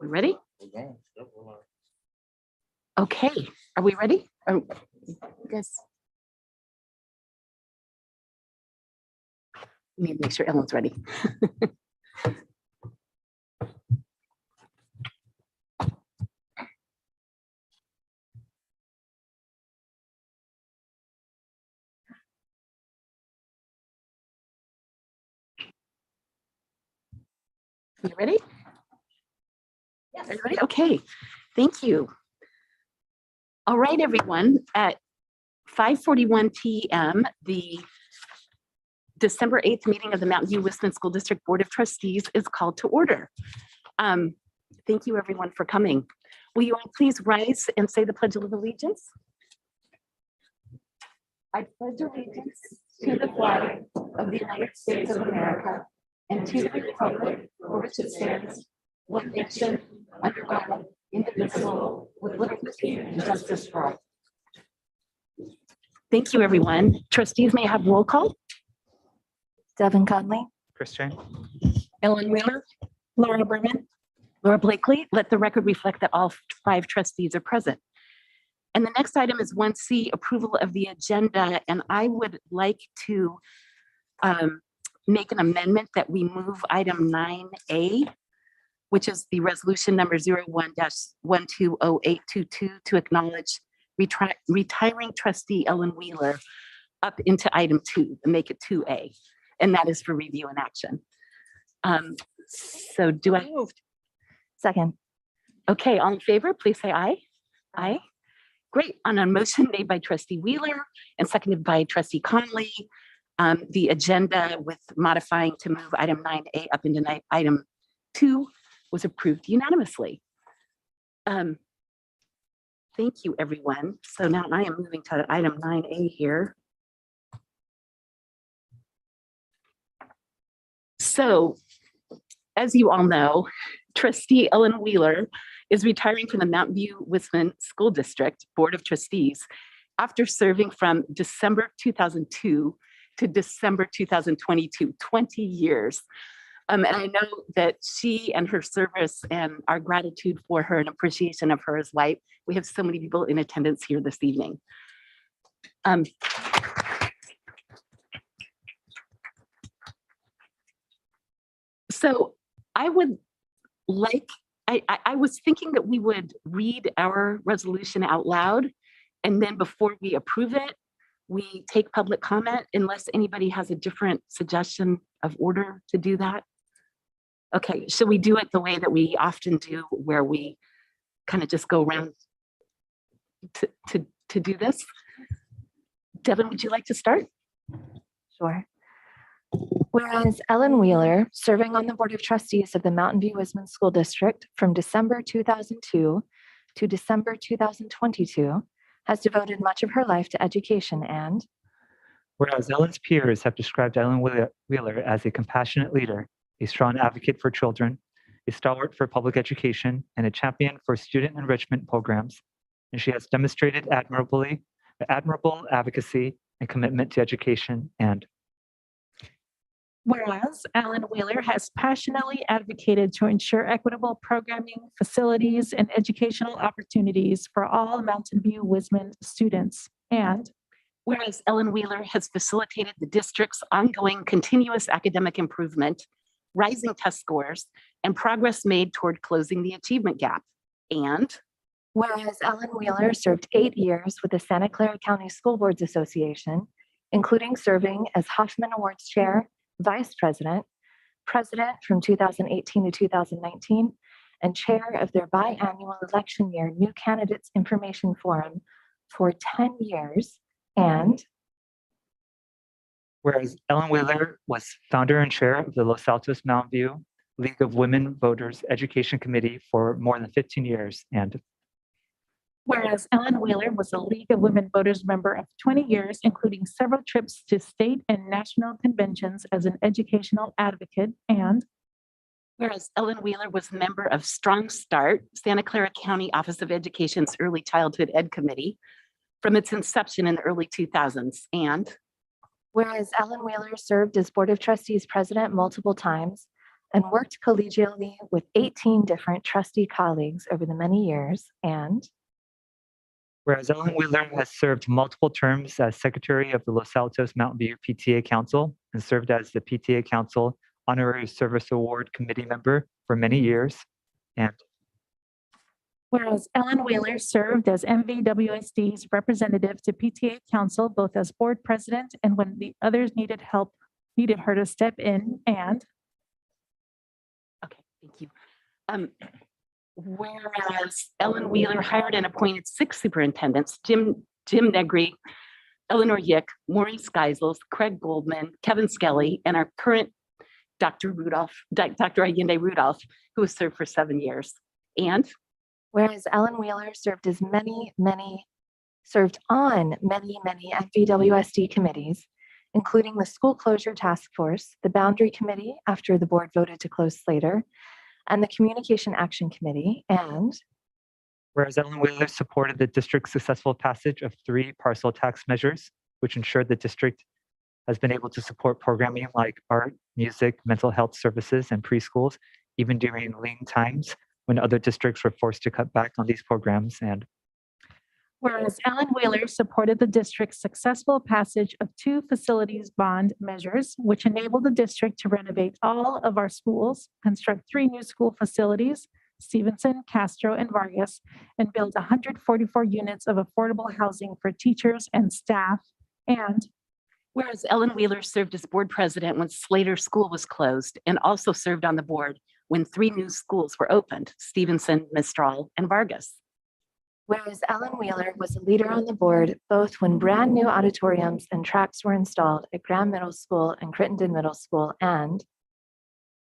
We ready? Okay, are we ready? Oh, guys. We need to make sure Ellen's ready. You ready? Yes. Are you ready? Okay, thank you. All right, everyone, at 5:41 p.m., the December 8th meeting of the Mountain View Wisman School District Board of Trustees is called to order. Thank you, everyone, for coming. Will you all please rise and say the Pledge of Allegiance? I pledge allegiance to the flag of the United States of America and to the republic for which it stands, one nation, under God, indivisible, with liberty and justice for all. Thank you, everyone. Trustees may have roll call. Devin Conley, Christian, Ellen Wheeler, Laura Berman, Laura Blakely. Let the record reflect that all 5 trustees are present. And the next item is 1C, approval of the agenda. And I would like to make an amendment that we move item 9A, which is the resolution number 01-120822 to acknowledge retiring trustee Ellen Wheeler up into item 2, and make it 2A. And that is for review and action. So do I moved? second. Okay, all in favor, please say aye. Aye. Great. On a motion made by trustee Wheeler and seconded by trustee Conley, the agenda with modifying to move item 9A up into item 2 was approved unanimously. Thank you, everyone. So now I am moving to item 9A here. So, as you all know, trustee Ellen Wheeler is retiring from the Mountain View Wisman School District Board of Trustees after serving from December 2002 to December 2022, 20 years. And I know that she and her service and our gratitude for her and appreciation of her as wife, we have so many people in attendance here this evening. So I would like, I was thinking that we would read our resolution out loud, and then before we approve it, we take public comment unless anybody has a different suggestion of order to do that. Okay, should we do it the way that we often do, where we kind of just go around to do this? Devin, would you like to start? Sure. Whereas Ellen Wheeler, serving on the Board of Trustees of the Mountain View Wisman School District from December 2002 to December 2022, has devoted much of her life to education, and whereas Ellen's peers have described Ellen Wheeler as a compassionate leader, a strong advocate for children, a stalwart for public education, and a champion for student enrichment programs, and she has demonstrated admirable advocacy and commitment to education, and whereas Ellen Wheeler has passionately advocated to ensure equitable programming, facilities, and educational opportunities for all Mountain View Wisman students. And whereas Ellen Wheeler has facilitated the district's ongoing continuous academic improvement, rising test scores, and progress made toward closing the achievement gap. And whereas Ellen Wheeler served 8 years with the Santa Clara County School Boards Association, including serving as Hoffman Awards Chair, Vice President, President from 2018 to 2019, and Chair of their biannual election year New Candidates Information Forum for 10 years. And whereas Ellen Wheeler was founder and chair of the Los Altos Mountain View League of Women Voters Education Committee for more than 15 years, and whereas Ellen Wheeler was a League of Women Voters member of 20 years, including several trips to state and national conventions as an educational advocate. And whereas Ellen Wheeler was a member of Strong Start, Santa Clara County Office of Education's Early Childhood Ed Committee from its inception in the early 2000s. And whereas Ellen Wheeler served as Board of Trustees President multiple times, and worked collegially with 18 different trustee colleagues over the many years. And whereas Ellen Wheeler has served multiple terms as Secretary of the Los Altos Mountain View PTA Council and served as the PTA Council Honorary Service Award Committee member for many years. And whereas Ellen Wheeler served as MVWSD's representative to PTA Council, both as board president and when the others needed her to step in. And Okay, thank you. Whereas Ellen Wheeler hired and appointed 6 superintendents, Jim Negri, Eleanor Yick, Maurice Geisels, Craig Goldman, Kevin Skelly, and our current Dr. Allende Rudolph, who has served for 7 years. And whereas Ellen Wheeler served on many MVWSD committees, including the School Closure Task Force, the Boundary Committee after the board voted to close Slater, and the Communication Action Committee. And whereas Ellen Wheeler supported the district's successful passage of 3 parcel tax measures, which ensured the district has been able to support programming like art, music, mental health services, and preschools, even during lean times when other districts were forced to cut back on these programs. And whereas Ellen Wheeler supported the district's successful passage of 2 facilities bond measures, which enabled the district to renovate all of our schools, construct 3 new school facilities, Stevenson, Castro, and Vargas, and build 144 units of affordable housing for teachers and staff. And whereas Ellen Wheeler served as board president when Slater School was closed and also served on the board when 3 new schools were opened, Stevenson, Mistral, and Vargas. whereas Ellen Wheeler was a leader on the board both when brand new auditoriums and tracks were installed at Graham Middle School and Crittenden Middle School. And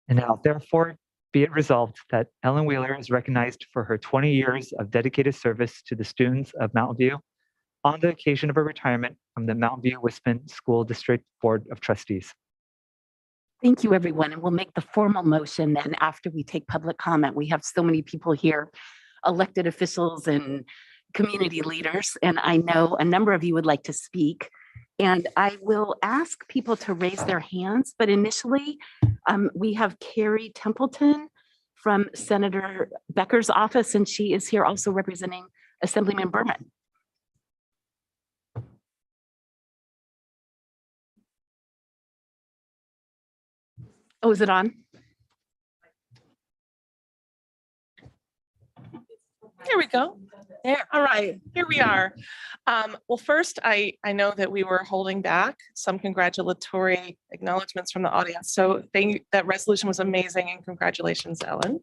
now, therefore, be it resolved that Ellen Wheeler is recognized for her 20 years of dedicated service to the students of Mountain View on the occasion of her retirement from the Mountain View Wisman School District Board of Trustees. Thank you, everyone. And we'll make the formal motion then after we take public comment. We have so many people here, elected officials and community leaders, and I know a number of you would like to speak. And I will ask people to raise their hands, but initially we have Carrie Templeton from Senator Becker's office, and she is here also representing Assemblyman Berman. Oh, is it on? Here we go. There. All right, here we are. Well, first, I know that we were holding back some congratulatory acknowledgements from the audience. So that resolution was amazing, and congratulations, Ellen.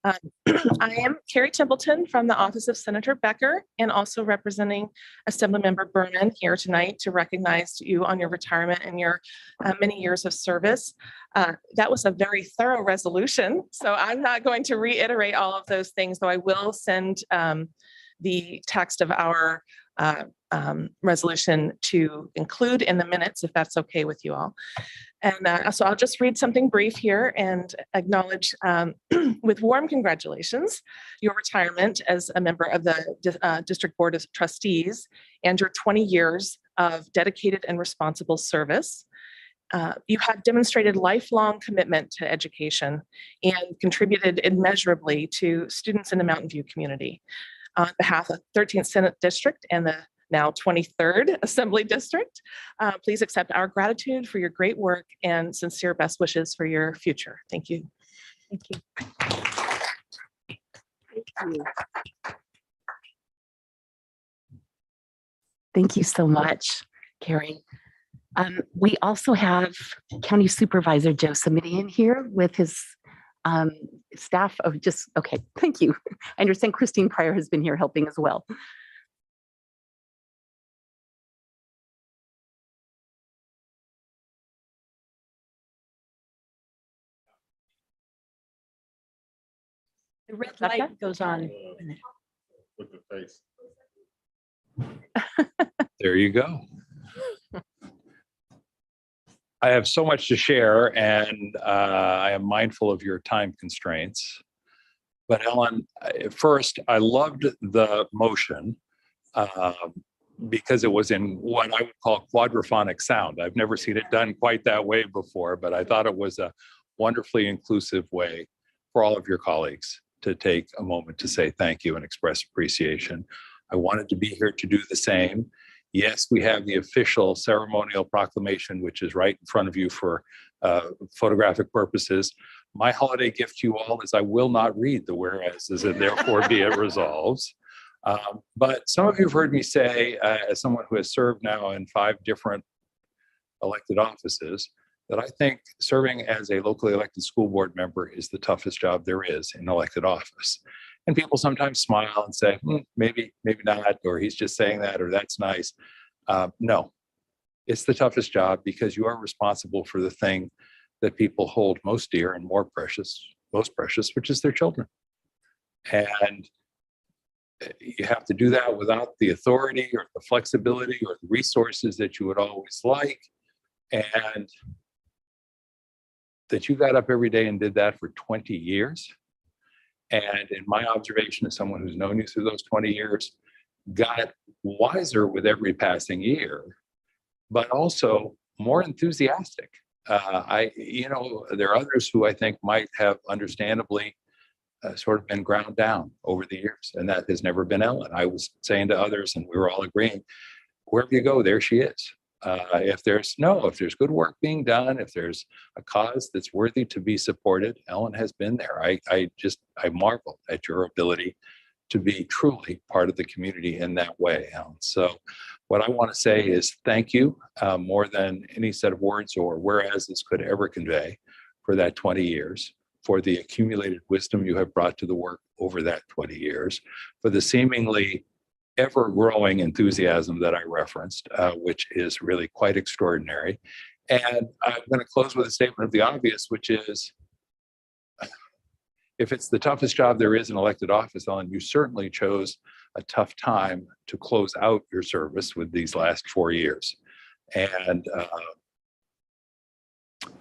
I am Carrie Templeton from the office of Senator Becker and also representing Assemblymember Berman here tonight to recognize you on your retirement and your many years of service. That was a very thorough resolution, so I'm not going to reiterate all of those things, though I will send the text of our resolution to include in the minutes if that's okay with you all. And so I'll just read something brief here and acknowledge with warm congratulations your retirement as a member of the District Board of Trustees and your 20 years of dedicated and responsible service. You have demonstrated lifelong commitment to education and contributed immeasurably to students in the Mountain View community. On behalf of 13th Senate District and the now 23rd Assembly District, please accept our gratitude for your great work and sincere best wishes for your future. Thank you. thank you. Thank you. Thank you so much, Carrie. We also have County Supervisor Joe Simidian here with his staff of okay, thank you. I understand Christine Pryor has been here helping as well. The red light goes on. With the face. There you go. I have so much to share, and I am mindful of your time constraints. But Ellen, first, I loved the motion because it was in what I would call quadraphonic sound. I've never seen it done quite that way before, but I thought it was a wonderfully inclusive way for all of your colleagues to take a moment to say thank you and express appreciation. I wanted to be here to do the same. Yes, we have the official ceremonial proclamation, which is right in front of you for photographic purposes. My holiday gift to you all is I will not read the whereases and therefore be it resolves. But some of you have heard me say, as someone who has served now in 5 different elected offices, that I think serving as a locally elected school board member is the toughest job there is in elected office. And people sometimes smile and say, maybe not, or he's just saying that, or that's nice. No, it's the toughest job because you are responsible for the thing that people hold most dear and most precious, which is their children. And you have to do that without the authority or the flexibility or the resources that you would always like. And that you got up every day and did that for 20 years. And in my observation as someone who's known you through those 20 years, got wiser with every passing year, but also more enthusiastic. There are others who I think might have understandably sort of been ground down over the years, and that has never been Ellen. I was saying to others, and we were all agreeing, wherever you go, there she is. If there's good work being done, if there's a cause that's worthy to be supported, Ellen has been there. I marvel at your ability to be truly part of the community in that way, Ellen. So what I want to say is thank you more than any set of words or whereases could ever convey for that 20 years, for the accumulated wisdom you have brought to the work over that 20 years, for the seemingly ever-growing enthusiasm that I referenced, which is really quite extraordinary. And I'm going to close with a statement of the obvious, which is, if it's the toughest job there is in elected office, Ellen, you certainly chose a tough time to close out your service with these last 4 years. And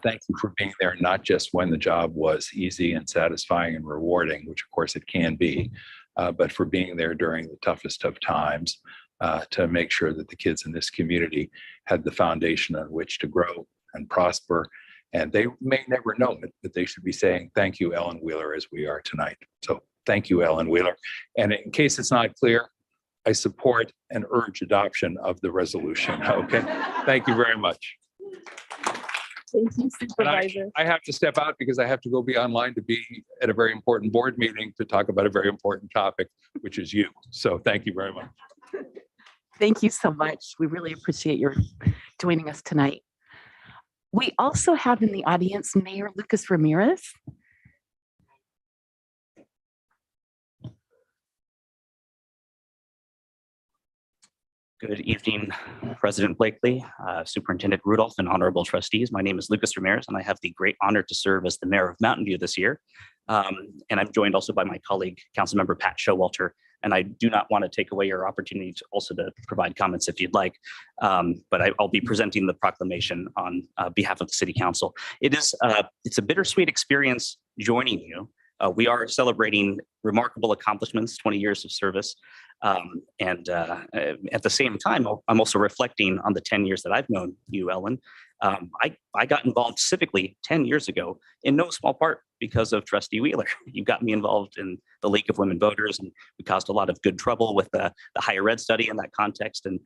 thank you for being there, not just when the job was easy and satisfying and rewarding, which of course it can be, but for being there during the toughest of times to make sure that the kids in this community had the foundation on which to grow and prosper. And they may never know it, but they should be saying, thank you, Ellen Wheeler, as we are tonight. So thank you, Ellen Wheeler. And in case it's not clear, I support and urge adoption of the resolution. Okay, thank you very much. Thank you, Supervisor. I have to step out because I have to go be online to be at a very important board meeting to talk about a very important topic, which is you. So thank you very much. Thank you so much. We really appreciate your joining us tonight. We also have in the audience Mayor Lucas Ramirez. Good evening, President Blakely, Superintendent Rudolph, and honorable trustees. My name is Lucas Ramirez, and I have the great honor to serve as the mayor of Mountain View this year. And I'm joined also by my colleague, Councilmember Pat Showalter. And I do not want to take away your opportunity to also to provide comments if you'd like, but I'll be presenting the proclamation on behalf of the City Council. It's a bittersweet experience joining you. We are celebrating remarkable accomplishments, 20 years of service. And at the same time, I'm also reflecting on the 10 years that I've known you, Ellen. I got involved civically 10 years ago, in no small part because of Trustee Wheeler. You got me involved in the League of Women Voters, and we caused a lot of good trouble with the higher ed study in that context. And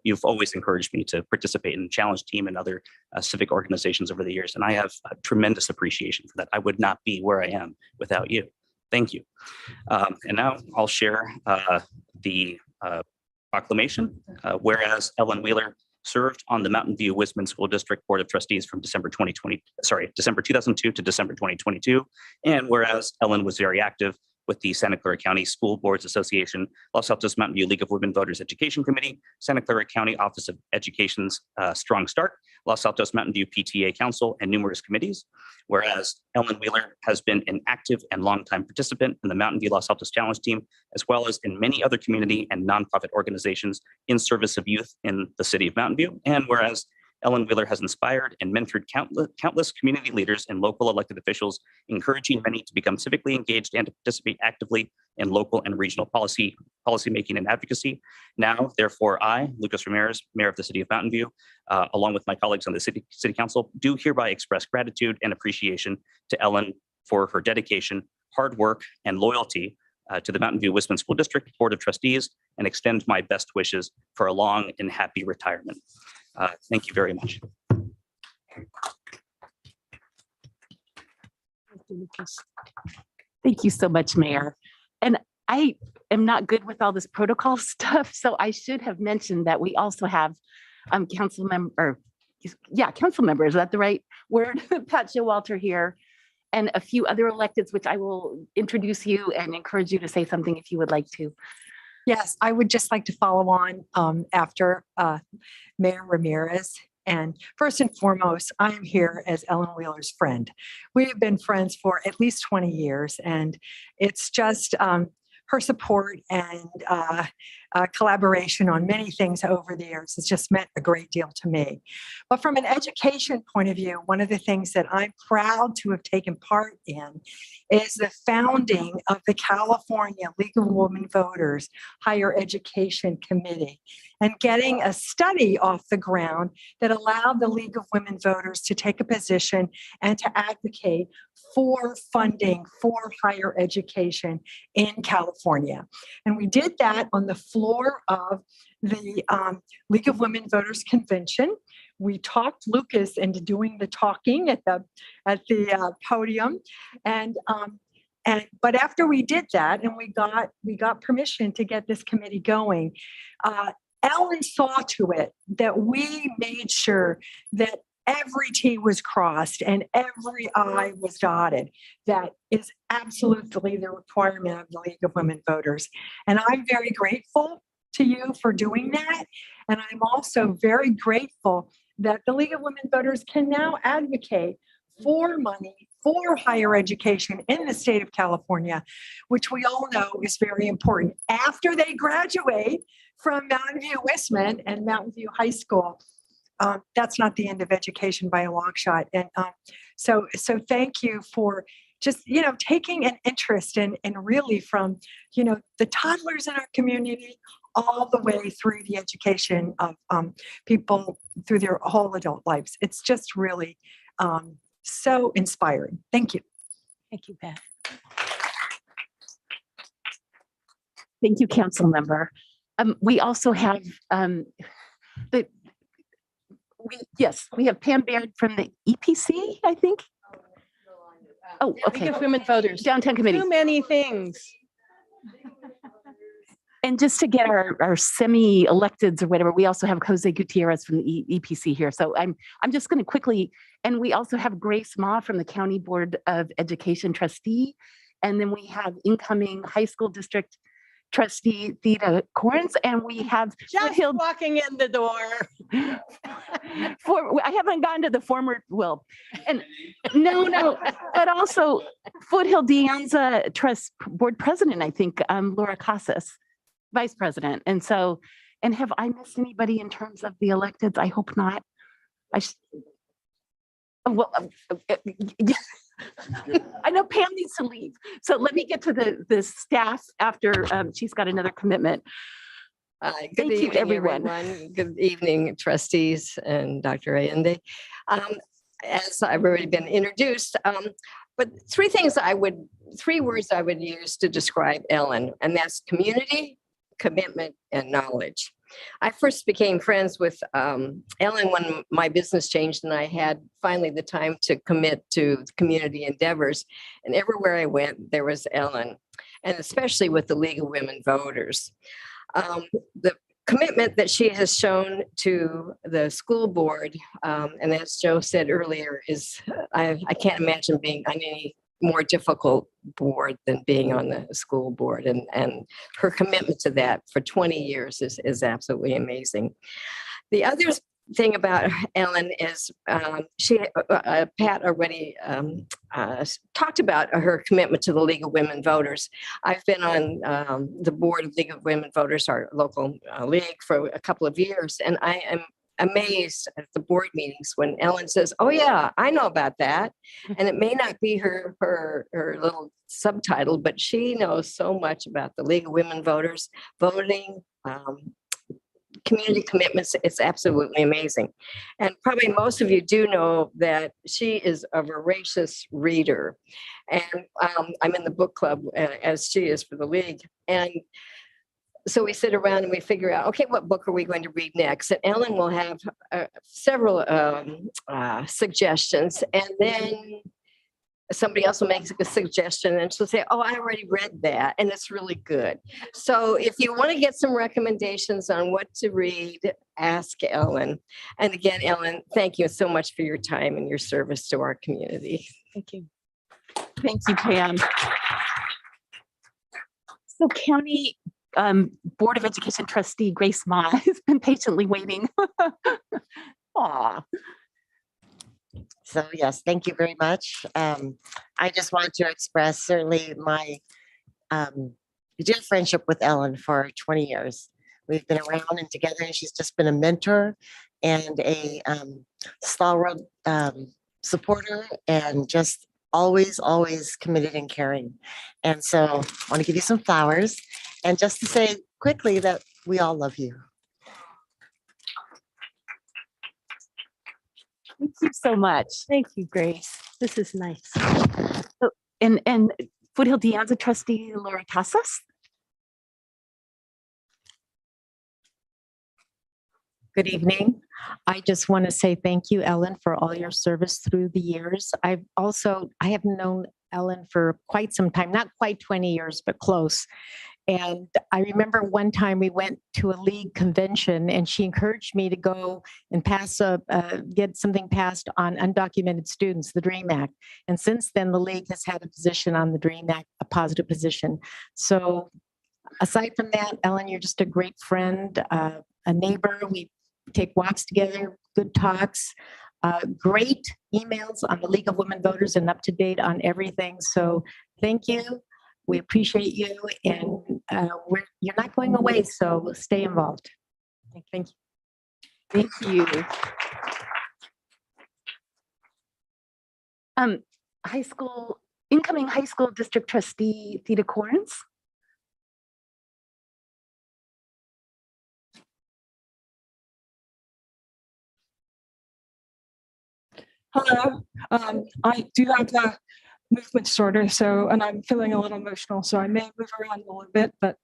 you've always encouraged me to participate in Challenge Team and other civic organizations over the years. And I have a tremendous appreciation for that. I would not be where I am without you. Thank you. And now I'll share the proclamation. Whereas Ellen Wheeler served on the Mountain View Wisman School District Board of Trustees from December 2002 to December 2022. And whereas Ellen was very active with the Santa Clara County School Boards Association, Los Altos Mountain View League of Women Voters Education Committee, Santa Clara County Office of Education's Strong Start, Los Altos Mountain View PTA Council, and numerous committees. Whereas Ellen Wheeler has been an active and longtime participant in the Mountain View Los Altos Challenge Team, as well as in many other community and nonprofit organizations in service of youth in the city of Mountain View. And whereas Ellen Wheeler has inspired and mentored countless community leaders and local elected officials, encouraging many to become civically engaged and to participate actively in local and regional policymaking and advocacy. Now, therefore, I, Lucas Ramirez, Mayor of the City of Mountain View, along with my colleagues on the City Council, do hereby express gratitude and appreciation to Ellen for her dedication, hard work, and loyalty to the Mountain View Wisman School District Board of Trustees, and extend my best wishes for a long and happy retirement. Thank you very much. Thank you so much, Mayor. And I am not good with all this protocol stuff, so I should have mentioned that we also have council members, is that the right word? Pat Showalter here, and a few other electeds, which I will introduce you and encourage you to say something if you would like to. Yes, I would just like to follow on after Mayor Ramirez. And first and foremost, I am here as Ellen Wheeler's friend. We have been friends for at least 20 years, and it's just her support and collaboration on many things over the years has just meant a great deal to me. But from an education point of view, one of the things that I'm proud to have taken part in is the founding of the California League of Women Voters Higher Education Committee, and getting a study off the ground that allowed the League of Women Voters to take a position and to advocate for funding for higher education in California. And we did that on the floor of the League of Women Voters Convention. We talked Lucas into doing the talking at the podium, but after we did that, and we got permission to get this committee going, Ellen saw to it that we made sure that every T was crossed and every I was dotted. That is absolutely the requirement of the League of Women Voters. And I'm very grateful to you for doing that. And I'm also very grateful that the League of Women Voters can now advocate for money for higher education in the state of California, which we all know is very important. After they graduate from Mountain View Wisman and Mountain View High School, that's not the end of education by a long shot. And so thank you for just, taking an interest in really from, the toddlers in our community all the way through the education of people through their whole adult lives. It's just really so inspiring. Thank you. Thank you, Pat. Thank you, council member. We also have we have Pam Baird from the EPC, I think. Oh, okay. League of Women Voters. Downtown Committee. Too many things. And just to get our semi-electeds or whatever, we also have Jose Gutierrez from the EPC here. So I'm just going to quickly, and we also have Grace Ma from the County Board of Education trustee. And then we have incoming high school district trustee Theta Corns, and we have Just walking in the door. I haven't gotten to the former, and no, but also Foothill De Anza Trust Board President, I think, Laura Casas, Vice President. And have I missed anybody in terms of the electeds? I hope not. I know Pam needs to leave. So let me get to the staff after she's got another commitment. Good Thank you, evening, everyone. Good evening, trustees and Dr. Allende. As I've already been introduced, but three words I would use to describe Ellen, and that's community, commitment, and knowledge. I first became friends with Ellen when my business changed and I had finally the time to commit to community endeavors. And everywhere I went, there was Ellen, and especially with the League of Women Voters. The commitment that she has shown to the school board, and as Joe said earlier, is I can't imagine being on any more difficult board than being on the school board, and her commitment to that for 20 years is absolutely amazing. The other thing about Ellen is Pat already talked about her commitment to the League of Women Voters. I've been on the board of League of Women Voters, our local league, for a couple of years, and I am amazed at the board meetings when Ellen says, "Oh yeah, I know about that," and it may not be her little subtitle, but she knows so much about the League of Women Voters, voting, community commitments. It's absolutely amazing. And probably most of you do know that she is a voracious reader. And I'm in the book club as she is for the League. And so we sit around and we figure out, okay, what book are we going to read next? And Ellen will have several suggestions. And then somebody else will make a suggestion and she'll say, "Oh, I already read that." And it's really good. So if you want to get some recommendations on what to read, ask Ellen. And again, Ellen, thank you so much for your time and your service to our community. Thank you. Thank you, Pam. So County Board of Education Trustee Grace Ma has been patiently waiting. Aw. So yes, thank you very much. I just wanted to express certainly my dear friendship with Ellen for 20 years. We've been around and together, and she's just been a mentor and a stalwart supporter, and just always, always committed and caring. And so I want to give you some flowers, and just to say quickly that we all love you. Thank you so much. Thank you, Grace. This is nice. So, and Foothill De Anza trustee Laura Casas. Good evening. I just want to say thank you, Ellen, for all your service through the years. I have known Ellen for quite some time, not quite 20 years, but close. And I remember one time we went to a league convention and she encouraged me to go and get something passed on undocumented students, the DREAM Act. And since then, the league has had a position on the DREAM Act, a positive position. So aside from that, Ellen, you're just a great friend, a neighbor. We take walks together, good talks, great emails on the League of Women Voters and up to date on everything. So thank you. We appreciate you, and you're not going away, so stay involved. Thank you. Thank you. Incoming high school district trustee Theda Corns. Hello. I do have the movement disorder, and I'm feeling a little emotional, so I may move around a little bit, but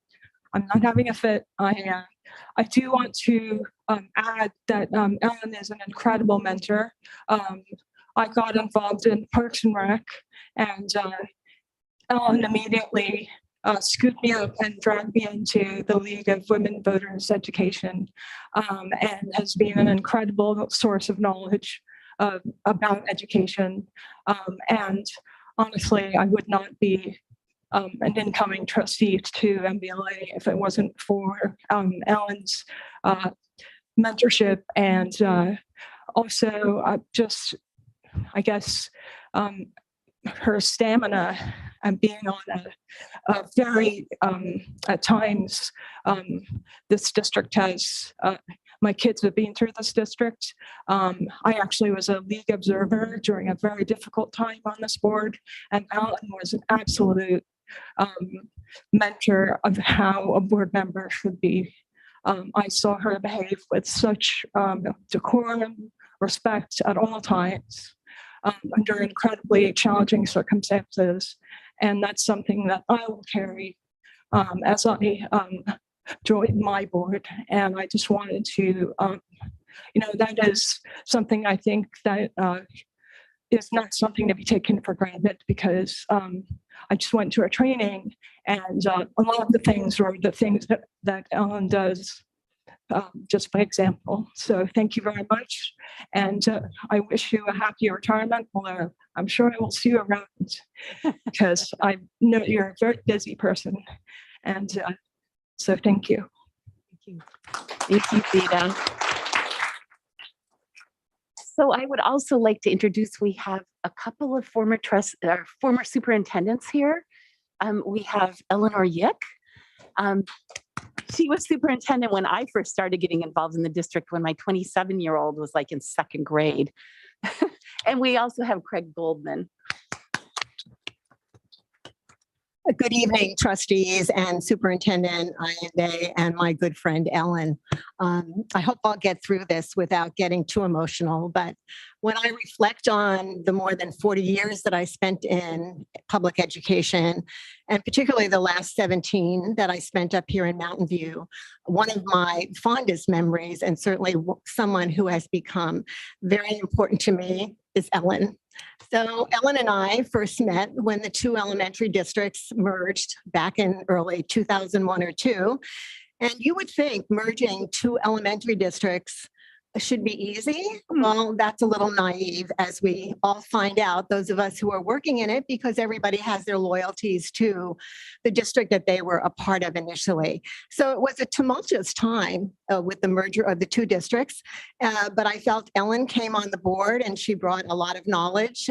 I'm not having a fit. I do want to add that Ellen is an incredible mentor. I got involved in Parks and Rec, and Ellen immediately scooped me up and dragged me into the League of Women Voters Education, and has been an incredible source of knowledge about education. And honestly, I would not be an incoming trustee to MVLA if it wasn't for Ellen's mentorship, and also just, I guess, her stamina and being on a very, at times, this district has, my kids have been through this district. I actually was a league observer during a very difficult time on this board, and Ellen was an absolute mentor of how a board member should be. I saw her behave with such decorum, respect at all times, under incredibly challenging circumstances. And that's something that I will carry as I join my board. And I just wanted to, that is something I think that is not something to be taken for granted, because I just went to a training, and a lot of the things were the things that Ellen does, just by example. So thank you very much. And I wish you a happy retirement, although I'm sure I will see you around, because I know you're a very busy person. And so thank you. Thank you, Theda. So I would also like to introduce, we have a couple of former superintendents here. We have Eleanor Yick. She was superintendent when I first started getting involved in the district when my 27-year-old was like in second grade. And we also have Craig Goldman. Good evening, trustees and Superintendent Allende and my good friend Ellen. I hope I'll get through this without getting too emotional, but when I reflect on the more than 40 years that I spent in public education, and particularly the last 17 that I spent up here in Mountain View, one of my fondest memories, and certainly someone who has become very important to me, is Ellen. So Ellen and I first met when the two elementary districts merged back in early 2001 or two. And you would think merging two elementary districts should be easy. Well, that's a little naive, as we all find out, those of us who are working in it, because everybody has their loyalties to the district that they were a part of initially. So it was a tumultuous time with the merger of the two districts. But I felt Ellen came on the board and she brought a lot of knowledge.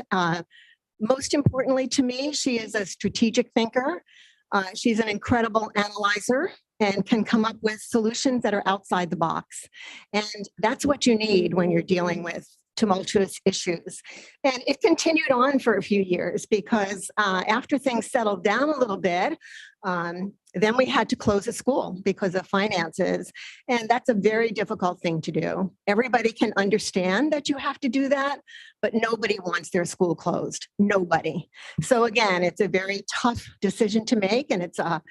Most importantly to me, she is a strategic thinker. She's an incredible analyzer and can come up with solutions that are outside the box. And that's what you need when you're dealing with tumultuous issues. And it continued on for a few years because after things settled down a little bit, then we had to close a school because of finances. And that's a very difficult thing to do. Everybody can understand that you have to do that, but nobody wants their school closed. Nobody. So again, it's a very tough decision to make, and it's a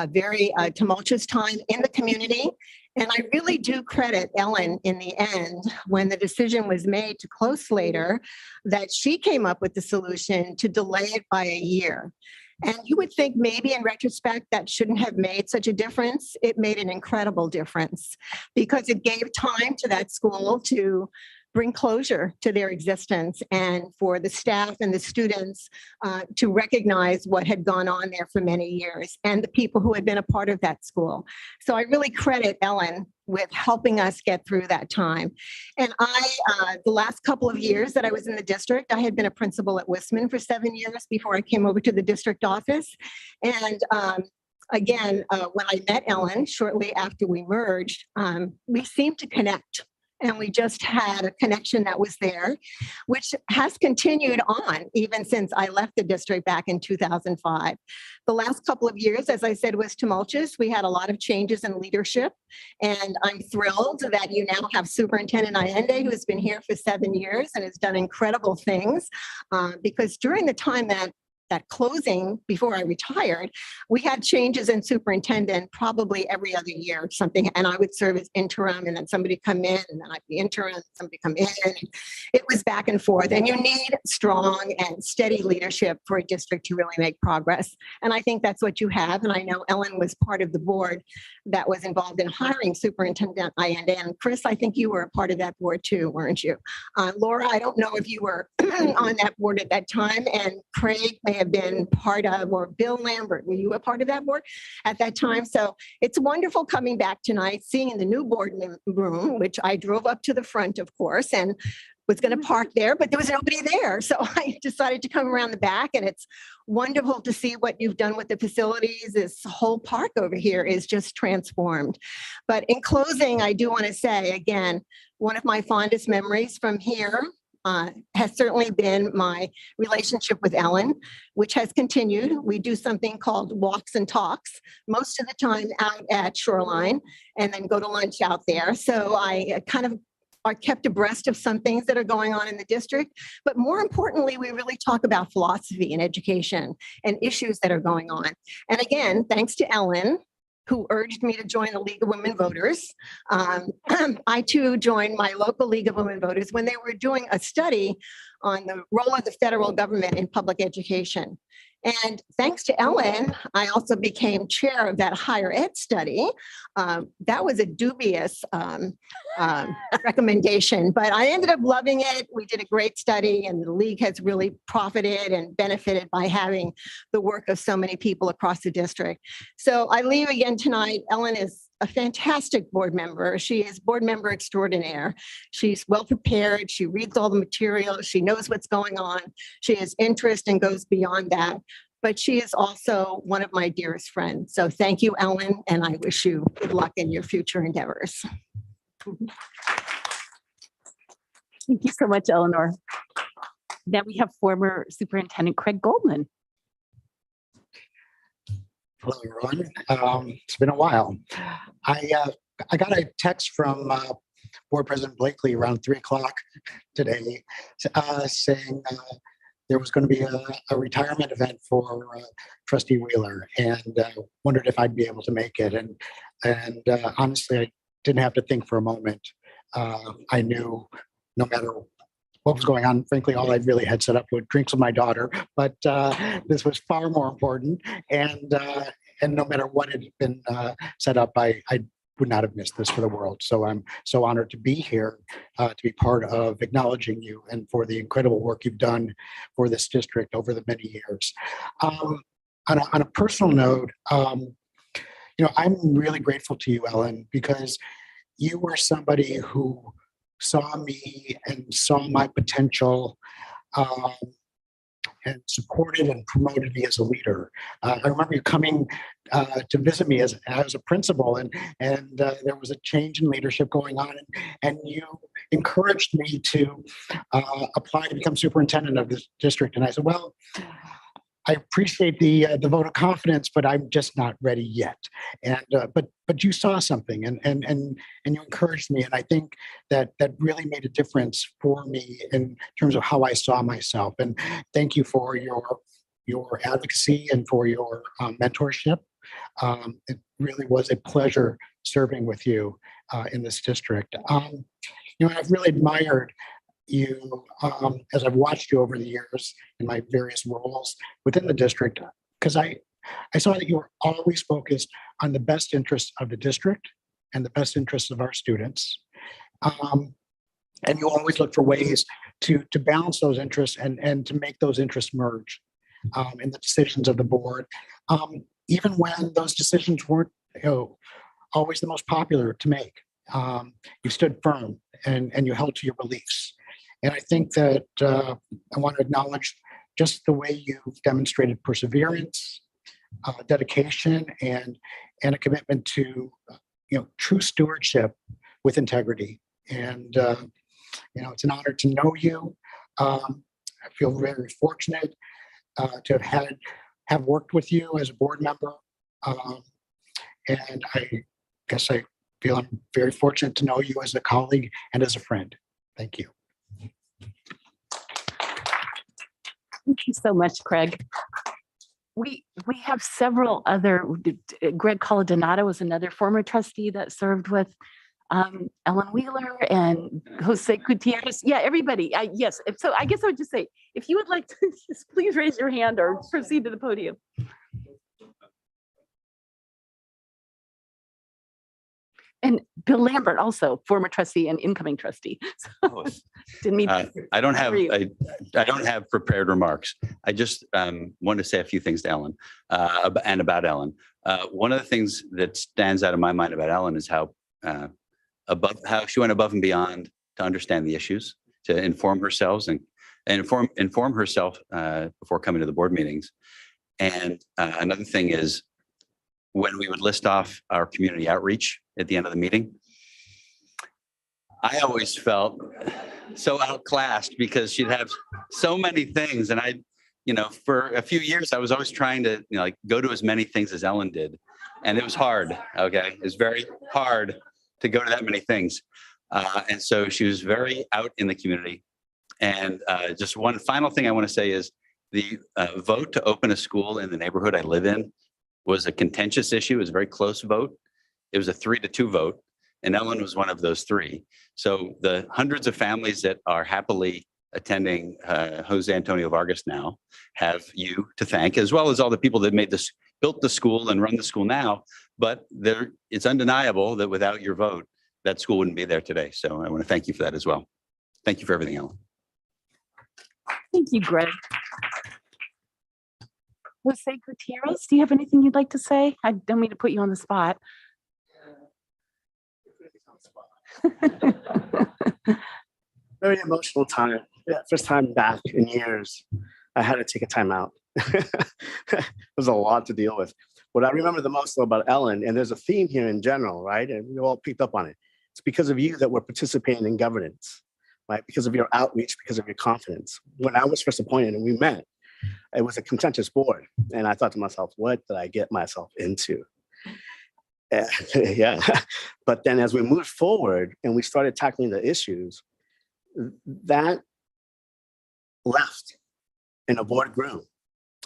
very tumultuous time in the community. And I really do credit Ellen in the end, when the decision was made to close Slater, that she came up with the solution to delay it by a year. And you would think maybe in retrospect that shouldn't have made such a difference. It made an incredible difference because it gave time to that school to bring closure to their existence and for the staff and the students to recognize what had gone on there for many years and the people who had been a part of that school. So I really credit Ellen with helping us get through that time. And the last couple of years that I was in the district, I had been a principal at Wissman for 7 years before I came over to the district office. And again, when I met Ellen shortly after we merged, we seemed to connect. And we just had a connection that was there, which has continued on even since I left the district back in 2005. The last couple of years, as I said, was tumultuous. We had a lot of changes in leadership, and I'm thrilled that you now have Superintendent Allende, who has been here for 7 years and has done incredible things. Because during the time that closing before I retired, we had changes in superintendent probably every other year or something. And I would serve as interim, and then somebody come in, and then I'd be interim, somebody come in. And it was back and forth. And you need strong and steady leadership for a district to really make progress. And I think that's what you have. And I know Ellen was part of the board that was involved in hiring Superintendent Allende. And Chris, I think you were a part of that board too, weren't you? Laura, I don't know if you were on that board at that time, and Craig may have been part of, or Bill Lambert, were you a part of that board at that time? So it's wonderful coming back tonight, seeing in the new board room, which I drove up to the front, of course, and was going to park there, but there was nobody there. So I decided to come around the back, and it's wonderful to see what you've done with the facilities. This whole park over here is just transformed. But in closing, I do want to say, again, one of my fondest memories from here has certainly been my relationship with Ellen, which has continued. We do something called walks and talks, most of the time out at Shoreline, and then go to lunch out there. So I kind of are kept abreast of some things that are going on in the district. But more importantly, we really talk about philosophy and education and issues that are going on. And again, thanks to Ellen, who urged me to join the League of Women Voters. I too joined my local League of Women Voters when they were doing a study on the role of the federal government in public education. And thanks to Ellen, I also became chair of that higher ed study. That was a dubious recommendation, but I ended up loving it. We did a great study, and the league has really profited and benefited by having the work of so many people across the district. So I leave again tonight. Ellen is a fantastic board member. She is board member extraordinaire. She's well prepared. She reads all the material. She knows what's going on. She has interest and goes beyond that. but she is also one of my dearest friends. So thank you, Ellen, and I wish you good luck in your future endeavors. Thank you so much, Eleanor. Now we have former Superintendent Craig Goldman. Hello, everyone. It's been a while. I got a text from Board President Blakely around 3 o'clock today saying there was going to be a retirement event for Trustee Wheeler, and wondered if I'd be able to make it. And honestly, I didn't have to think for a moment. I knew no matter what was going on, frankly, all I really had set up were drinks with my daughter, but this was far more important. And no matter what had been set up, I would not have missed this for the world. So I'm so honored to be here, to be part of acknowledging you and for the incredible work you've done for this district over the many years. On a personal note, I'm really grateful to you, Ellen, because you were somebody who saw me and saw my potential, and supported and promoted me as a leader. I remember you coming to visit me as a principal, and there was a change in leadership going on, and you encouraged me to apply to become superintendent of this district. And I said, well, I appreciate the vote of confidence, but I'm just not ready yet. And but you saw something, and you encouraged me, and I think that really made a difference for me in terms of how I saw myself. And thank you for your advocacy and for your mentorship. It really was a pleasure serving with you in this district. I've really admired you as I've watched you over the years in my various roles within the district, because I saw that you were always focused on the best interests of the district and the best interests of our students. And you always look for ways to balance those interests and to make those interests merge in the decisions of the board, even when those decisions weren't always the most popular to make. You stood firm and you held to your beliefs. And I think that I want to acknowledge just the way you've demonstrated perseverance, dedication, and a commitment to true stewardship with integrity. And it's an honor to know you. I feel very fortunate to have worked with you as a board member, and I guess I feel I'm very fortunate to know you as a colleague and as a friend. Thank you. Thank you so much, Craig. We have several other. Greg Coladonato was another former trustee that served with Ellen Wheeler and Jose Gutierrez. Yeah, everybody. Yes. So I guess I would just say, if you would like to, just please raise your hand or proceed to the podium. And Bill Lambert, also former trustee and incoming trustee. So, didn't mean. I don't have prepared remarks. I just want to say a few things to Ellen and about Ellen. One of the things that stands out in my mind about Ellen is how she went above and beyond to understand the issues, to inform herself and inform herself before coming to the board meetings. And another thing is, when we would list off our community outreach at the end of the meeting, I always felt so outclassed because she'd have so many things. And for a few years, I was always trying to, go to as many things as Ellen did. And it was hard. Okay. It was very hard to go to that many things. And so she was very out in the community. And just one final thing I want to say is the vote to open a school in the neighborhood I live in was a contentious issue. It was a very close vote. It was a 3-2 vote, and Ellen was one of those 3. So the hundreds of families that are happily attending Jose Antonio Vargas now have you to thank, as well as all the people that built the school and run the school now. But it's undeniable that without your vote, that school wouldn't be there today. So I want to thank you for that as well. Thank you for everything, Ellen. Thank you, Greg. Jose Gutierrez, do you have anything you'd like to say? I don't mean to put you on the spot. Very emotional time. Yeah, first time back in years. I had to take a time out. There's a lot to deal with. What I remember the most though about Ellen, and there's a theme here in general, right? And we all picked up on it. It's because of you that we're participating in governance, right? Because of your outreach, because of your confidence. When I was first appointed and we met, it was a contentious board. And I thought to myself, what did I get myself into? Yeah. But then as we moved forward and we started tackling the issues, that left and the board grew.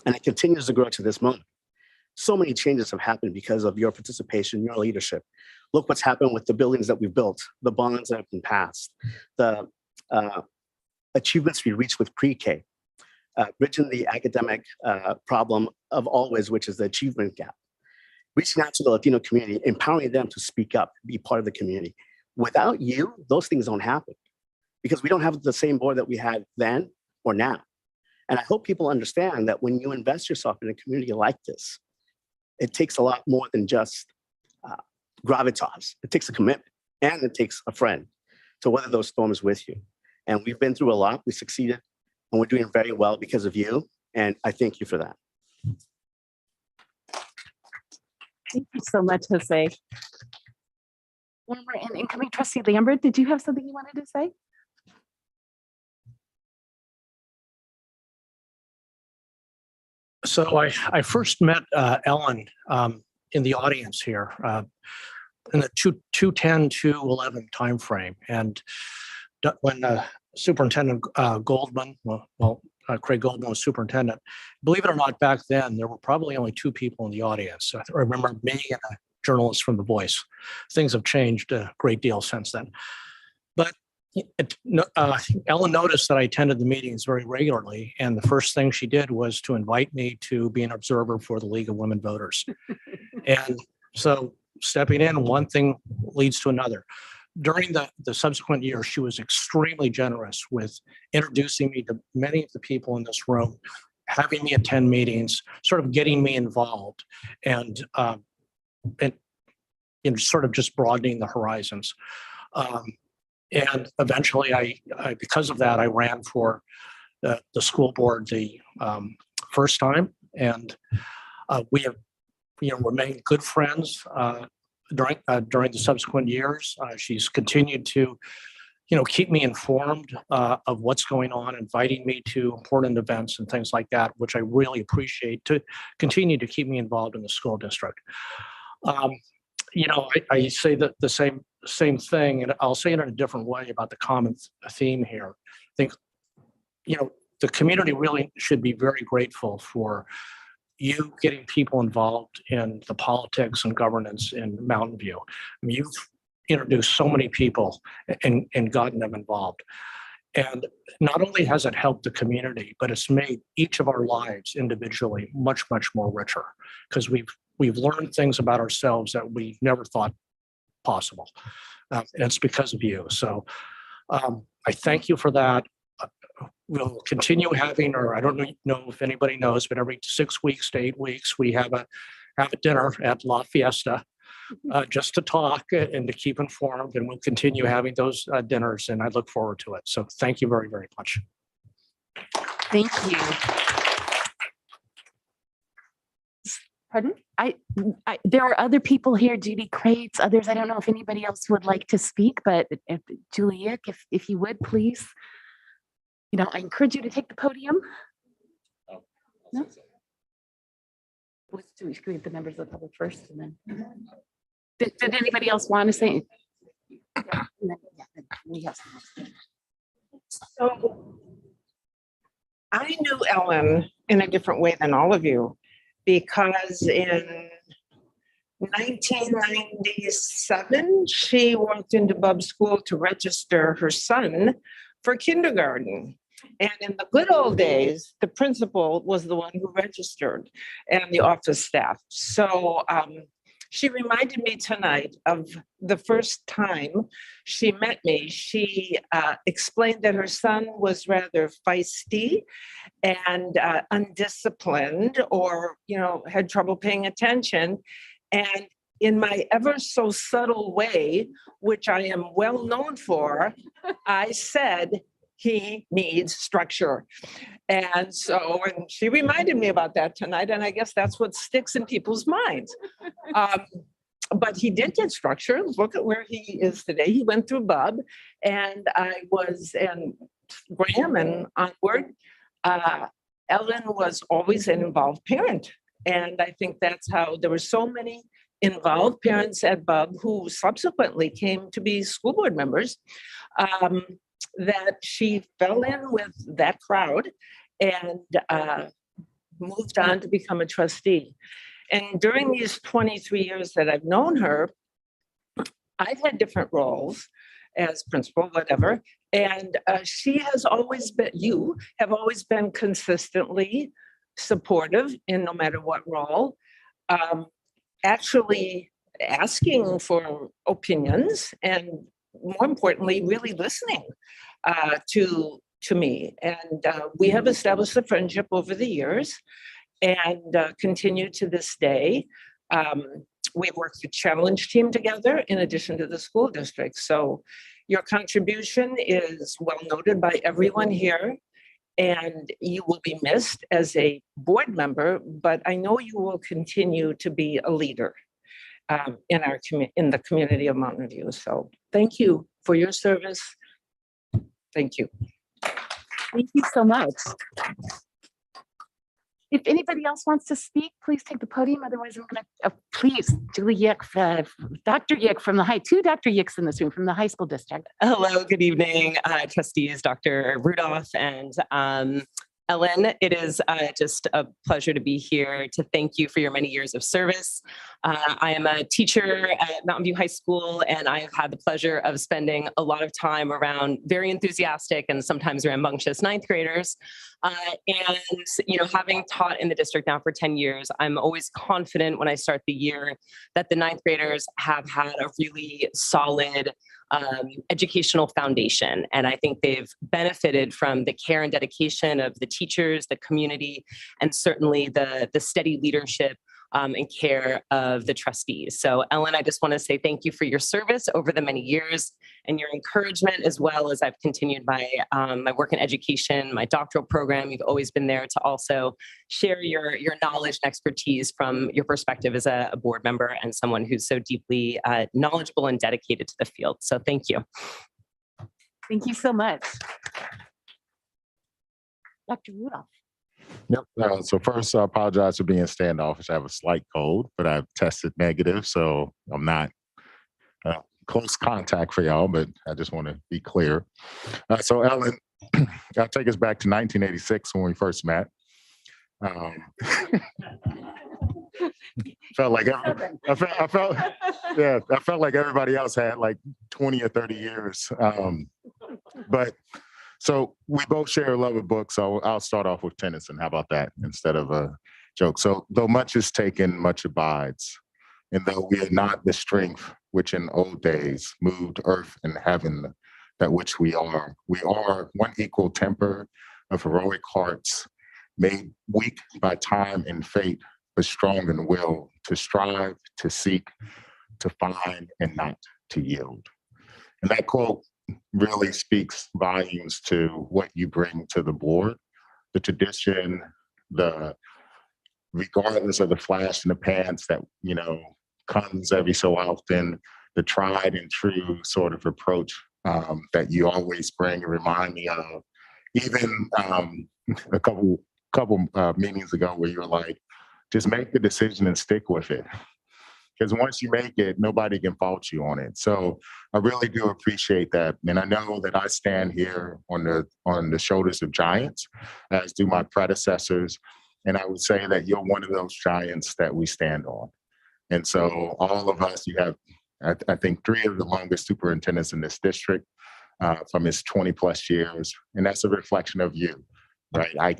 And it continues to grow to this moment. So many changes have happened because of your participation, your leadership. Look what's happened with the buildings that we've built, the bonds that have been passed, the achievements we reached with pre-K, bridging the academic problem of always, which is the achievement gap. Reaching out to the Latino community, empowering them to speak up, be part of the community. Without you, those things don't happen because we don't have the same board that we had then or now. And I hope people understand that when you invest yourself in a community like this, it takes a lot more than just gravitas. It takes a commitment and it takes a friend to weather those storms with you. And we've been through a lot, we succeeded, and we're doing very well because of you. And I thank you for that. Thank you so much, Jose. Former and incoming trustee Lambert, did you have something you wanted to say? So I first met Ellen in the audience here in the 2010-2011 timeframe. And when Superintendent Goldman, Craig Goldman was superintendent, believe it or not, back then, there were probably only 2 people in the audience. I remember me and a journalist from The Voice. Things have changed a great deal since then. But Ellen noticed that I attended the meetings very regularly, and the first thing she did was to invite me to be an observer for the League of Women Voters. And so stepping in, one thing leads to another. During the subsequent years, she was extremely generous with introducing me to many of the people in this room, having me attend meetings, sort of getting me involved, and sort of just broadening the horizons. And eventually, I because of that, I ran for the school board the first time, and we have remained good friends during the subsequent years. She's continued to keep me informed of what's going on, inviting me to important events and things like that, which I really appreciate, to continue to keep me involved in the school district. I say that the same thing, and I'll say it in a different way about the common theme here. I think, the community really should be very grateful for you getting people involved in the politics and governance in Mountain View. I mean, you've introduced so many people and gotten them involved. And not only has it helped the community, but it's made each of our lives individually much, much more richer, because we've learned things about ourselves that we never thought possible. And it's because of you. So I thank you for that. We'll continue having, or I don't know if anybody knows, but every 6 weeks to 8 weeks, we have a dinner at La Fiesta just to talk and to keep informed. And we'll continue having those dinners, and I look forward to it. So thank you very, very much. Thank you. Pardon? There are other people here, Judy Crates, others. I don't know if anybody else would like to speak, but if Julia, if you would, please. I encourage you to take the podium. No? Let's do the members of the public first, and then. Did anybody else want to say? So I knew Ellen in a different way than all of you, because in 1997, she walked into Bub's school to register her son for kindergarten. And in the good old days, the principal was the one who registered and the office staff. So she reminded me tonight of the first time she met me. She explained that her son was rather feisty and undisciplined, or, had trouble paying attention. And in my ever so subtle way, which I am well known for, I said, he needs structure. And so, and she reminded me about that tonight, and I guess that's what sticks in people's minds. But he did get structure. Look at where he is today. He went through Bub, and Graham and onward. Ellen was always an involved parent. And I think that's how there were so many involved parents at Bub who subsequently came to be school board members, that she fell in with that crowd and moved on to become a trustee. And during these 23 years that I've known her, I've had different roles as principal, whatever. And she has always been, you have always been consistently supportive in no matter what role, actually asking for opinions and more importantly, really listening to me. And we have established a friendship over the years and continue to this day. We've worked the challenge team together in addition to the school district. So your contribution is well noted by everyone here, and you will be missed as a board member, but I know you will continue to be a leader in the community of Mountain View. So thank you for your service. Thank you. Thank you so much. If anybody else wants to speak, please take the podium. Otherwise, I'm going to, please, Julie Yick, Dr. Yick from the two Dr. Yicks in this room from the high school district. Hello, good evening, trustees, Dr. Rudolph and Ellen. It is just a pleasure to be here to thank you for your many years of service. I am a teacher at Mountain View High School, and I have had the pleasure of spending a lot of time around very enthusiastic and sometimes rambunctious ninth graders. And, you know, having taught in the district now for 10 years, I'm always confident when I start the year that the ninth graders have had a really solid educational foundation. And I think they've benefited from the care and dedication of the teachers, the community, and certainly the steady leadership and care of the trustees. So Ellen, I just want to say thank you for your service over the many years and your encouragement, as well as I've continued my work in education, my doctoral program. You've always been there to also share your knowledge and expertise from your perspective as a board member and someone who's so deeply knowledgeable and dedicated to the field. So thank you. Thank you so much. Dr. Rudolph. Yep. So first, I apologize for being standoffish. I have a slight cold, but I've tested negative, so I'm not close contact for y'all, but I just want to be clear. So Ellen, I'll take us back to 1986 when we first met. Felt like I felt like everybody else had like 20 or 30 years. But so we both share a love of books. So I'll start off with Tennyson. How about that instead of a joke? So though much is taken, much abides. And though we are not the strength which in old days moved earth and heaven, that which we are one equal temper of heroic hearts, made weak by time and fate, but strong in will to strive, to seek, to find, and not to yield. And that quote really speaks volumes to what you bring to the board, the tradition, regardless of the flash in the pants that, you know, comes every so often, the tried and true sort of approach that you always bring and remind me of. Even a couple meetings ago where you were like, just make the decision and stick with it. Because once you make it, nobody can fault you on it. So I really do appreciate that. And I know that I stand here on the shoulders of giants, as do my predecessors. And I would say that you're one of those giants that we stand on. And so all of us, you have, I think, 3 of the longest superintendents in this district from his 20 plus years. And that's a reflection of you, right?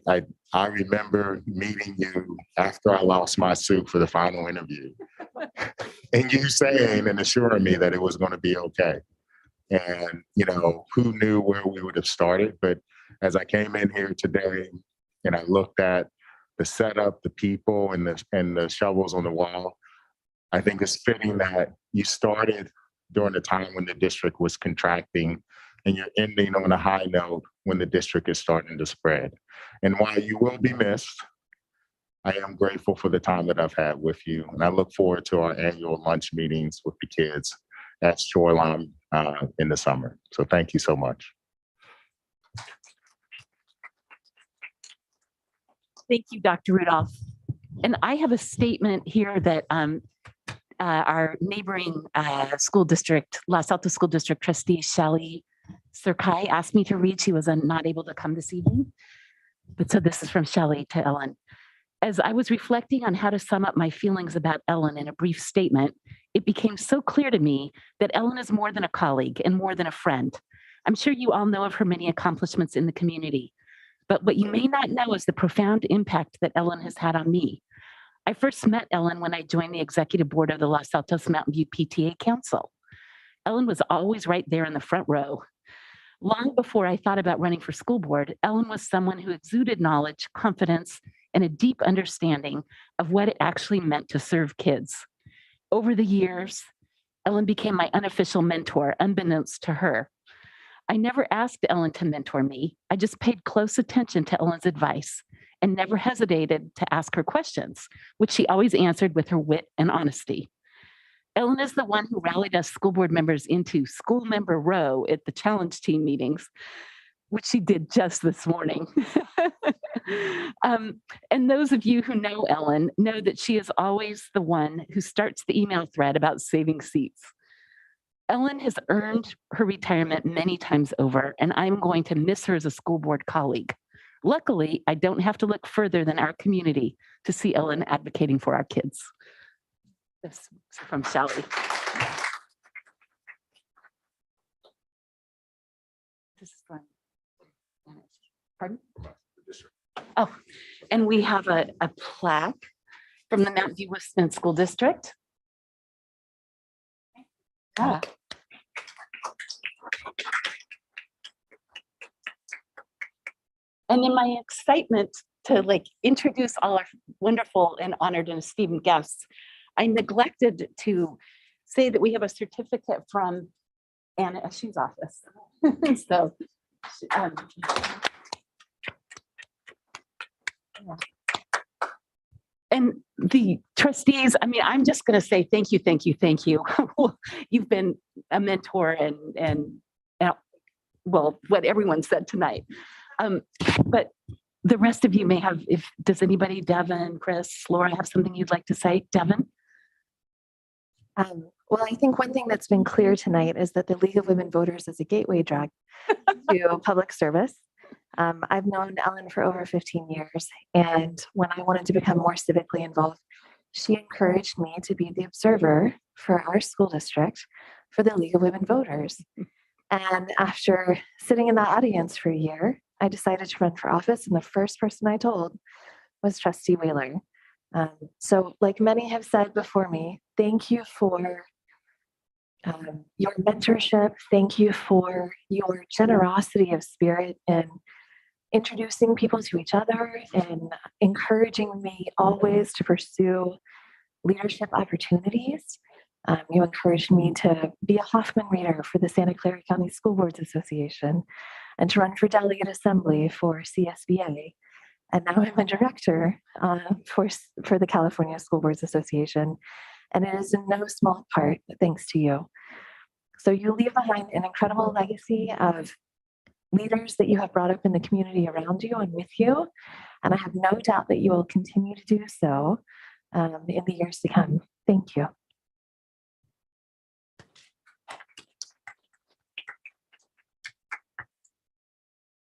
I remember meeting you after I lost my suit for the final interview. And you saying and assuring me that it was going to be okay. And, you know, who knew where we would have started? But as I came in here today and I looked at the setup, the people, and the shovels on the wall, I think it's fitting that you started during the time when the district was contracting and you're ending on a high note when the district is starting to spread. And while you will be missed, I am grateful for the time that I've had with you. And I look forward to our annual lunch meetings with the kids at Shoreline in the summer. So thank you so much. Thank you, Dr. Rudolph. And I have a statement here that our neighboring school district, Los Altos School District trustee, Shelley Sirkai, asked me to read. She was not able to come this evening. But so this is from Shelley to Ellen. As I was reflecting on how to sum up my feelings about Ellen in a brief statement, it became so clear to me that Ellen is more than a colleague and more than a friend. I'm sure you all know of her many accomplishments in the community, but what you may not know is the profound impact that Ellen has had on me. I first met Ellen when I joined the executive board of the Los Altos Mountain View PTA Council. Ellen was always right there in the front row. Long before I thought about running for school board, Ellen was someone who exuded knowledge, confidence, and a deep understanding of what it actually meant to serve kids. Over the years, Ellen became my unofficial mentor, unbeknownst to her. I never asked Ellen to mentor me. I just paid close attention to Ellen's advice and never hesitated to ask her questions, which she always answered with her wit and honesty. Ellen is the one who rallied us school board members into school member row at the challenge team meetings, which she did just this morning. And those of you who know Ellen know that she is always the one who starts the email thread about saving seats. Ellen has earned her retirement many times over, and I'm going to miss her as a school board colleague. Luckily, I don't have to look further than our community to see Ellen advocating for our kids. This is from Shelley. This is from, pardon? Oh, and we have a plaque from the Mountain View Westman School District. Ah. And in my excitement to introduce all our wonderful and honored and esteemed guests, I neglected to say that we have a certificate from Anna Eshu's office. So, and the trustees, I mean, I'm just going to say thank you, thank you, thank you. You've been a mentor and well, what everyone said tonight. But the rest of you may have, does anybody, Devin, Chris, Laura, have something you'd like to say? Devin? Well, I think one thing that's been clear tonight is that the League of Women Voters is a gateway drug to public service. I've known Ellen for over 15 years, and when I wanted to become more civically involved, she encouraged me to be the observer for our school district for the League of Women Voters. And after sitting in the audience for a year, I decided to run for office, and the first person I told was Trustee Wheeler. So like many have said before me, thank you for your mentorship. Thank you for your generosity of spirit in introducing people to each other and encouraging me always to pursue leadership opportunities. You encouraged me to be a Hoffman reader for the Santa Clara County School Boards Association and to run for delegate assembly for CSBA. And now I'm a director for the California School Boards Association. And it is in no small part thanks to you. So you leave behind an incredible legacy of leaders that you have brought up in the community around you and with you. And I have no doubt that you will continue to do so in the years to come. Thank you.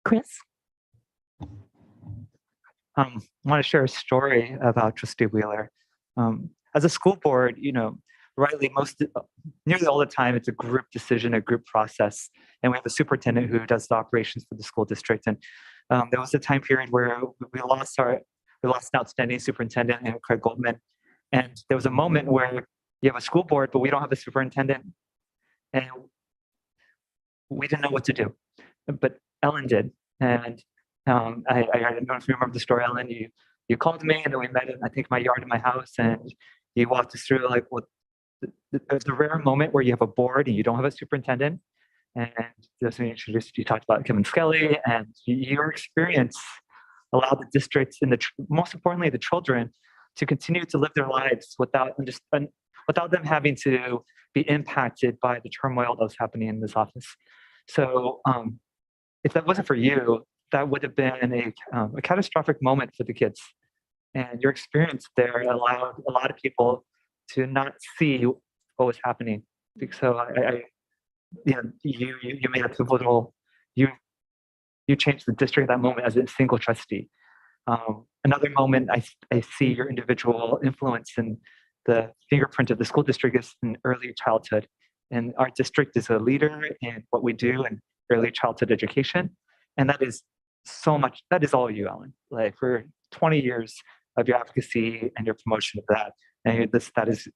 Chris? I want to share a story about Trustee Wheeler. As a school board, rightly, nearly all the time, it's a group decision, a group process, and we have a superintendent who does the operations for the school district. And there was a time period where we lost an outstanding superintendent, and Craig Goldman. And there was a moment where you have a school board, but we don't have a superintendent, and we didn't know what to do. But Ellen did, and I don't know if you remember the story, Ellen. You called me, and then we met in, I think, my yard in my house, and you walked us through there's a rare moment where you have a board and you don't have a superintendent, And as we introduced, you talked about Kevin Skelly, and your experience allowed the districts and most importantly, the children to continue to live their lives without them having to be impacted by the turmoil that was happening in this office. So if that wasn't for you, that would have been a catastrophic moment for the kids. And your experience there allowed a lot of people to not see what was happening. So you made a pivotal, you changed the district at that moment as a single trustee. Another moment I see your individual influence and the fingerprint of the school district is in early childhood. And our district is a leader in what we do in early childhood education. And that is so much, that is all you, Ellen. Like for 20 years of your advocacy and your promotion of that. And that is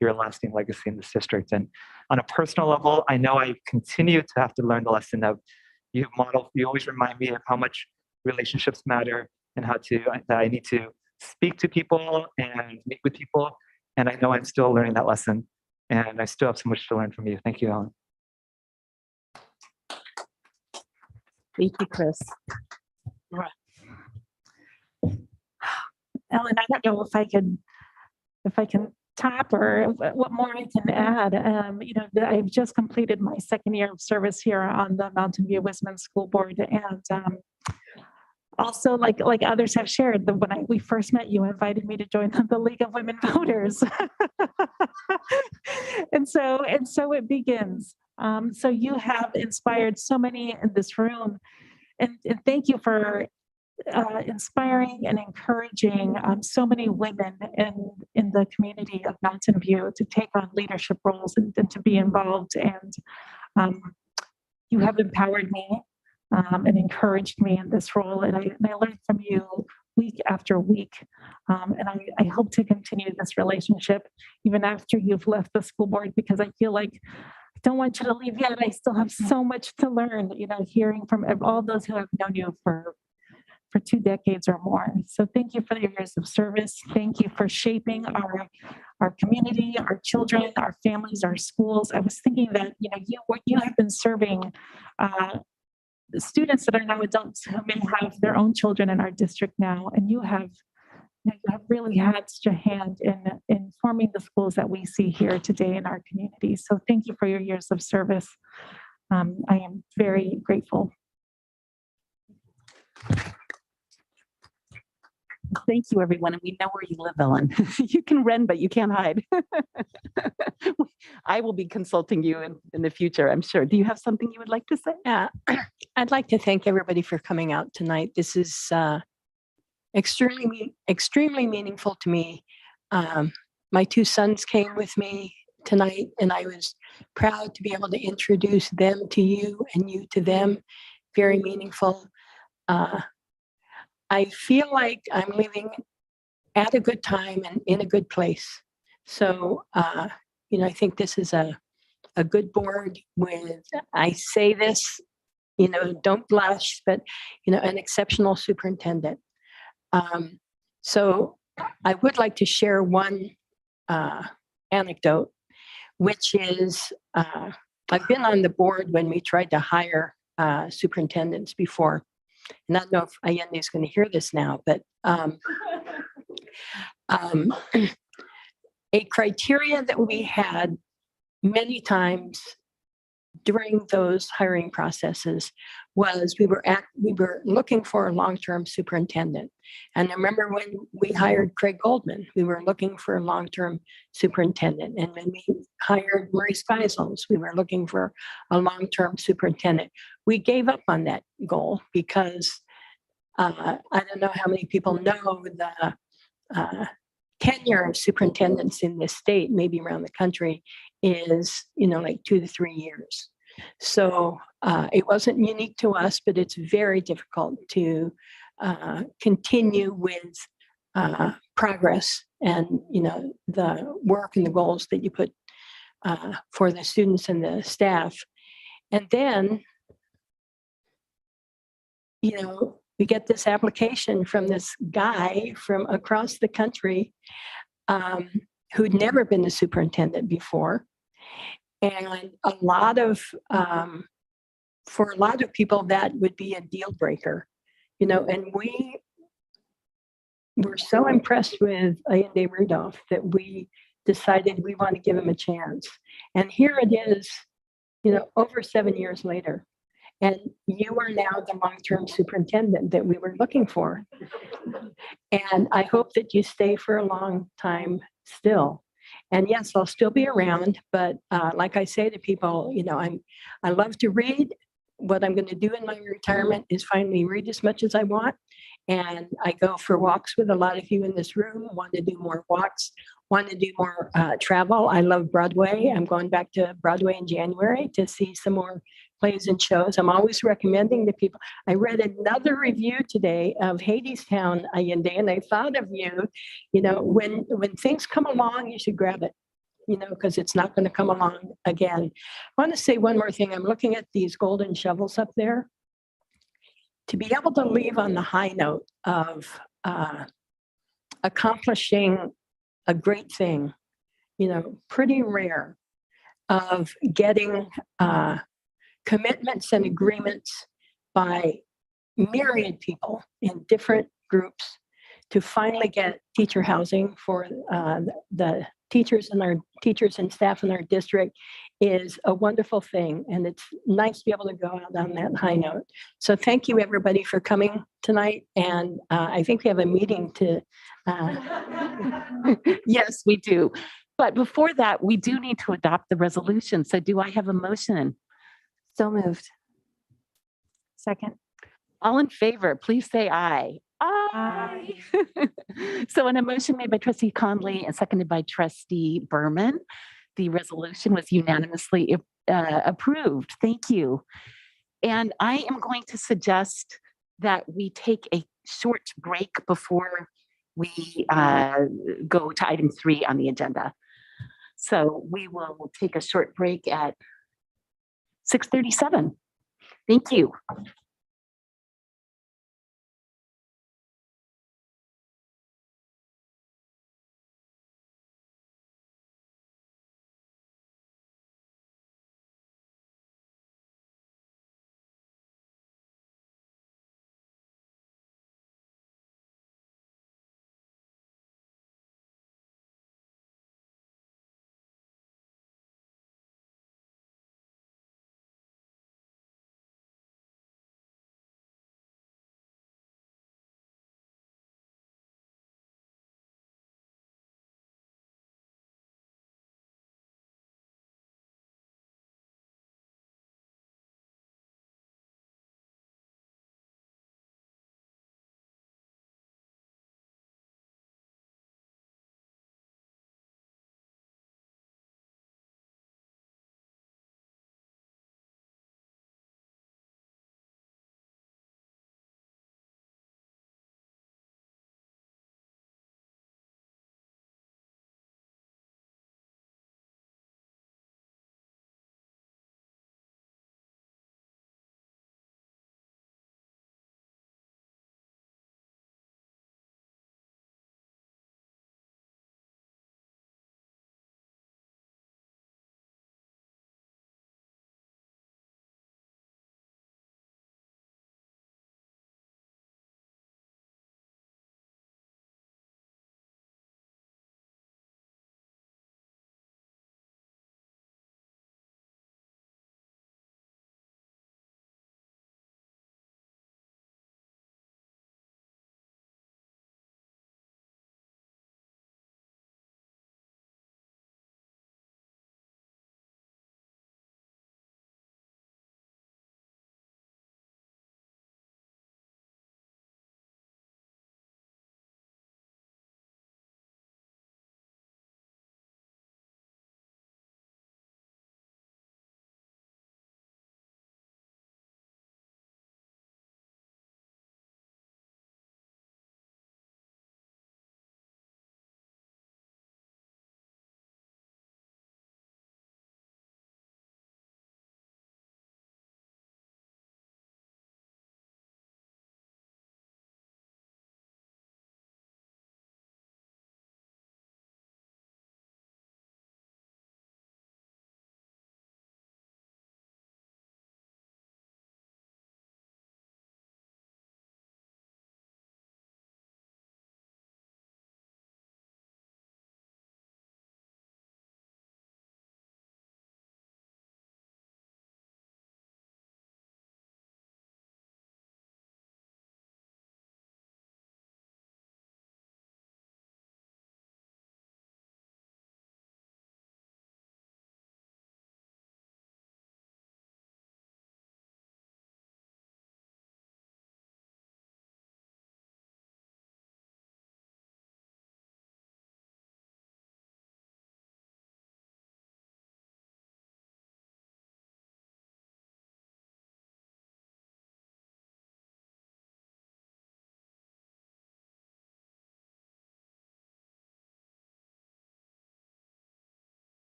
your lasting legacy in this district. And on a personal level, I know I continue to have to learn the lesson of you always remind me of how much relationships matter and that I need to speak to people and meet with people. And I know I'm still learning that lesson, and I still have so much to learn from you. Thank you, Ellen. Thank you, Chris. Ellen, I don't know if I can top or what more I can add. I've just completed my second year of service here on the Mountain View Wisman School Board, and also, like others have shared, when we first met, you invited me to join the League of Women Voters, and so it begins. So you have inspired so many in this room, and thank you for inspiring and encouraging so many women in the community of Mountain View to take on leadership roles and to be involved. And you have empowered me and encouraged me in this role. And I learned from you week after week. And I hope to continue this relationship even after you've left the school board, because I feel like I don't want you to leave yet. I still have so much to learn, hearing from all those who have known you for 2 decades or more. So thank you for your years of service. Thank you for shaping our community, our children, our families, our schools. I was thinking that, you have been serving the students that are now adults who may have their own children in our district now, and you have really had such a hand in forming the schools that we see here today in our community. So thank you for your years of service. I am very grateful. Thank you, everyone. And we know where you live, Ellen. You can run, but you can't hide. I will be consulting you in the future, I'm sure. Do you have something you would like to say? Yeah, I'd like to thank everybody for coming out tonight. This is extremely meaningful to me. My 2 sons came with me tonight, and I was proud to be able to introduce them to you and you to them. Very meaningful. I feel like I'm living at a good time and in a good place. So, I think this is a good board with, I say this, don't blush, but, an exceptional superintendent. So I would like to share one anecdote, which is I've been on the board when we tried to hire superintendents before. And I don't know if Allende is going to hear this now, but a criteria that we had many times during those hiring processes was we were looking for a long-term superintendent. And I remember when we hired Craig Goldman, we were looking for a long-term superintendent. And when we hired Murray Speisels, we were looking for a long-term superintendent. We gave up on that goal because I don't know how many people know the tenure of superintendents in this state, maybe around the country, is like 2 to 3 years. So it wasn't unique to us, but it's very difficult to continue with progress and the work and the goals that you put for the students and the staff. And then we get this application from this guy from across the country who'd never been a superintendent before. And for a lot of people, that would be a deal breaker, and we were so impressed with Allende Rudolph that we decided we want to give him a chance. And here it is, over 7 years later. And you are now the long-term superintendent that we were looking for. And I hope that you stay for a long time still. And yes, I'll still be around, but like I say to people, I love to read. What I'm going to do in my retirement is finally read as much as I want. And I go for walks with a lot of you in this room, want to do more walks, want to do more travel. I love Broadway. I'm going back to Broadway in January to see some more plays and shows. I'm always recommending to people. I read another review today of Hadestown, Allende, and I thought of you. When things come along, you should grab it, because it's not going to come along again. I want to say one more thing. I'm looking at these golden shovels up there. To be able to leave on the high note of accomplishing a great thing, pretty rare, of getting commitments and agreements by myriad people in different groups to finally get teacher housing for the teachers and staff in our district is a wonderful thing. And it's nice to be able to go out on that high note. So thank you, everybody, for coming tonight. And I think we have a meeting to. Yes, we do. But before that, we do need to adopt the resolution. So do I have a motion? So moved. Second. All in favor, please say aye. Aye. So in a motion made by trustee Conley and seconded by trustee Berman, the resolution was unanimously approved. Thank you. And I am going to suggest that we take a short break before we go to item 3 on the agenda. So we will take a short break at 6:37. Thank you.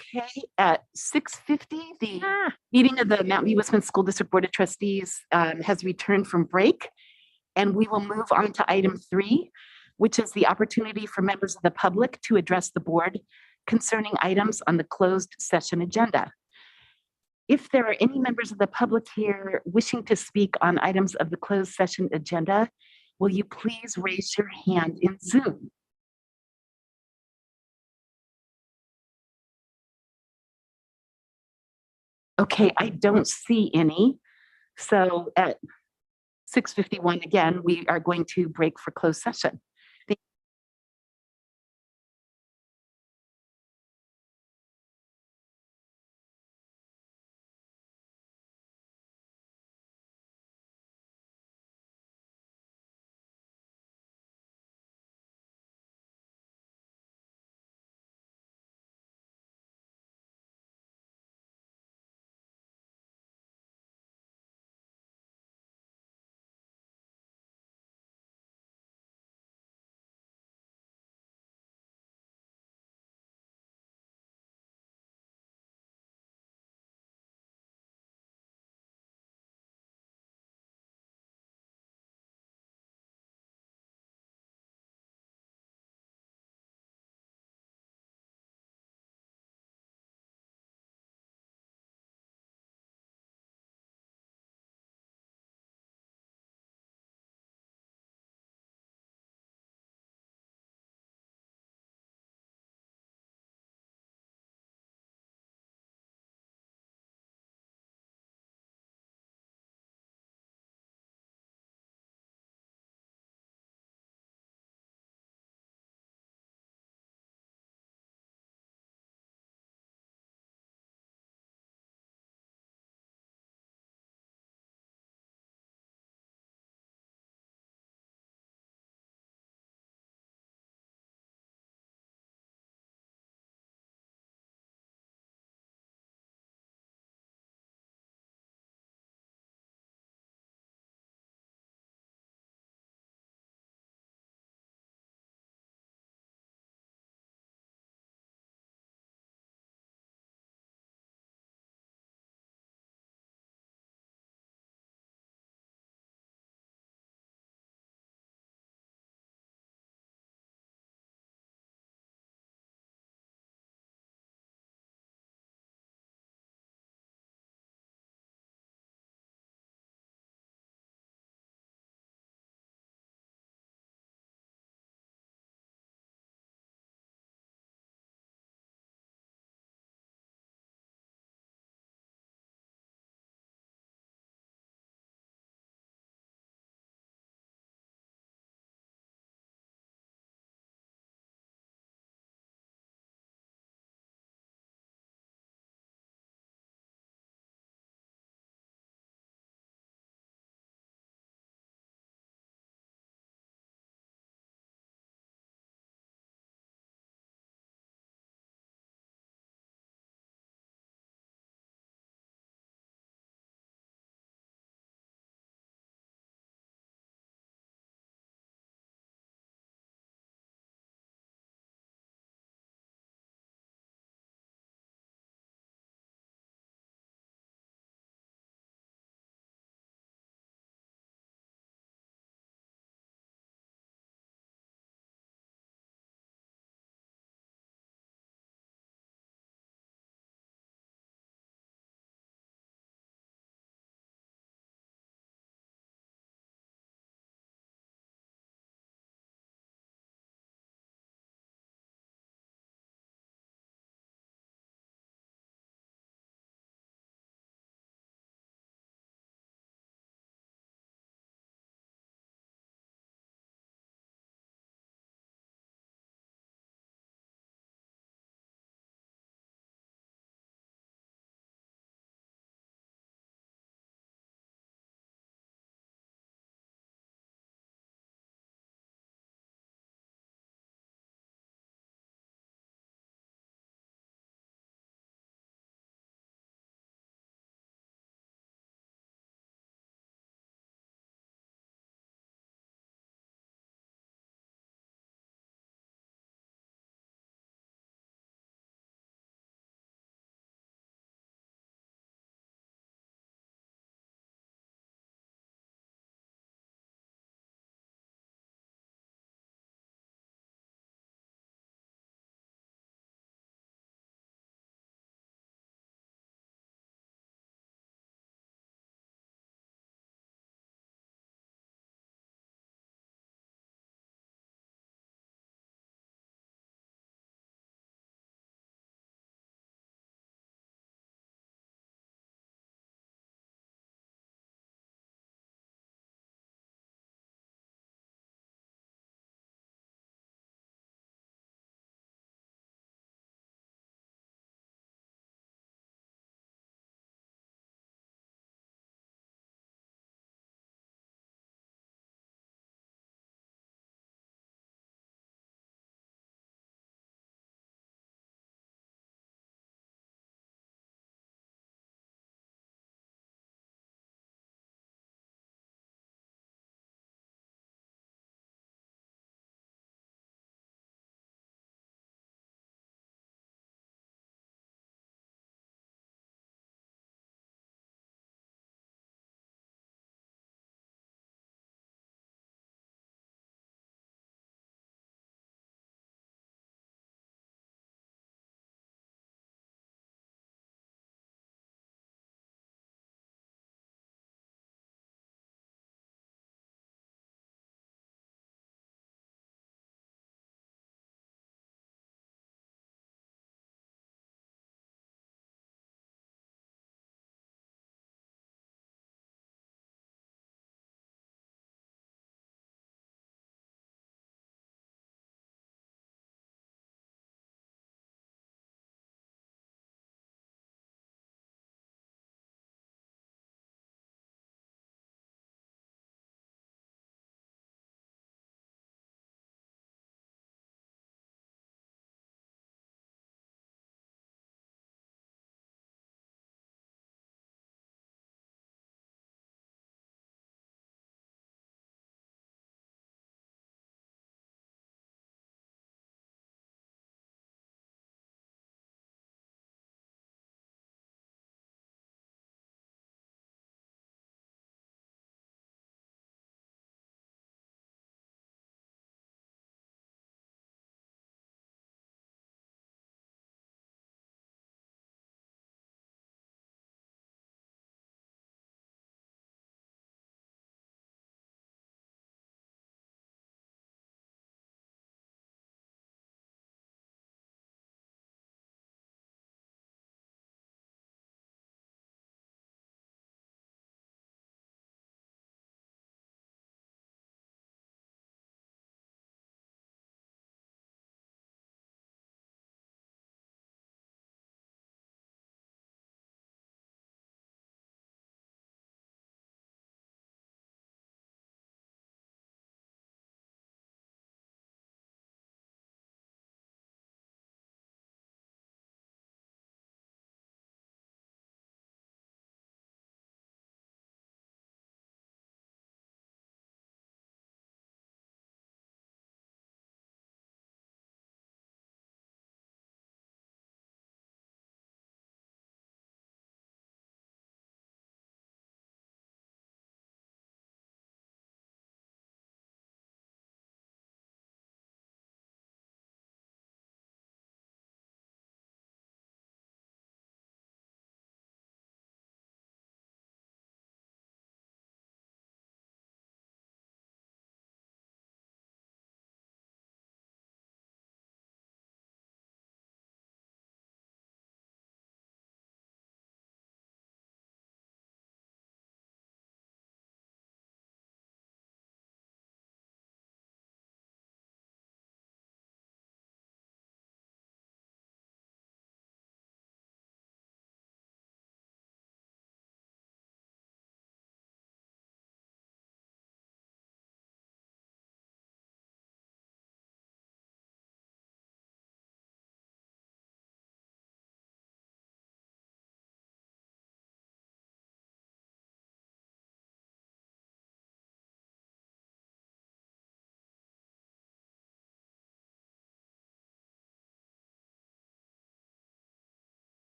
Okay, at 6:50, the meeting of the Mountain View Westminster School District Board of Trustees has returned from break. And we will move on to item 3, which is the opportunity for members of the public to address the board concerning items on the closed session agenda. If there are any members of the public here wishing to speak on items of the closed session agenda, will you please raise your hand in Zoom? Okay, I don't see any. So at 6:51, again, we are going to break for closed session.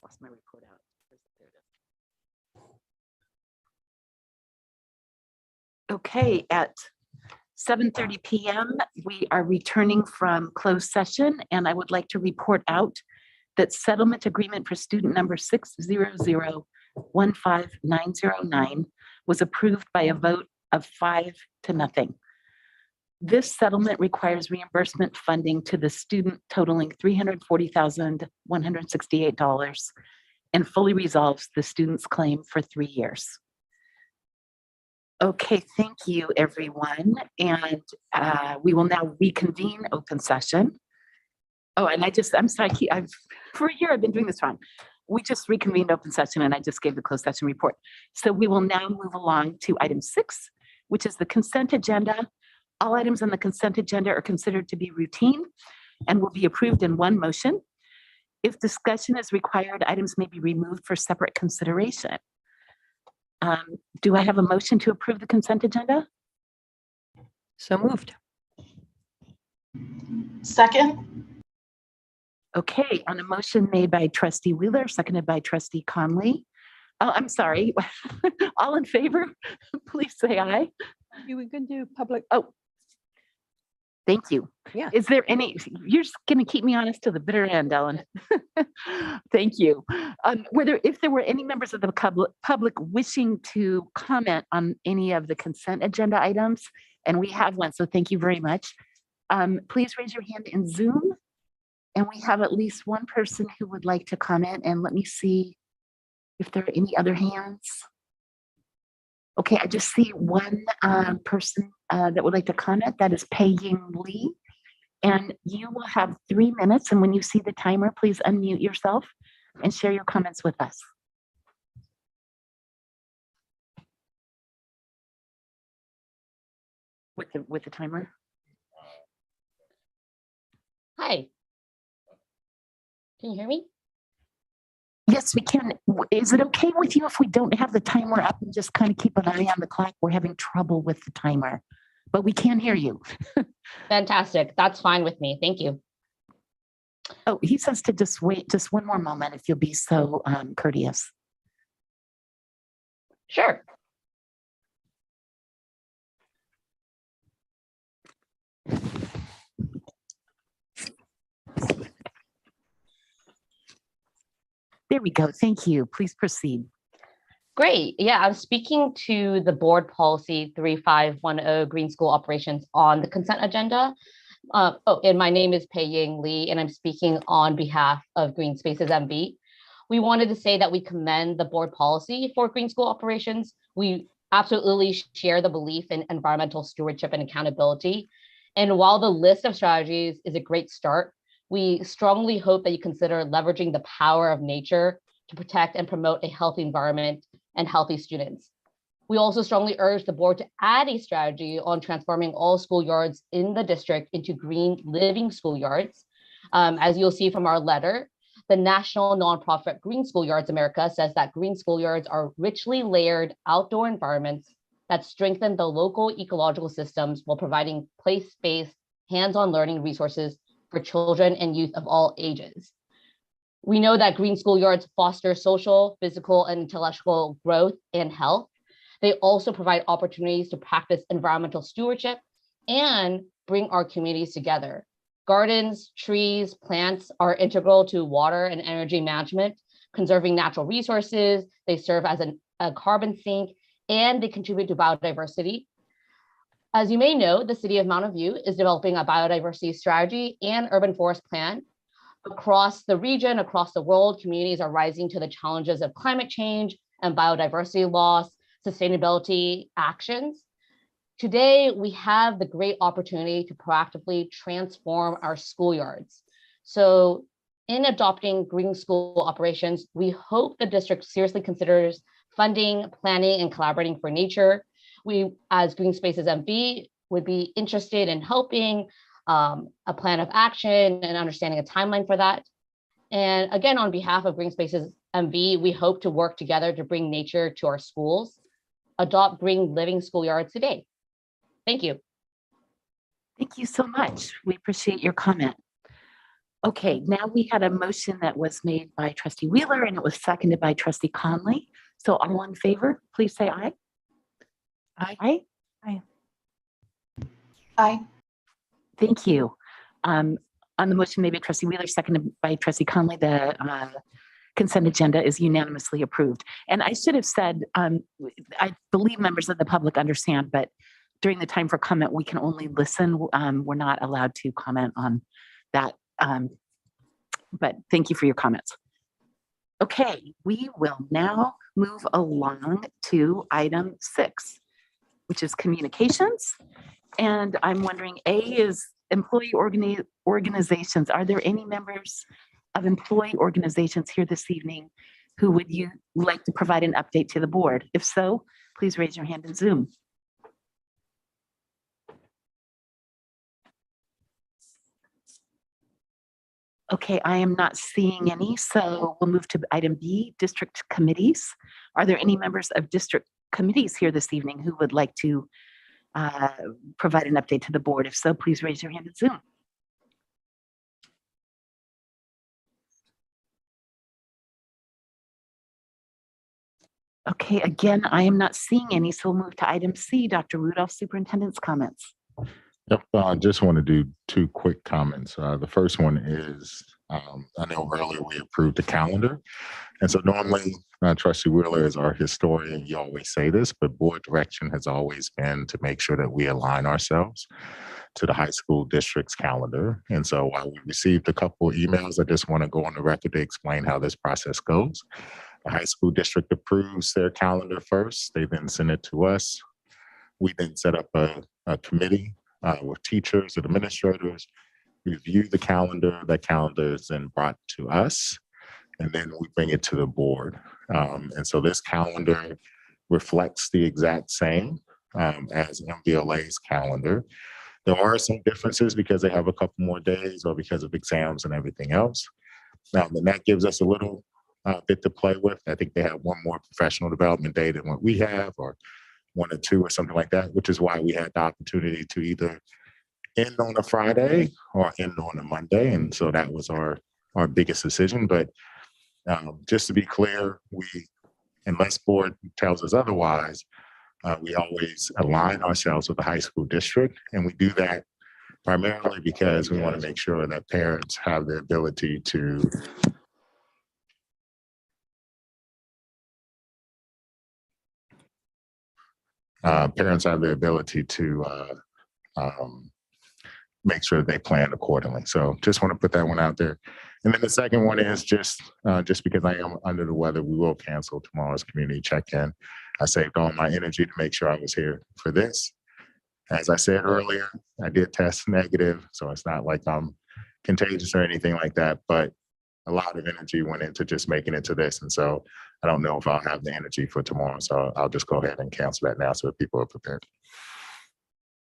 lost my report out. There it is. Okay, at 7:30 p.m., we are returning from closed session, and I would like to report out that settlement agreement for student number 600-15909 was approved by a vote of 5-0. This settlement requires reimbursement funding to the student totaling $340,168 and fully resolves the student's claim for 3 years. Okay, thank you, everyone. And we will now reconvene open session. Oh, and I'm sorry, for a year I've been doing this wrong. We just reconvened open session and I just gave the closed session report. So we will now move along to item 6, which is the consent agenda. All items on the consent agenda are considered to be routine and will be approved in one motion. If discussion is required, items may be removed for separate consideration. Do I have a motion to approve the consent agenda? So moved. Second. Okay, on a motion made by Trustee Wheeler, seconded by Trustee Conley. Oh, I'm sorry. All in favor, please say aye. You were going to do public. Oh, thank you. Yeah. Is there any, you're just going to keep me honest to the bitter end, Ellen. Thank you. If there were any members of the public wishing to comment on any of the consent agenda items, and we have one, so thank you very much. Please raise your hand in Zoom. And we have at least one person who would like to comment, and let me see if there are any other hands. Okay, I just see one person that would like to comment. That is Pei Ying Lee. And you will have 3 minutes. And when you see the timer, please unmute yourself and share your comments with us. With the timer. Hi. Can you hear me? Yes, we can. Is it okay with you if we don't have the timer up and just kind of keep an eye on the clock? We're having trouble with the timer, but we can hear you. Fantastic. That's fine with me. Thank you. Oh, he says to just wait just one more moment if you'll be so courteous. Sure. There we go. Thank you. Please proceed. Great. Yeah, I'm speaking to the board policy 3510 Green School Operations on the consent agenda. And my name is Pei Ying Lee, and I'm speaking on behalf of Green Spaces MV. We wanted to say that we commend the board policy for green school operations. We absolutely share the belief in environmental stewardship and accountability. And while the list of strategies is a great start, we strongly hope that you consider leveraging the power of nature to protect and promote a healthy environment and healthy students. We also strongly urge the board to add a strategy on transforming all schoolyards in the district into green living schoolyards. As you'll see from our letter, the national nonprofit Green Schoolyards America says that green schoolyards are richly layered outdoor environments that strengthen the local ecological systems while providing place-based, hands-on learning resources for children and youth of all ages. We know that green schoolyards foster social, physical, and intellectual growth and health. They also provide opportunities to practice environmental stewardship and bring our communities together. Gardens, trees, plants are integral to water and energy management, conserving natural resources. They serve as a carbon sink, and they contribute to biodiversity. As you may know, the city of Mountain View is developing a biodiversity strategy and urban forest plan. Across the region, across the world, communities are rising to the challenges of climate change and biodiversity loss, sustainability actions. Today, we have the great opportunity to proactively transform our schoolyards. So in adopting green school operations, we hope the district seriously considers funding, planning, and collaborating for nature. We, as Green Spaces MV, would be interested in helping a plan of action and understanding a timeline for that. And again, on behalf of Green Spaces MV, we hope to work together to bring nature to our schools, adopt green living schoolyards today. Thank you. Thank you so much. We appreciate your comment. Okay, now we had a motion that was made by trustee Wheeler and it was seconded by trustee Conley. So all in favor, please say aye. Aye. Aye. Aye. Thank you. On the motion made by trustee Wheeler, seconded by trustee Conley, the consent agenda is unanimously approved. And I should have said, I believe members of the public understand, but during the time for comment, we can only listen. We're not allowed to comment on that. But thank you for your comments. Okay, we will now move along to item 6, which is communications. And I'm wondering, A is employee organizations. Are there any members of employee organizations here this evening who would you like to provide an update to the board? If so, please raise your hand in Zoom. Okay, I am not seeing any, so we'll move to item B, district committees. Are there any members of district committees here this evening who would like to provide an update to the board? If so, please raise your hand in Zoom. Okay, again, I am not seeing any, so we'll move to item C, Dr. Rudolph, superintendent's comments. Yep, I just want to do 2 quick comments. The first one is, I know earlier we approved the calendar. And so normally Trustee Wheeler is our historian. You always say this, but board direction has always been to make sure that we align ourselves to the high school district's calendar. And so while we received a couple of emails, I just want to go on the record to explain how this process goes. The high school district approves their calendar first. They then send it to us. We then set up a committee with teachers and administrators, review the calendar. That calendar is then brought to us, and then we bring it to the board. And so this calendar reflects the exact same as MVLA's calendar. There are some differences because they have a couple more days or because of exams and everything else. And that gives us a little bit to play with. I think they have one more professional development day than what we have, or 1 or 2 or something like that, which is why we had the opportunity to either end on a Friday or end on a Monday. And so that was our biggest decision. But just to be clear, unless board tells us otherwise, we always align ourselves with the high school district. And we do that primarily because we want to make sure that parents have the ability to make sure they plan accordingly. So just want to put that one out there. And then the second one is just because I am under the weather, we will cancel tomorrow's community check-in. I saved all my energy to make sure I was here for this. As I said earlier, I did test negative, so it's not like I'm contagious or anything like that, but a lot of energy went into just making it to this. And so I don't know if I'll have the energy for tomorrow. So I'll just go ahead and cancel that now so that people are prepared.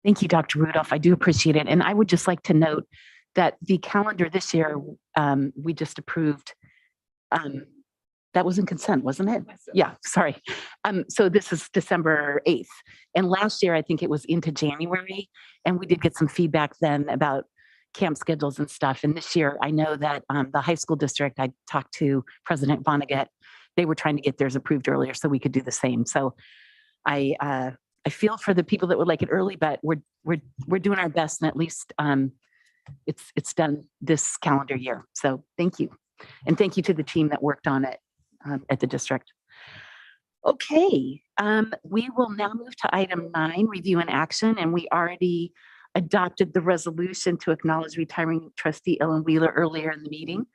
Thank you, Dr. Rudolph. I do appreciate it. And I would just like to note that the calendar this year, we just approved, that was in consent, wasn't it? Yeah, sorry. So this is December 8th. And last year, I think it was into January. And we did get some feedback then about camp schedules and stuff. And this year, I know that the high school district, I talked to President Vonnegut, they were trying to get theirs approved earlier so we could do the same. So I feel for the people that would like it early, but we're doing our best, and at least it's done this calendar year. So thank you. And thank you to the team that worked on it at the district. Okay, we will now move to item 9, review and action. And we already adopted the resolution to acknowledge retiring trustee Ellen Wheeler earlier in the meeting.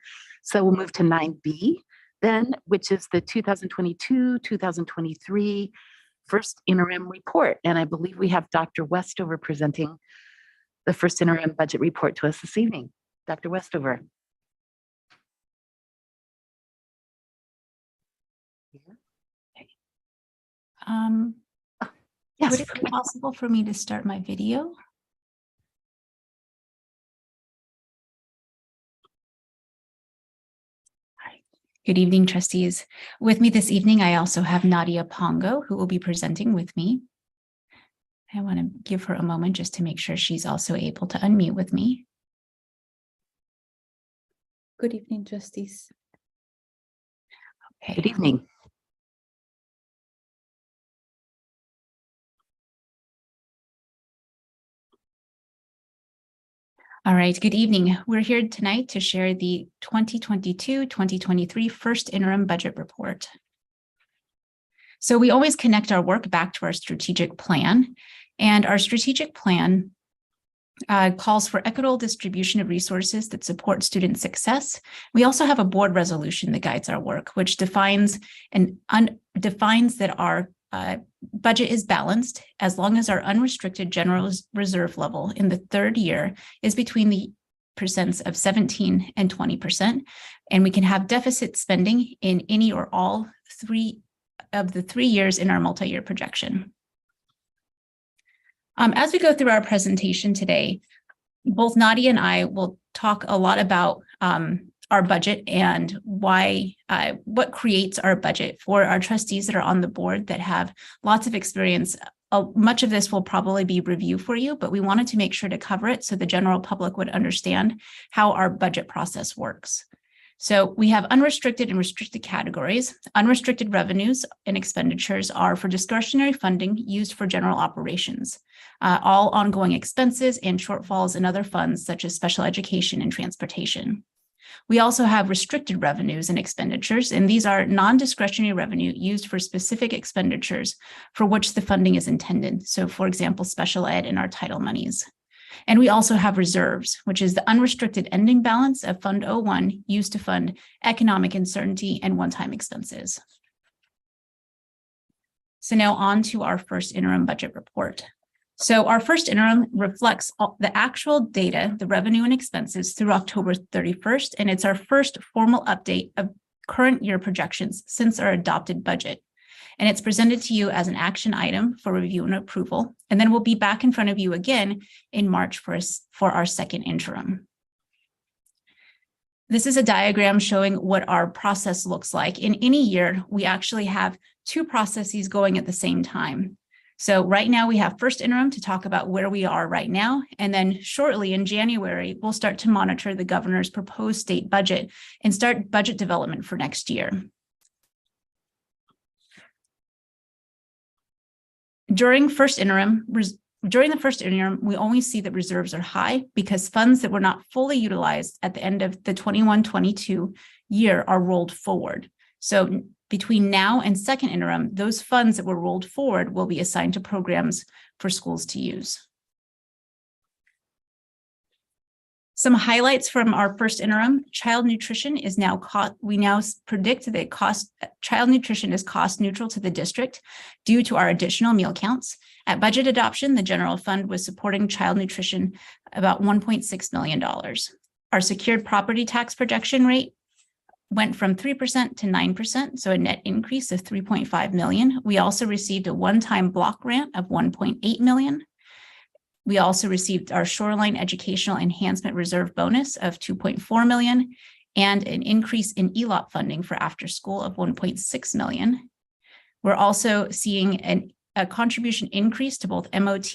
So we'll move to 9B then, which is the 2022-2023 first interim report. And I believe we have Dr. Westover presenting the first interim budget report to us this evening. Dr. Westover. Yes. Would it be possible for me to start my video? Good evening, trustees. With me this evening, I also have Nadia Pongo, who will be presenting with me. I want to give her a moment just to make sure she's also able to unmute with me. Good evening, trustees. Good evening. All right, good evening. We're here tonight to share the 2022-2023 first interim budget report. So we always connect our work back to our strategic plan, and our strategic plan calls for equitable distribution of resources that support student success. We also have a board resolution that guides our work, which defines that our budget is balanced as long as our unrestricted general reserve level in the third year is between the percents of 17 and 20%. And we can have deficit spending in any or all three of the 3 years in our multi-year projection. As we go through our presentation today, both Nadia and I will talk a lot about our budget and why, what creates our budget for our trustees that are on the board that have lots of experience. Much of this will probably be review for you, but we wanted to make sure to cover it so the general public would understand how our budget process works. So we have unrestricted and restricted categories. Unrestricted revenues and expenditures are for discretionary funding used for general operations, all ongoing expenses and shortfalls in other funds such as special education and transportation. We also have restricted revenues and expenditures, and these are non-discretionary revenue used for specific expenditures for which the funding is intended. So for example, special ed and our title monies. And we also have reserves, which is the unrestricted ending balance of Fund 01 used to fund economic uncertainty and one-time expenses. So now on to our first interim budget report. So our first interim reflects the actual data, the revenue and expenses through October 31st, and it's our first formal update of current year projections since our adopted budget. And it's presented to you as an action item for review and approval. And then we'll be back in front of you again in March for our second interim. This is a diagram showing what our process looks like. In any year, we actually have 2 processes going at the same time. So right now we have first interim to talk about where we are right now. And then shortly in January, we'll start to monitor the governor's proposed state budget and start budget development for next year. During the first interim, we only see that reserves are high because funds that were not fully utilized at the end of the 21-22 year are rolled forward. So between now and second interim, those funds that were rolled forward will be assigned to programs for schools to use. Some highlights from our first interim: child nutrition is now we now predict that child nutrition is cost neutral to the district due to our additional meal counts. At budget adoption, the general fund was supporting child nutrition about $1.6 million. Our secured property tax projection rate went from 3% to 9%, so a net increase of $3.5 million. We also received a one-time block grant of $1.8 million. We also received our Shoreline Educational Enhancement Reserve bonus of $2.4 million and an increase in ELOP funding for after school of $1.6 million. We're also seeing a contribution increase to both MOT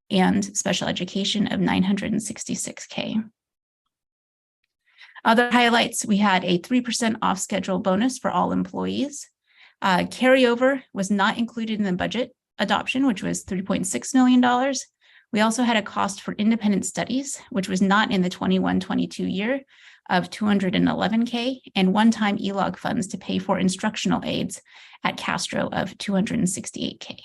and special education of $966K. Other highlights: we had a 3% off schedule bonus for all employees. Carryover was not included in the budget adoption, which was $3.6 million. We also had a cost for independent studies, which was not in the 21-22 year, of $211K, and one-time ELOG funds to pay for instructional aids at Castro of $268K.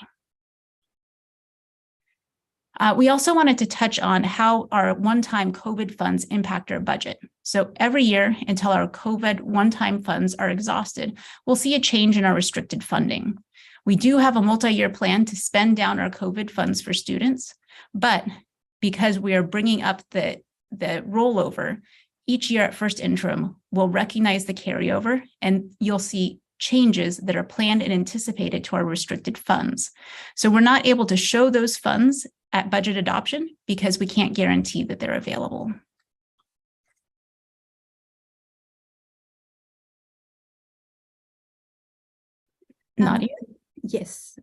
We also wanted to touch on how our one-time COVID funds impact our budget. So every year until our COVID one-time funds are exhausted, we'll see a change in our restricted funding. We do have a multi-year plan to spend down our COVID funds for students, but because we are bringing up the rollover, each year at first interim, we'll recognize the carryover and you'll see changes that are planned and anticipated to our restricted funds. So we're not able to show those funds at budget adoption because we can't guarantee that they're available. Nadia? Yes.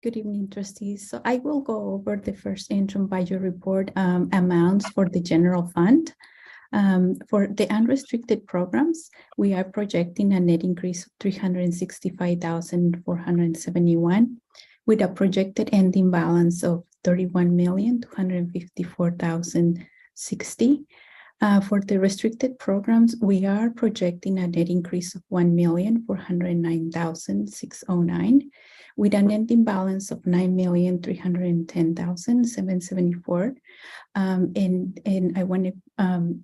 Good evening, trustees. So I will go over the first interim budget report amounts for the general fund. For the unrestricted programs, we are projecting a net increase of 365,471 with a projected ending balance of 31,254,060. For the restricted programs, we are projecting a net increase of 1,409,609 with an ending balance of 9,310,774. And I want to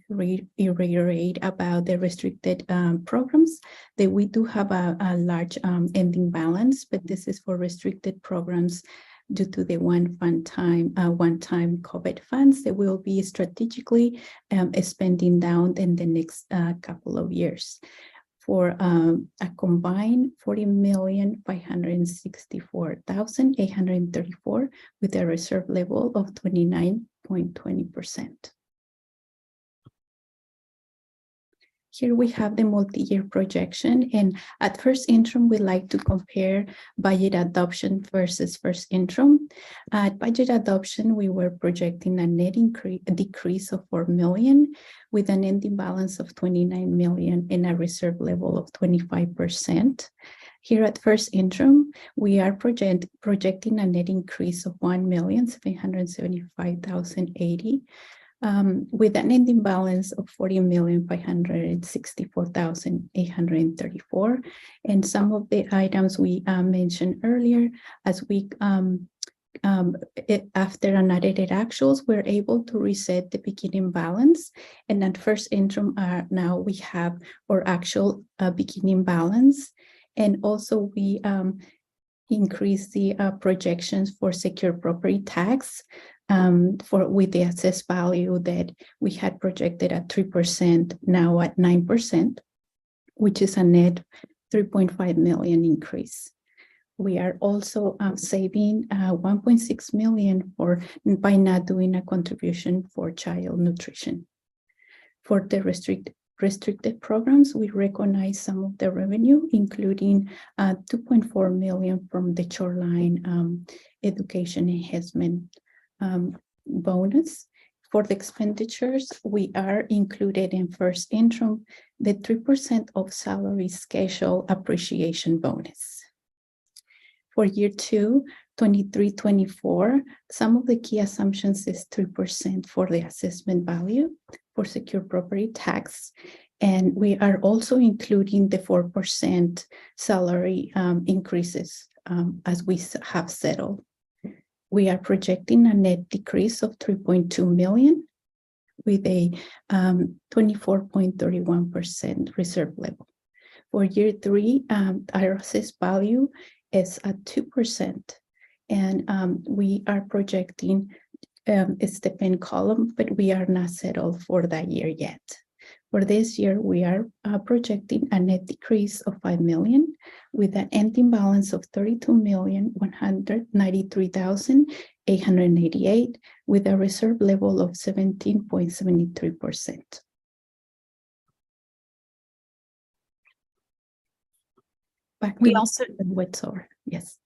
reiterate about the restricted programs that we do have a large ending balance, but this is for restricted programs due to the one-time COVID funds that will be strategically spending down in the next couple of years for a combined 40,564,834 with a reserve level of 29.20%. Here we have the multi-year projection, and at first interim, we like to compare budget adoption versus first interim. At budget adoption, we were projecting a net decrease of 4 million with an ending balance of 29 million and a reserve level of 25%. Here at first interim, we are projecting a net increase of 1,775,080. With an ending balance of 40,564,834. And some of the items we mentioned earlier, as we after unaudited actuals, we're able to reset the beginning balance. And at first interim, now we have our actual beginning balance. And also we increase the projections for secure property tax with the assessed value that we had projected at 3%, now at 9%, which is a net 3.5 million increase. We are also saving 1.6 million by not doing a contribution for child nutrition. For the restricted programs, we recognize some of the revenue, including 2.4 million from the shoreline education enhancement bonus. For the expenditures, we are included in first interim the 3% of salary schedule appreciation bonus. For year 2, 23-24, some of the key assumptions is 3% for the assessment value for secure property tax. And we are also including the 4% salary increases as we have settled. We are projecting a net decrease of 3.2 million with a 24.31% reserve level. For year 3, our assessed value is at 2%. And we are projecting it's the pen column, but we are not settled for that year yet. For this year, we are projecting a net decrease of 5 million with an ending balance of 32,193,888 with a reserve level of 17.73%. We also yes.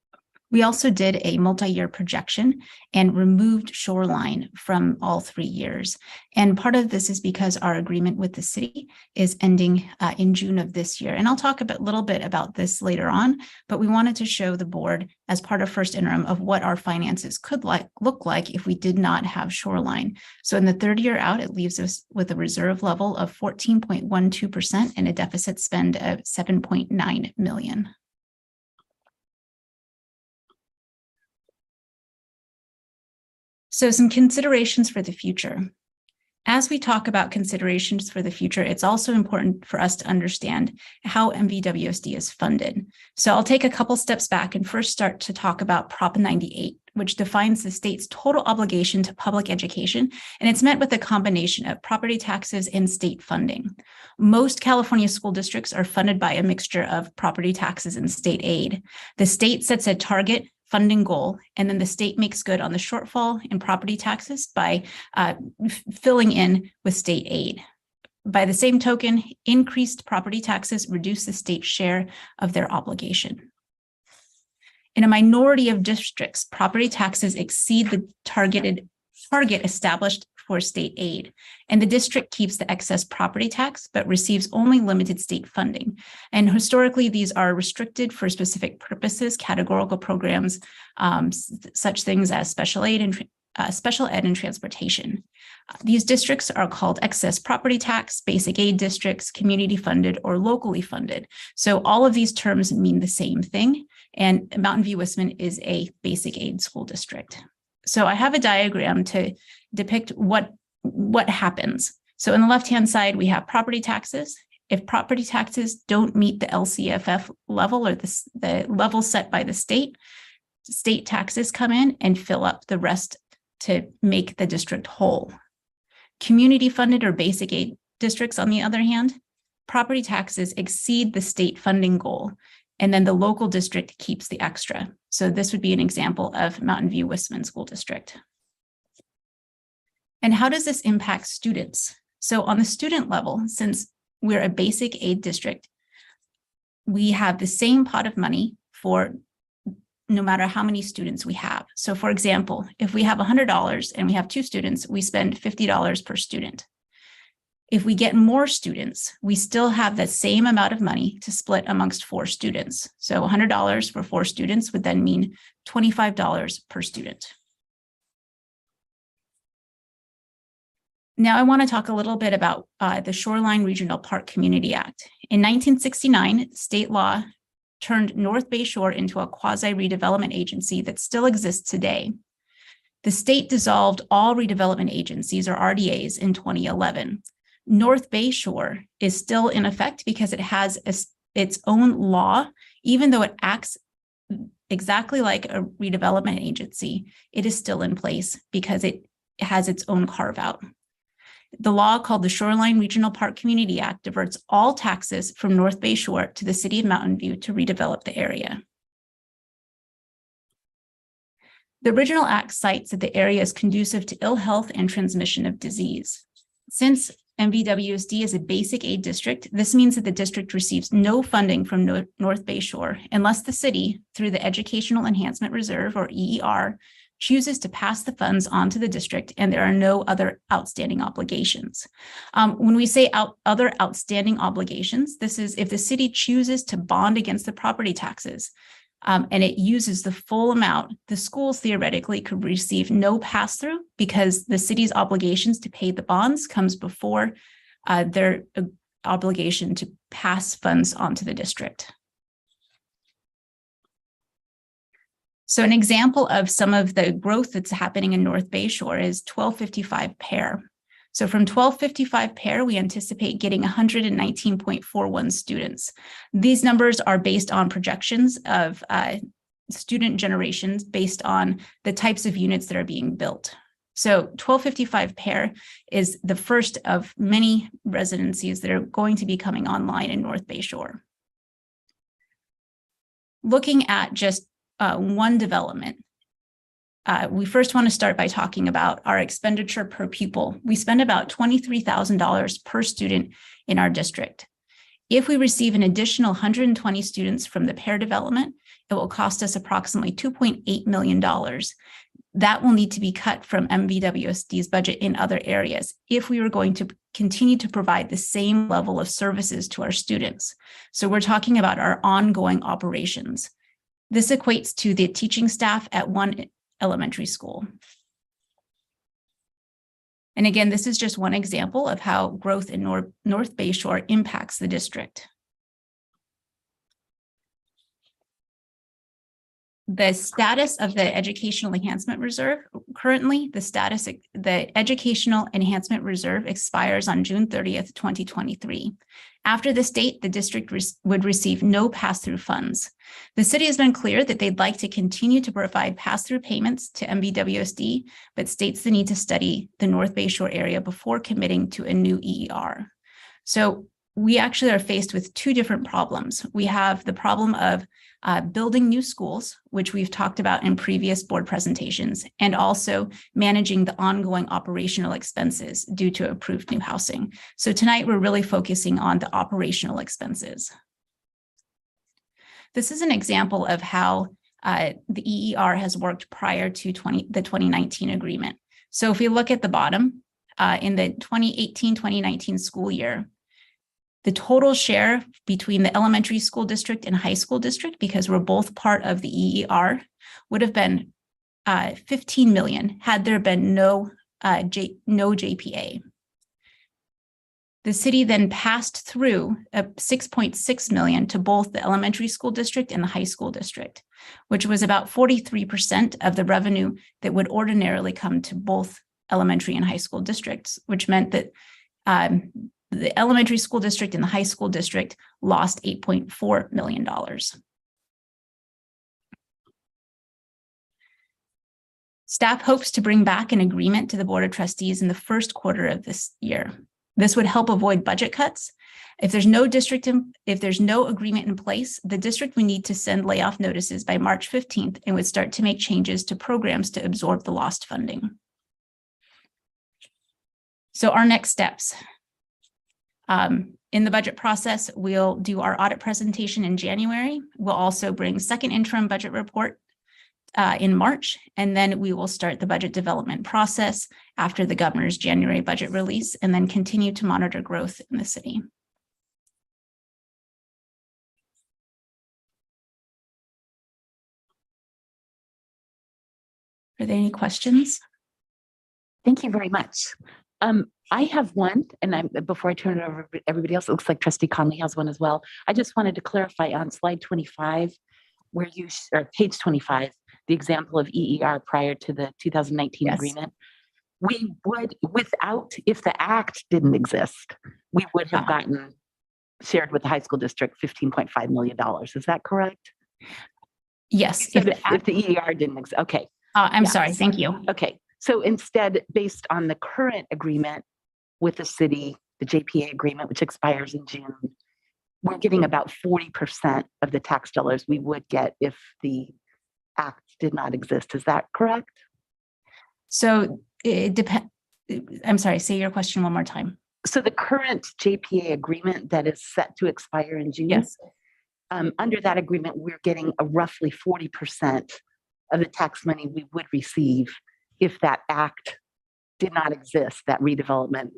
We also did a multi-year projection and removed shoreline from all 3 years. And part of this is because our agreement with the city is ending in June of this year. And I'll talk a little bit about this later on, but we wanted to show the board as part of first interim of what our finances could look like if we did not have shoreline. So in the 3rd year out, it leaves us with a reserve level of 14.12% and a deficit spend of 7.9 million. So some considerations for the future. As we talk about considerations for the future, it's also important for us to understand how MVWSD is funded. So I'll take a couple steps back and first start to talk about Prop 98, which defines the state's total obligation to public education, and it's met with a combination of property taxes and state funding. Most California school districts are funded by a mixture of property taxes and state aid. The state sets a target funding goal, and then the state makes good on the shortfall in property taxes by filling in with state aid. By the same token, increased property taxes reduce the state's share of their obligation. In a minority of districts, property taxes exceed the target established for state aid, and the district keeps the excess property tax, but receives only limited state funding. And historically, these are restricted for specific purposes, categorical programs, such things as special ed and transportation. These districts are called excess property tax, basic aid districts, community funded, or locally funded. So all of these terms mean the same thing, and Mountain View Wissman is a basic aid school district. So I have a diagram to depict what happens. So on the left-hand side, we have property taxes. If property taxes don't meet the LCFF level or the level set by the state taxes come in and fill up the rest to make the district whole. Community funded or basic aid districts, on the other hand, property taxes exceed the state funding goal, and then the local district keeps the extra. So this would be an example of Mountain View Wissman School District. And how does this impact students? So on the student level, since we're a basic aid district, we have the same pot of money for no matter how many students we have. So for example, if we have $100 and we have 2 students, we spend $50 per student. If we get more students, we still have that same amount of money to split amongst 4 students. So $100 for 4 students would then mean $25 per student. Now I want to talk a little bit about the Shoreline Regional Park Community Act. In 1969, state law turned North Bay Shore into a quasi-redevelopment agency that still exists today. The state dissolved all redevelopment agencies, or RDAs, in 2011. North Bay Shore is still in effect because it has its own law, even though it acts exactly like a redevelopment agency. It is still in place because it has its own carve-out. The law, called the Shoreline Regional Park Community Act, diverts all taxes from North Bay Shore to the city of Mountain View to redevelop the area. The original act cites that the area is conducive to ill health and transmission of disease. Since MVWSD is a basic aid district, this means that the district receives no funding from North Bay Shore unless the city, through the Educational Enhancement Reserve, or EER, chooses to pass the funds on to the district, and there are no other outstanding obligations. When we say other outstanding obligations, this is if the city chooses to bond against the property taxes and it uses the full amount, the schools theoretically could receive no pass-through because the city's obligations to pay the bonds comes before their obligation to pass funds on to the district. So an example of some of the growth that's happening in North Bay Shore is 1255 Pear. So from 1255 Pear, we anticipate getting 119.41 students. These numbers are based on projections of student generations based on the types of units that are being built. So 1255 Pear is the first of many residencies that are going to be coming online in North Bay Shore. Looking at just one development, we first want to start by talking about our expenditure per pupil. We spend about $23,000 per student in our district. If we receive an additional 120 students from the Pear development, it will cost us approximately $2.8 million. That will need to be cut from MVWSD's budget in other areas if we were going to continue to provide the same level of services to our students. So we're talking about our ongoing operations. This equates to the teaching staff at one elementary school. And again, this is just one example of how growth in North Bay Shore impacts the district. The status of the Educational Enhancement Reserve, currently the Educational Enhancement Reserve expires on June 30th, 2023. After this date, the district would receive no pass-through funds. The city has been clear that they'd like to continue to provide pass-through payments to MVWSD, but states the need to study the North Bay Shore area before committing to a new EER. So we actually are faced with 2 different problems. We have the problem of building new schools, which we've talked about in previous board presentations, and also managing the ongoing operational expenses due to approved new housing. So tonight we're really focusing on the operational expenses. This is an example of how the EER has worked prior to the 2019 agreement. So if we look at the bottom, in the 2018-2019 school year, the total share between the elementary school district and high school district, because we're both part of the EER, would have been 15 million had there been no JPA. The city then passed through a 6.6 million to both the elementary school district and the high school district, which was about 43% of the revenue that would ordinarily come to both elementary and high school districts, which meant that the elementary school district and the high school district lost $8.4 million. Staff hopes to bring back an agreement to the Board of Trustees in the first quarter of this year. This would help avoid budget cuts. If there's no agreement in place, the district would need to send layoff notices by March 15th and would start to make changes to programs to absorb the lost funding. So our next steps. In the budget process, we'll do our audit presentation in January. We'll also bring second interim budget report in March, and then we will start the budget development process after the governor's January budget release, and then continue to monitor growth in the city. Are there any questions? Thank you very much. I have one, and before I turn it over to everybody else, it looks like Trustee Conley has one as well. I just wanted to clarify on slide 25, where you, or page 25, the example of EER prior to the 2019 agreement. We would, if the act didn't exist, we would have gotten shared with the high school district $15.5 million. Is that correct? Yes. If the EER didn't exist, okay. I'm sorry, thank you. Okay, so instead, based on the current agreement with the city, the JPA agreement, which expires in June, we're getting about 40% of the tax dollars we would get if the act did not exist. Is that correct? So it depends. I'm sorry, say your question one more time. So the current JPA agreement that is set to expire in June, yes. Under that agreement, we're getting a roughly 40% of the tax money we would receive if that act did not exist, that redevelopment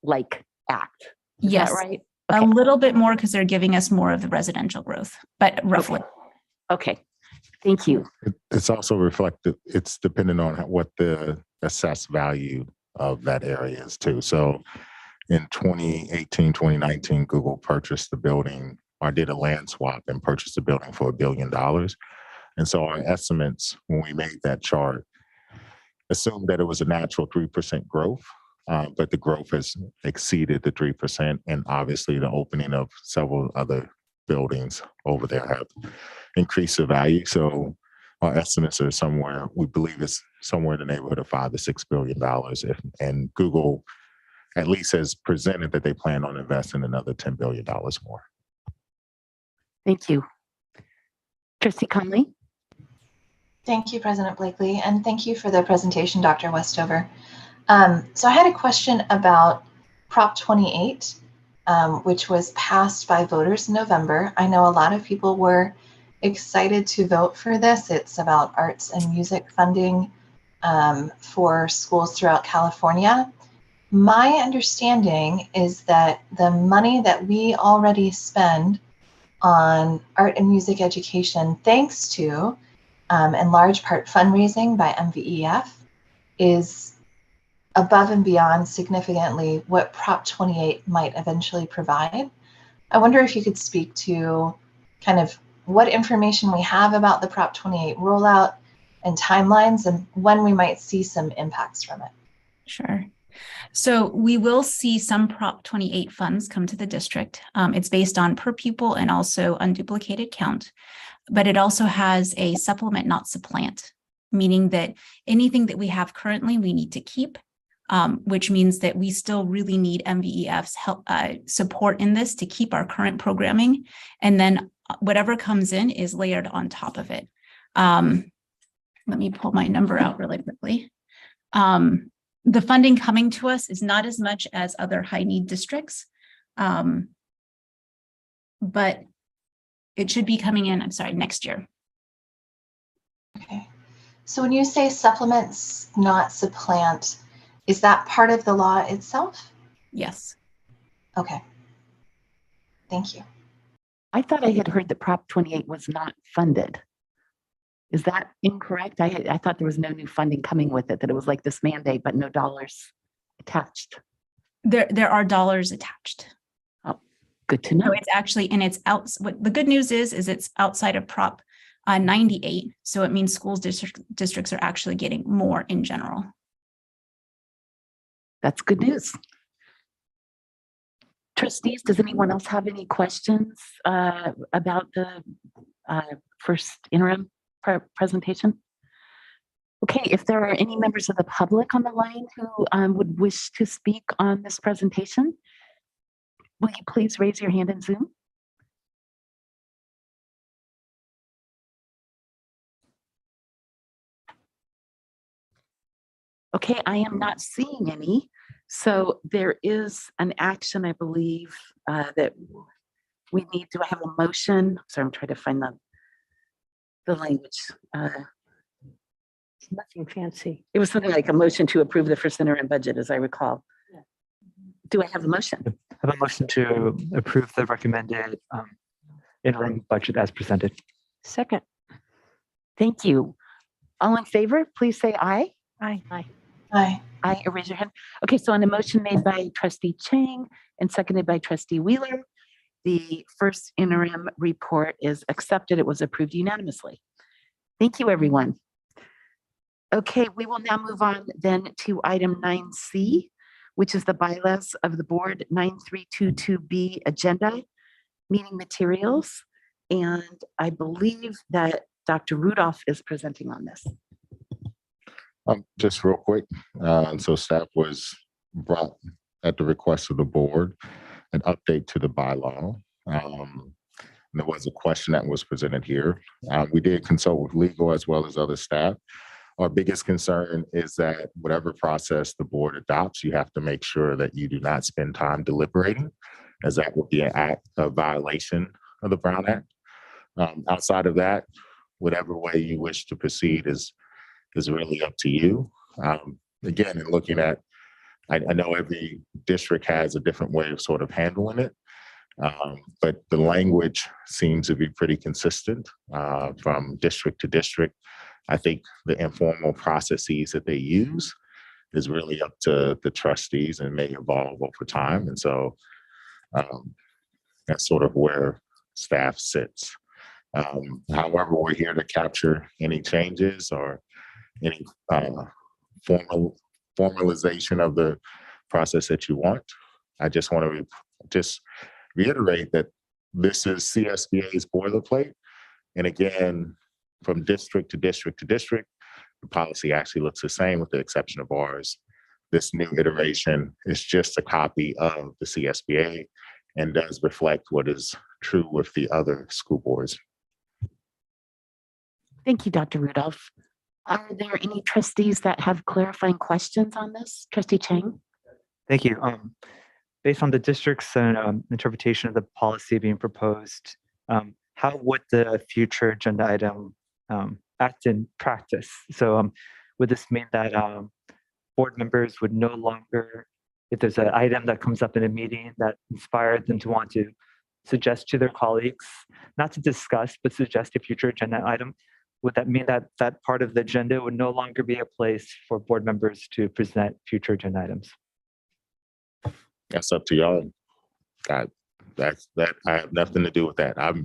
like act. Is yes, that right? Okay. A little bit more because they're giving us more of the residential growth, but roughly. Okay. Thank you. It's also reflected, it's dependent on what the assessed value of that area is too. So in 2018, 2019, Google purchased the building or did a land swap and purchased the building for $1 billion. And so our estimates, when we made that chart, assumed that it was a natural 3% growth, but the growth has exceeded the 3%. And obviously the opening of several other buildings over there have increased the value. So our estimates are somewhere, we believe it's somewhere in the neighborhood of $5 to $6 billion. And Google at least has presented that they plan on investing another $10 billion more. Thank you. Trustee Conley. Thank you, President Blakely, and thank you for the presentation, Dr. Westover. So I had a question about Prop 28, which was passed by voters in November. I know a lot of people were excited to vote for this. It's about arts and music funding for schools throughout California. My understanding is that the money that we already spend on art and music education, thanks to in large part fundraising by MVEF, is above and beyond significantly what Prop 28 might eventually provide. I wonder if you could speak to kind of what information we have about the Prop 28 rollout and timelines and when we might see some impacts from it. Sure. So we will see some Prop 28 funds come to the district. It's based on per pupil and also unduplicated count, but it also has a supplement, not supplant, meaning that anything that we have currently, we need to keep, which means that we still really need MVEF's help, support in this to keep our current programming. And then whatever comes in is layered on top of it. Let me pull my number out really quickly. The funding coming to us is not as much as other high need districts, but it should be coming in, next year. Okay. So when you say supplements, not supplant, Is that part of the law itself? Yes. Okay. Thank you. I thought I had heard that Prop 28 was not funded. Is that incorrect? I thought there was no new funding coming with it, that it was like this mandate, but no dollars attached. There are dollars attached. Oh, good to know. So it's actually, and it's out. What the good news is it's outside of Prop 98. So it means districts are actually getting more in general. That's good news. Trustees, does anyone else have any questions about the first interim presentation? Okay, if there are any members of the public on the line who would wish to speak on this presentation, will you please raise your hand in Zoom? Okay, I am not seeing any. So there is an action, I believe, that we need. Do I have a motion? Sorry, I'm trying to find the language. Nothing fancy. It was something like a motion to approve the first interim budget, as I recall. Do I have a motion? I have a motion to approve the recommended interim budget as presented. Second. Thank you. All in favor, please say aye. Aye. Aye. Aye, or raise your hand. Okay, so on a motion made by Trustee Chang and seconded by Trustee Wheeler, the first interim report is accepted. It was approved unanimously. Thank you, everyone. Okay, we will now move on then to item 9C, which is the bylaws of the board 9322B agenda, meeting materials. And I believe that Dr. Rudolph is presenting on this. Just real quick. So staff was brought at the request of the board an update to the bylaw. There was a question that was presented here. We did consult with legal as well as other staff. Our biggest concern is that whatever process the board adopts, you have to make sure that you do not spend time deliberating, as that would be an act of violation of the Brown Act. Outside of that, whatever way you wish to proceed is really up to you. Again, in looking at, I know every district has a different way of sort of handling it, but the language seems to be pretty consistent from district to district. I think the informal processes that they use is really up to the trustees and may evolve over time. And so that's sort of where staff sits. However, we're here to capture any changes or any formalization of the process that you want. I just want to just reiterate that this is CSBA's boilerplate. And again, from district to district to district, the policy actually looks the same with the exception of ours. This new iteration is just a copy of the CSBA and does reflect what is true with the other school boards. Thank you, Dr. Rudolph. Are there any trustees that have clarifying questions on this? Trustee Chang? Thank you. Based on the district's interpretation of the policy being proposed, how would the future agenda item act in practice? So would this mean that board members would no longer, if there's an item that comes up in a meeting that inspired them to want to suggest to their colleagues, not to discuss, but suggest a future agenda item, would that mean that that part of the agenda would no longer be a place for board members to present future agenda items? That's up to y'all. That I have nothing to do with that. I've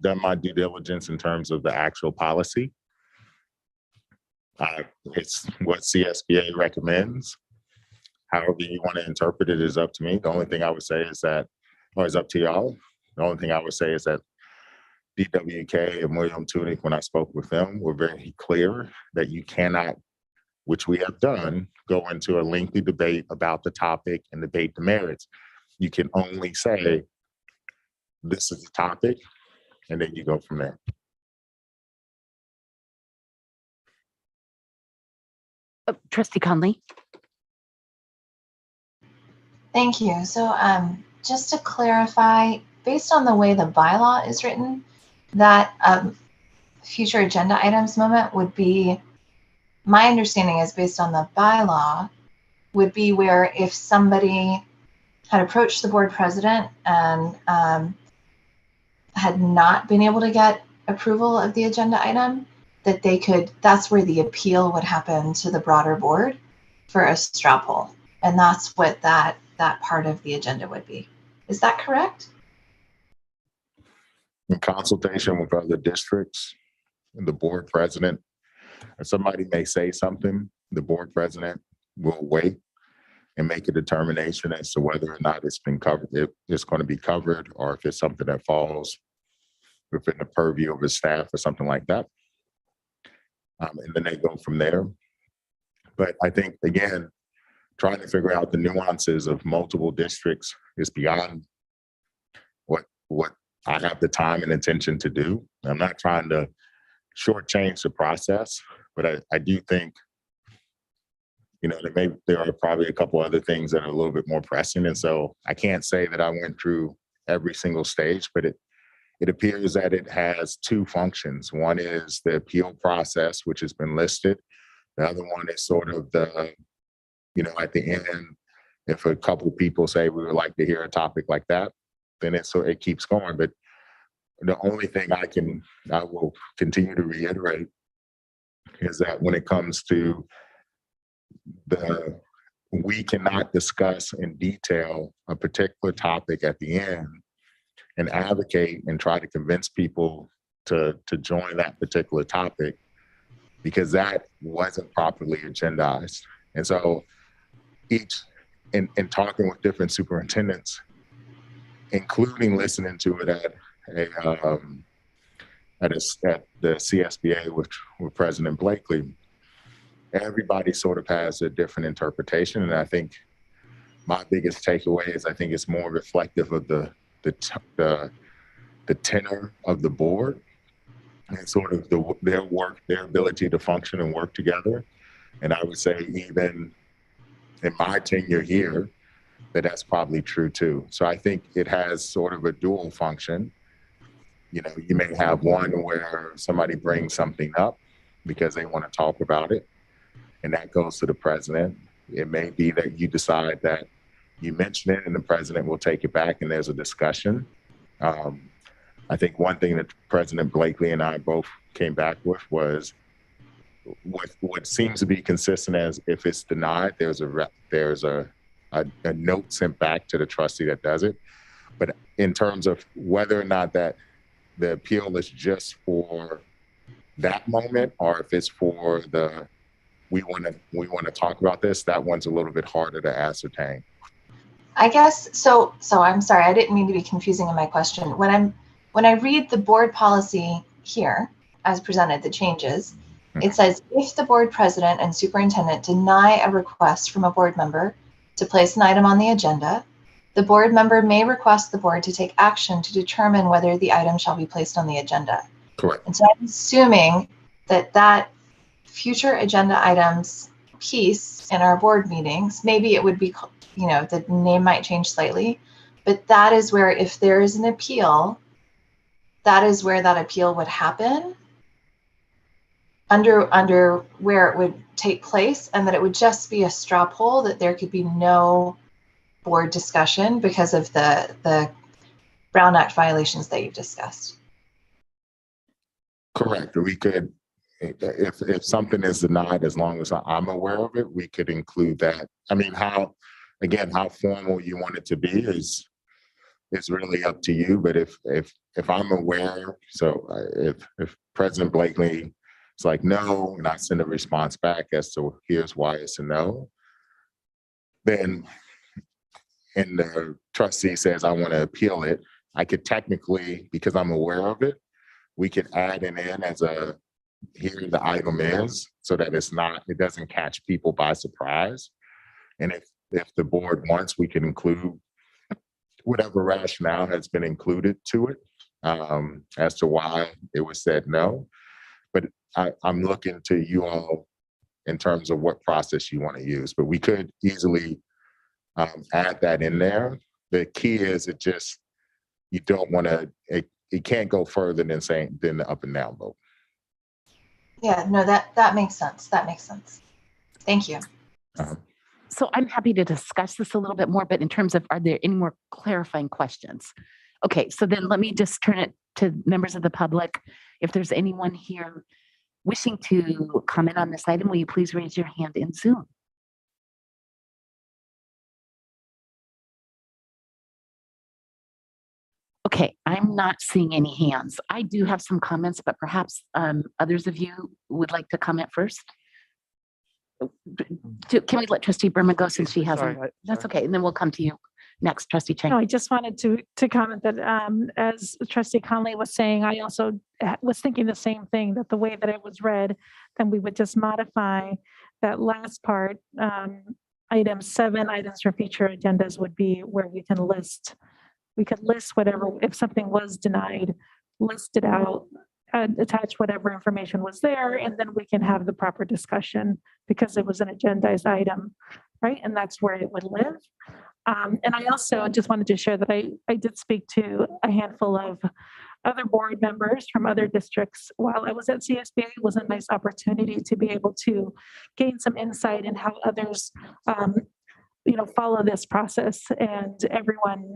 done my due diligence in terms of the actual policy. It's what CSBA recommends. However you want to interpret it is up to me. The only thing I would say is that, or it's up to y'all. The only thing I would say is that DWK and William Tunick, when I spoke with them, were very clear that you cannot, which we have done, go into a lengthy debate about the topic and debate the merits. You can only say, this is the topic, and then you go from there. Trustee Conley? Thank you. So just to clarify, based on the way the bylaw is written, that future agenda items moment would be my understanding is based on the bylaw would be where if somebody had approached the board president and had not been able to get approval of the agenda item, that they could, that's where the appeal would happen to the broader board for a straw poll. And that's what that part of the agenda would be. Is that correct? In consultation with other districts, the board president, if somebody may say something, the board president will wait and make a determination as to whether or not it's been covered, if it's going to be covered, or if it's something that falls within the purview of his staff or something like that. And then they go from there. But I think, again, trying to figure out the nuances of multiple districts is beyond what I have the time and intention to do. I'm not trying to shortchange the process, but I do think, you know, there are probably a couple other things that are a little bit more pressing. And so I can't say that I went through every single stage, but it appears that it has two functions. One is the appeal process, which has been listed. The other one is sort of the, you know, at the end, if a couple of people say we would like to hear a topic like that, then it keeps going. But the only thing I will continue to reiterate is that when it comes to we cannot discuss in detail a particular topic at the end and advocate and try to convince people to join that particular topic, because that wasn't properly agendized. And so in talking with different superintendents, including listening to it at the CSBA with President Blakely, everybody sort of has a different interpretation. And I think my biggest takeaway is I think it's more reflective of the tenor of the board and sort of their ability to function and work together. And I would say even in my tenure here, that's probably true too. So I think it has sort of a dual function. You know, you may have one where somebody brings something up because they want to talk about it, and that goes to the president. It may be that you decide that you mention it and the president will take it back and there's a discussion. I think one thing that President Blakely and I both came back with was what seems to be consistent as if it's denied, there's a note sent back to the trustee that does it. But in terms of whether or not that the appeal is just for that moment, or if it's for we want to talk about this, that one's a little bit harder to ascertain. I guess so. I'm sorry, I didn't mean to be confusing in my question. When I read the board policy here as presented, the changes, it says if the board president and superintendent deny a request from a board member to place an item on the agenda, the board member may request the board to take action to determine whether the item shall be placed on the agenda. Correct. And so I'm assuming that future agenda items piece in our board meetings, maybe it would be, you know, the name might change slightly, but that is where if there is an appeal, that is where that appeal would happen under where it would take place, and that it would just be a straw poll, that there could be no board discussion because of the Brown Act violations that you've discussed. Correct. We could, if something is denied, as long as I'm aware of it, we could include that. I mean, how formal you want it to be is really up to you. But if I'm aware, so if President Blakely is like no, and I send a response back as to here's why it's a no, then and the trustee says I want to appeal it, I could technically, because I'm aware of it, we could add it in as here the item is, so that it doesn't catch people by surprise. And if the board wants, we can include whatever rationale has been included to it as to why it was said no. But I'm looking to you all in terms of what process you want to use. But we could easily add that in there. The key is you don't want to, it can't go further than the up and down vote. Yeah, no, that makes sense. That makes sense. Thank you. So I'm happy to discuss this a little bit more, but in terms of, are there any more clarifying questions? Okay, so then let me just turn it to members of the public. If there's anyone here wishing to comment on this item, will you please raise your hand in Zoom? Okay, I'm not seeing any hands. I do have some comments, but perhaps others of you would like to comment first. Can we let Trustee Burma go since she hasn't? That's okay, and then we'll come to you next, Trustee Chang. No, I just wanted to comment that as Trustee Conley was saying, I also was thinking the same thing, that the way that it was read, then we would just modify that last part. Item 7, items for future agendas would be where we can list. We could list whatever, if something was denied, list it out, attach whatever information was there, and then we can have the proper discussion because it was an agendized item, right? And that's where it would live. And I also just wanted to share that I did speak to a handful of other board members from other districts while I was at CSBA. It was a nice opportunity to be able to gain some insight in how others, follow this process, and everyone,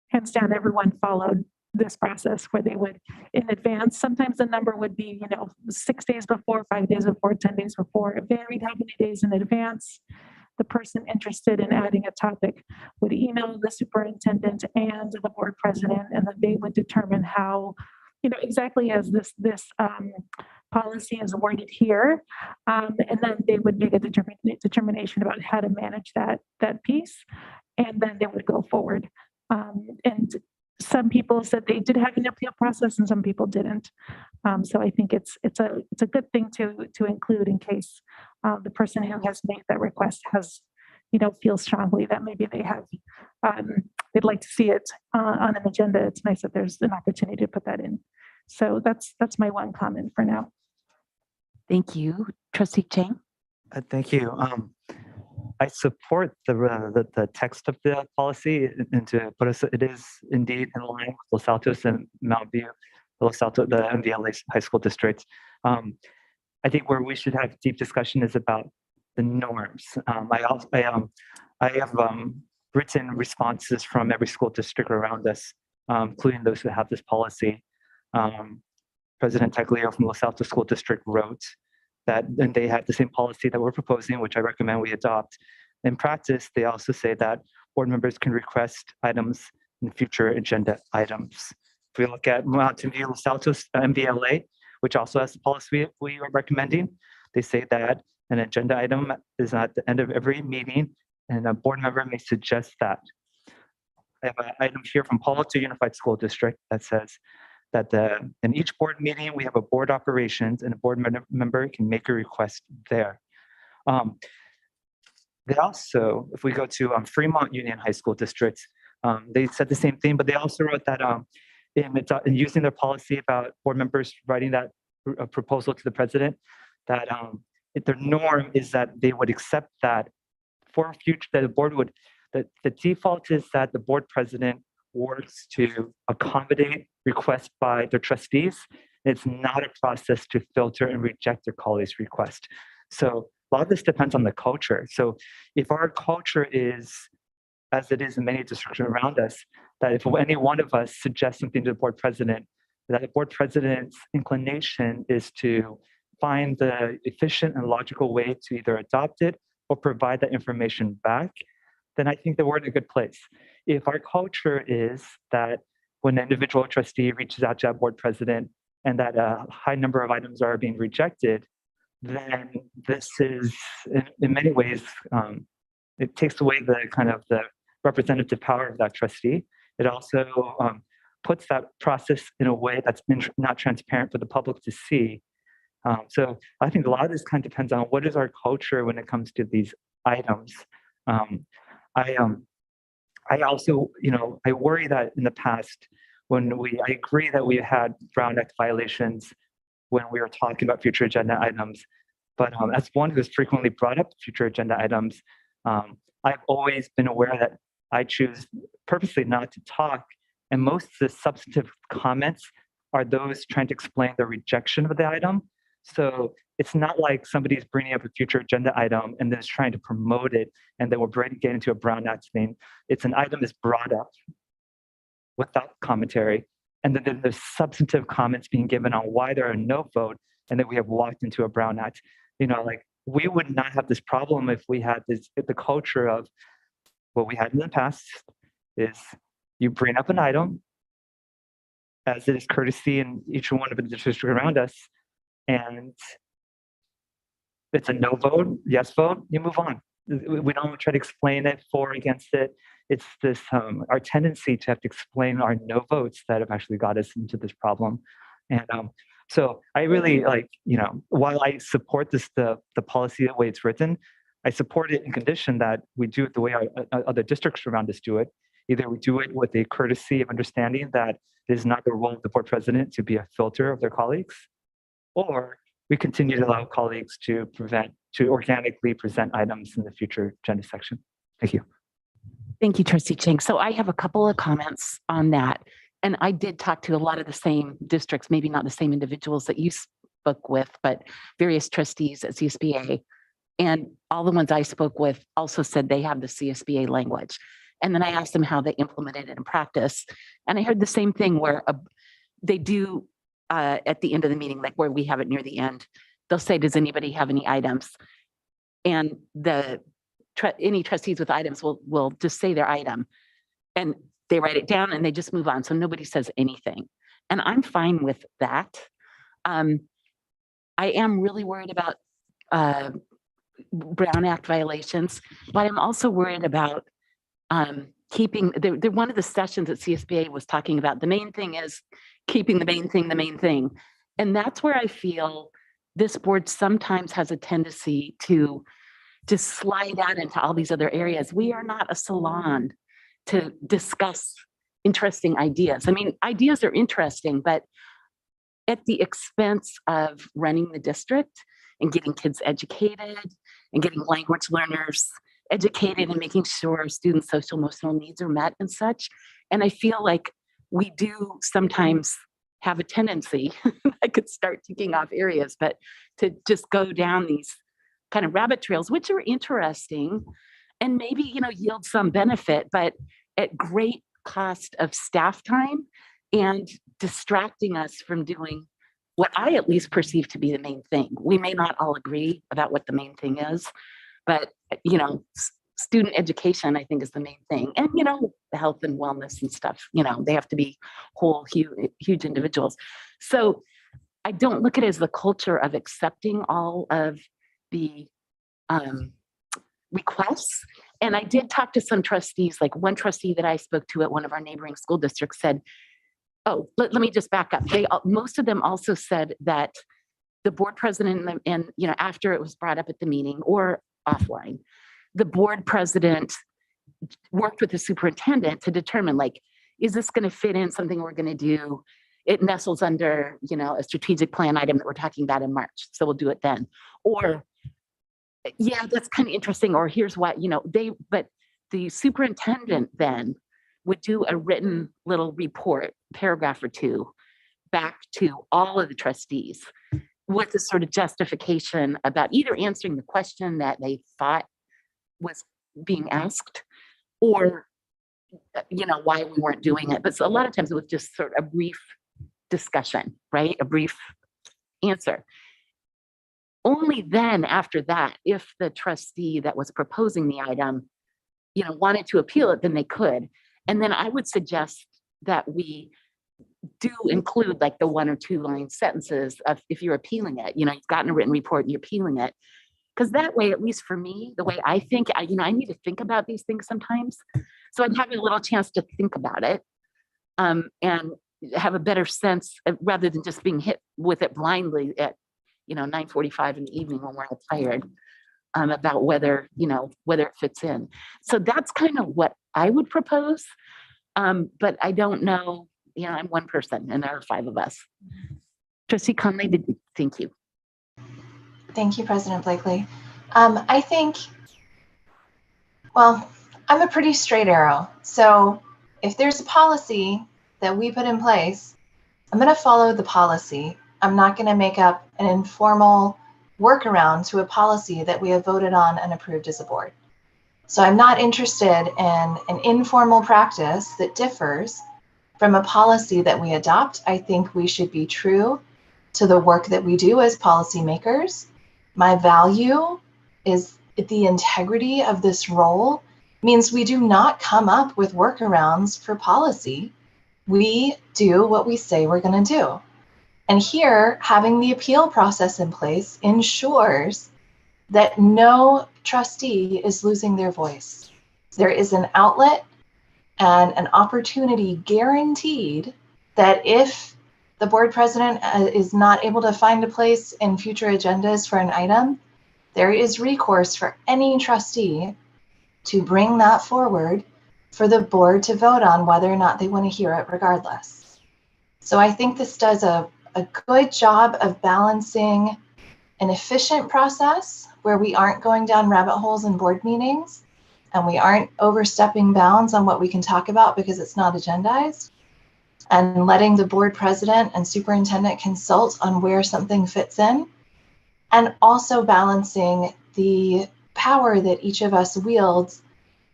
hands down, everyone followed this process where they would in advance. Sometimes the number would be, 6 days before, 5 days before, 10 days before. It varied how many days in advance. The person interested in adding a topic would email the superintendent and the board president, and then they would determine how, exactly as this policy is worded here. And then they would make a determination about how to manage that piece. And then they would go forward. And some people said they did have an appeal process and some people didn't. So I think it's a good thing to include in case the person who has made that request has, feels strongly that maybe they have, they'd like to see it on an agenda. It's nice that there's an opportunity to put that in. So that's my one comment for now. Thank you. Trustee Chang? Thank you. I support the text of the policy, and to put us, it is indeed in line with Los Altos and Mount View, Los Altos, the MVLA high school districts. I think where we should have deep discussion is about the norms. I have written responses from every school district around us, including those who have this policy. President Taglio from Los Altos School District wrote that, and they had the same policy that we're proposing, which I recommend we adopt. In practice, they also say that board members can request items in future agenda items. If we look at Mountain View, Los Altos, MVLA, which also has the policy we are recommending, they say that an agenda item is at the end of every meeting, and a board member may suggest that. I have an item here from Palo Alto Unified School District that says that in each board meeting, we have a board operations, and a board member can make a request there. They also, if we go to Fremont Union High School District, they said the same thing, but they also wrote that in using their policy about board members writing that proposal to the president, that their norm is that they would accept that for future, that the board would, that the default is that the board president works to accommodate requests by their trustees. It's not a process to filter and reject their colleagues' request. So a lot of this depends on the culture. So if our culture is, as it is in many districts around us, that if any one of us suggests something to the board president, that the board president's inclination is to find the efficient and logical way to either adopt it or provide that information back, then I think that we're in a good place. If our culture is that when an individual trustee reaches out to that board president and that a high number of items are being rejected, then this is in many ways, it takes away the kind of the representative power of that trustee. It also puts that process in a way that's not transparent for the public to see. So I think a lot of this kind of depends on what is our culture when it comes to these items. I also, I worry that in the past, I agree that we had Brown Act violations when we were talking about future agenda items, but as one who's frequently brought up future agenda items, I've always been aware that I choose purposely not to talk, and most of the substantive comments are those trying to explain the rejection of the item. So it's not like somebody's bringing up a future agenda item and then is trying to promote it and then we're ready to get into a Brown Act thing. It's an item that's brought up without commentary. And then there's substantive comments being given on why there are no vote, and then we have walked into a Brown Act. Like we would not have this problem if we had the culture of what we had in the past is you bring up an item as it is courtesy in each one of the districts around us, and it's a no vote, yes vote, you move on. We don't try to explain it for or against it. It's this our tendency to have to explain our no votes that have actually got us into this problem. And so I really while I support the policy the way it's written, I support it in condition that we do it the way our other districts around us do it. Either we do it with a courtesy of understanding that it is not the role of the board president to be a filter of their colleagues, or we continue to allow colleagues to organically present items in the future agenda section. Thank you. Thank you, Trustee Ching. So I have a couple of comments on that. And I did talk to a lot of the same districts, maybe not the same individuals that you spoke with, but various trustees at CSBA. And all the ones I spoke with also said they have the CSBA language. And then I asked them how they implemented it in practice. And I heard the same thing where they do at the end of the meeting, like where we have it near the end, they'll say, does anybody have any items? And any trustees with items will just say their item and they write it down and they just move on. So nobody says anything. And I'm fine with that. I am really worried about Brown Act violations, but I'm also worried about keeping one of the sessions at CSBA was talking about the main thing is keeping the main thing. And that's where I feel this board sometimes has a tendency to just slide out into all these other areas. We are not a salon to discuss interesting ideas. I mean, ideas are interesting, but at the expense of running the district and getting kids educated and getting language learners educated and making sure students' social emotional needs are met and such. And I feel like we do sometimes have a tendency, I could start ticking off areas, but to just go down these kind of rabbit trails, which are interesting and maybe, yield some benefit, but at great cost of staff time and distracting us from doing what I at least perceive to be the main thing. We may not all agree about what the main thing is, but, student education, I think, is the main thing. And, health and wellness and stuff, they have to be whole, huge individuals. So I don't look at it as the culture of accepting all of the requests. And I did talk to some trustees, like one trustee that I spoke to at one of our neighboring school districts said, oh, let me just back up. Most of them also said that the board president and after it was brought up at the meeting or offline, the board president worked with the superintendent to determine, like, is this going to fit in something we're going to do? It nestles under, a strategic plan item that we're talking about in March. So we'll do it then. Or, yeah, that's kind of interesting. Or here's what, but the superintendent then would do a written little report, paragraph or two, back to all of the trustees with a sort of justification about either answering the question that they thought was being asked or, why we weren't doing it. But so a lot of times it was just sort of a brief discussion, right? A brief answer. Only then after that, if the trustee that was proposing the item, wanted to appeal it, then they could. And then I would suggest that we do include like the 1 or 2 line sentences of if you're appealing it, you've gotten a written report and you're appealing it. Because that way, at least for me, the way I think, I need to think about these things sometimes. So I'd have a little chance to think about it and have a better sense rather than just being hit with it blindly at, 9:45 in the evening when we're all tired about whether it fits in. So that's kind of what I would propose. But I don't know, I'm one person and there are 5 of us. Trustee Conley, thank you. Thank you, President Blakely. I think, I'm a pretty straight arrow. So if there's a policy that we put in place, I'm going to follow the policy. I'm not going to make up an informal workaround to a policy that we have voted on and approved as a board. So I'm not interested in an informal practice that differs from a policy that we adopt. I think we should be true to the work that we do as policymakers. My value is the integrity of this role means we do not come up with workarounds for policy. We do what we say we're going to do. And here, having the appeal process in place ensures that no trustee is losing their voice. There is an outlet and an opportunity guaranteed that if the board president is not able to find a place in future agendas for an item, there is recourse for any trustee to bring that forward for the board to vote on whether or not they want to hear it regardless. So I think this does a good job of balancing an efficient process where we aren't going down rabbit holes in board meetings and we aren't overstepping bounds on what we can talk about because it's not agendized, and letting the board president and superintendent consult on where something fits in, and also balancing the power that each of us wields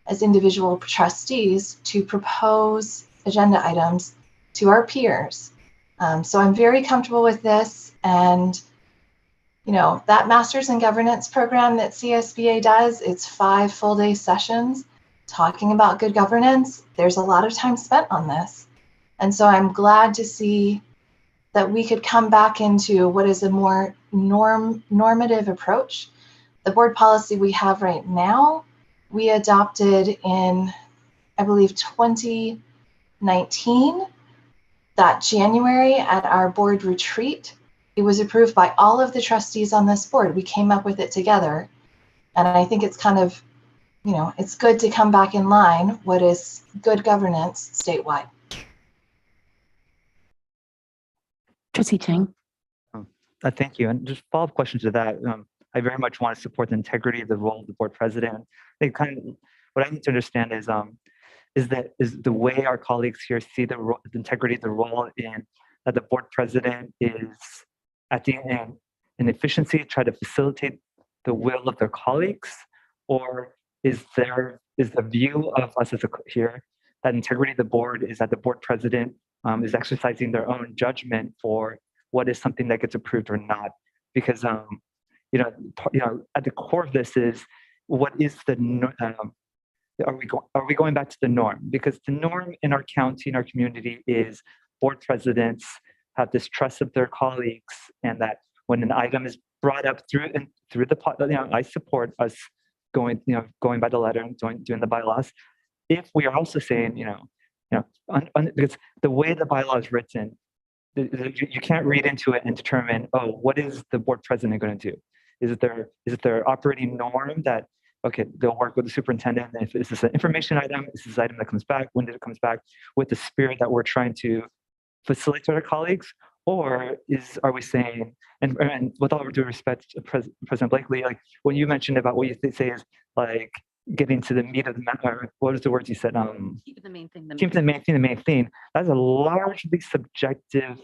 as individual trustees to propose agenda items to our peers. So I'm very comfortable with this. And you know, that Masters in Governance program that CSBA does, it's 5 full-day sessions talking about good governance. There's a lot of time spent on this. And so I'm glad to see that we could come back into what is a more normative approach. The board policy we have right now, we adopted in, I believe, 2019, that January at our board retreat. It was approved by all of the trustees on this board. We came up with it together. And I think it's kind of, you know, it's good to come back in line what is good governance statewide. Trustee Chang. Thank you. And just follow-up question to that. I very much want to support the integrity of the role of the board president. I think kind of what I need to understand is the way our colleagues here see the integrity of the role in that the board president is at the end in efficiency try to facilitate the will of their colleagues, or is the view of us as here that integrity of the board is that the board president is exercising their own judgment for what is something that gets approved or not? Because you know, at the core of this is what is the are we going back to the norm? Because the norm in our county, in our community, is board presidents have this trust of their colleagues, and that when an item is brought up through the, I support us going by the letter and doing the bylaws. If we are also saying, because the way the bylaw is written, you can't read into it and determine, oh, what is the board president going to do? Is it their operating norm that, okay, they'll work with the superintendent, and if this is an information item, this is an item that comes back, when did it comes back, with the spirit that we're trying to facilitate our colleagues? Or are we saying, and with all due respect to President Blakely, like when you mentioned about what you say is like getting to the meat of the matter, what was the words you said? Keep the main thing. Keep the main thing. That's a largely subjective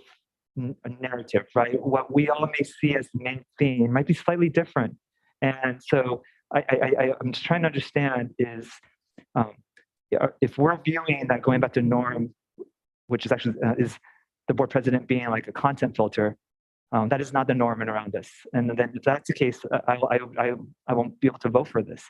narrative, right? What we all may see as the main theme might be slightly different. And so I'm just trying to understand is if we're viewing that going back to norm, which is actually is the board president being like a content filter, that is not the norm around us. And then if that's the case, I won't be able to vote for this.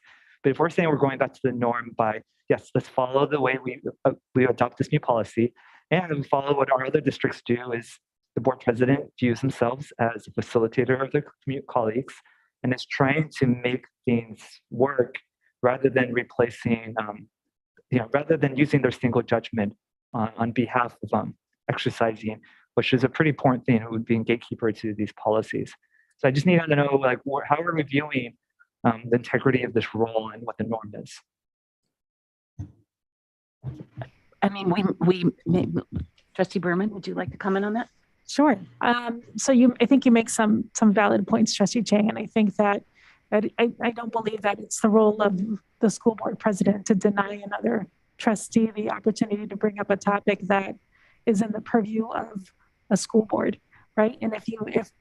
But if we're saying we're going back to the norm by, yes, let's follow the way we adopt this new policy, and we follow what our other districts do, is the board president views themselves as a facilitator of their colleagues and is trying to make things work rather than replacing, rather than using their single judgment on behalf of exercising, which is a pretty important thing, who would be a gatekeeper to these policies. So I just need to know, like, how are we viewing the integrity of this role and what the norm is? I mean, Trustee Berman, would you like to comment on that? Sure. So I think you make some valid points, Trustee Chang, and I think that I don't believe that it's the role of the school board president to deny another trustee the opportunity to bring up a topic that is in the purview of a school board. right? And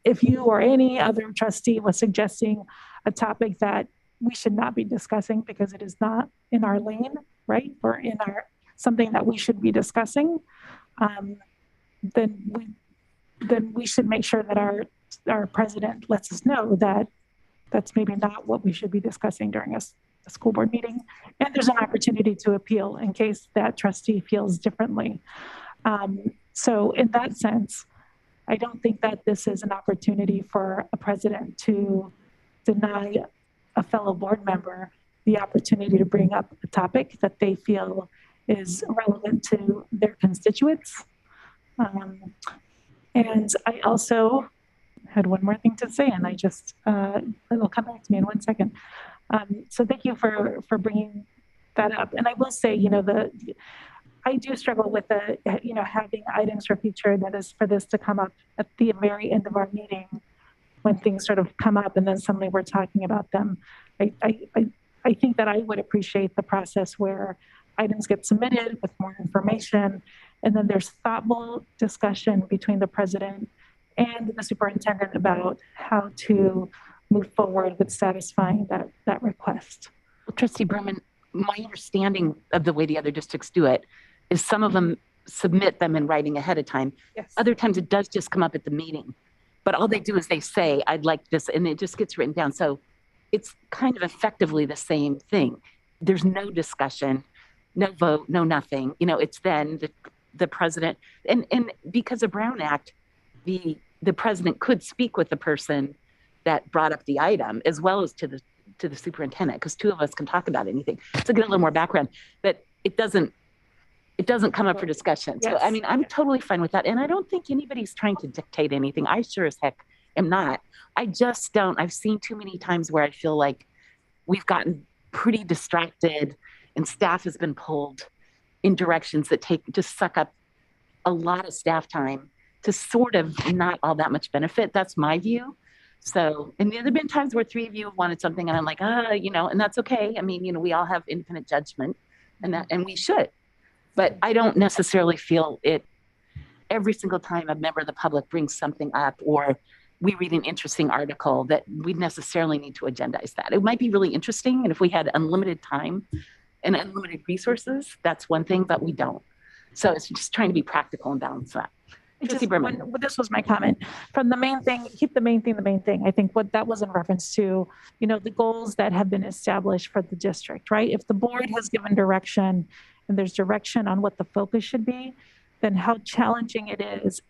if you or any other trustee was suggesting a topic that we should not be discussing because it is not in our lane, right? Or in our something that we should be discussing, then we should make sure that our president lets us know that that's maybe not what we should be discussing during a school board meeting. And there's an opportunity to appeal in case that trustee feels differently. So in that sense, I don't think that this is an opportunity for a president to deny a fellow board member the opportunity to bring up a topic that they feel is relevant to their constituents. And I also had one more thing to say, and I just, it'll come back to me in 1 second. So thank you for bringing that up. And I will say, I do struggle with having items for future that is for this to come up at the very end of our meeting when things sort of come up and then suddenly we're talking about them. I think that I would appreciate the process where items get submitted with more information, and then there's thoughtful discussion between the president and the superintendent about how to move forward with satisfying that request. Well, Trustee Berman, my understanding of the way the other districts do it is some of them submit them in writing ahead of time. Yes. Other times it does just come up at the meeting, but all they do is they say, I'd like this, and it just gets written down. So it's kind of effectively the same thing. There's no discussion, no vote, no nothing. It's then the president, and because of Brown Act, the president could speak with the person that brought up the item as well as to the superintendent, because two of us can talk about anything. So get a little more background, but it doesn't come up for discussion. So, Yes. I mean, I'm totally fine with that. And I don't think anybody's trying to dictate anything. I sure as heck am not. I just don't. I've seen too many times where I feel like we've gotten pretty distracted and staff has been pulled in directions that just suck up a lot of staff time to sort of not all that much benefit. That's my view. So, and there have been times where three of you have wanted something and I'm like, and that's okay. I mean, we all have independent judgment and we should. But I don't necessarily feel it every single time a member of the public brings something up or we read an interesting article that we necessarily need to agendize that. It might be really interesting. And if we had unlimited time and unlimited resources, that's one thing, but we don't. So it's just trying to be practical and balance that. This was my comment. From the main thing, keep the main thing the main thing. I think what that was in reference to, the goals that have been established for the district, right? If the board has given direction and there's direction on what the focus should be, then how challenging it is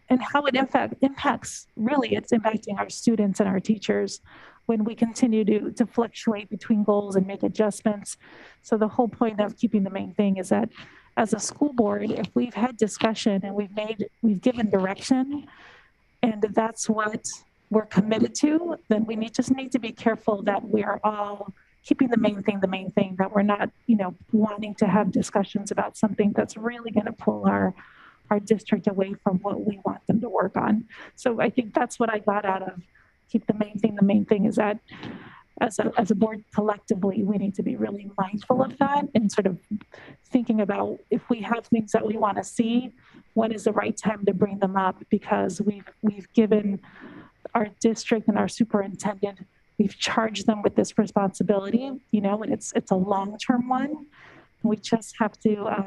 and how it impacts, really it's impacting our students and our teachers when we continue to fluctuate between goals and make adjustments. So the whole point of keeping the main thing is that as a school board, if we've had discussion and we've given direction and that's what we're committed to, then we just need to be careful that we are all keeping the main thing, that we're not, wanting to have discussions about something that's really going to pull our district away from what we want them to work on. So I think that's what I got out of keep the main thing. The main thing is that as a board collectively, we need to be really mindful of that and sort of thinking about if we have things that we want to see, when is the right time to bring them up? Because we've given our district and our superintendent, we've charged them with this responsibility, and it's a long-term one. We just have to,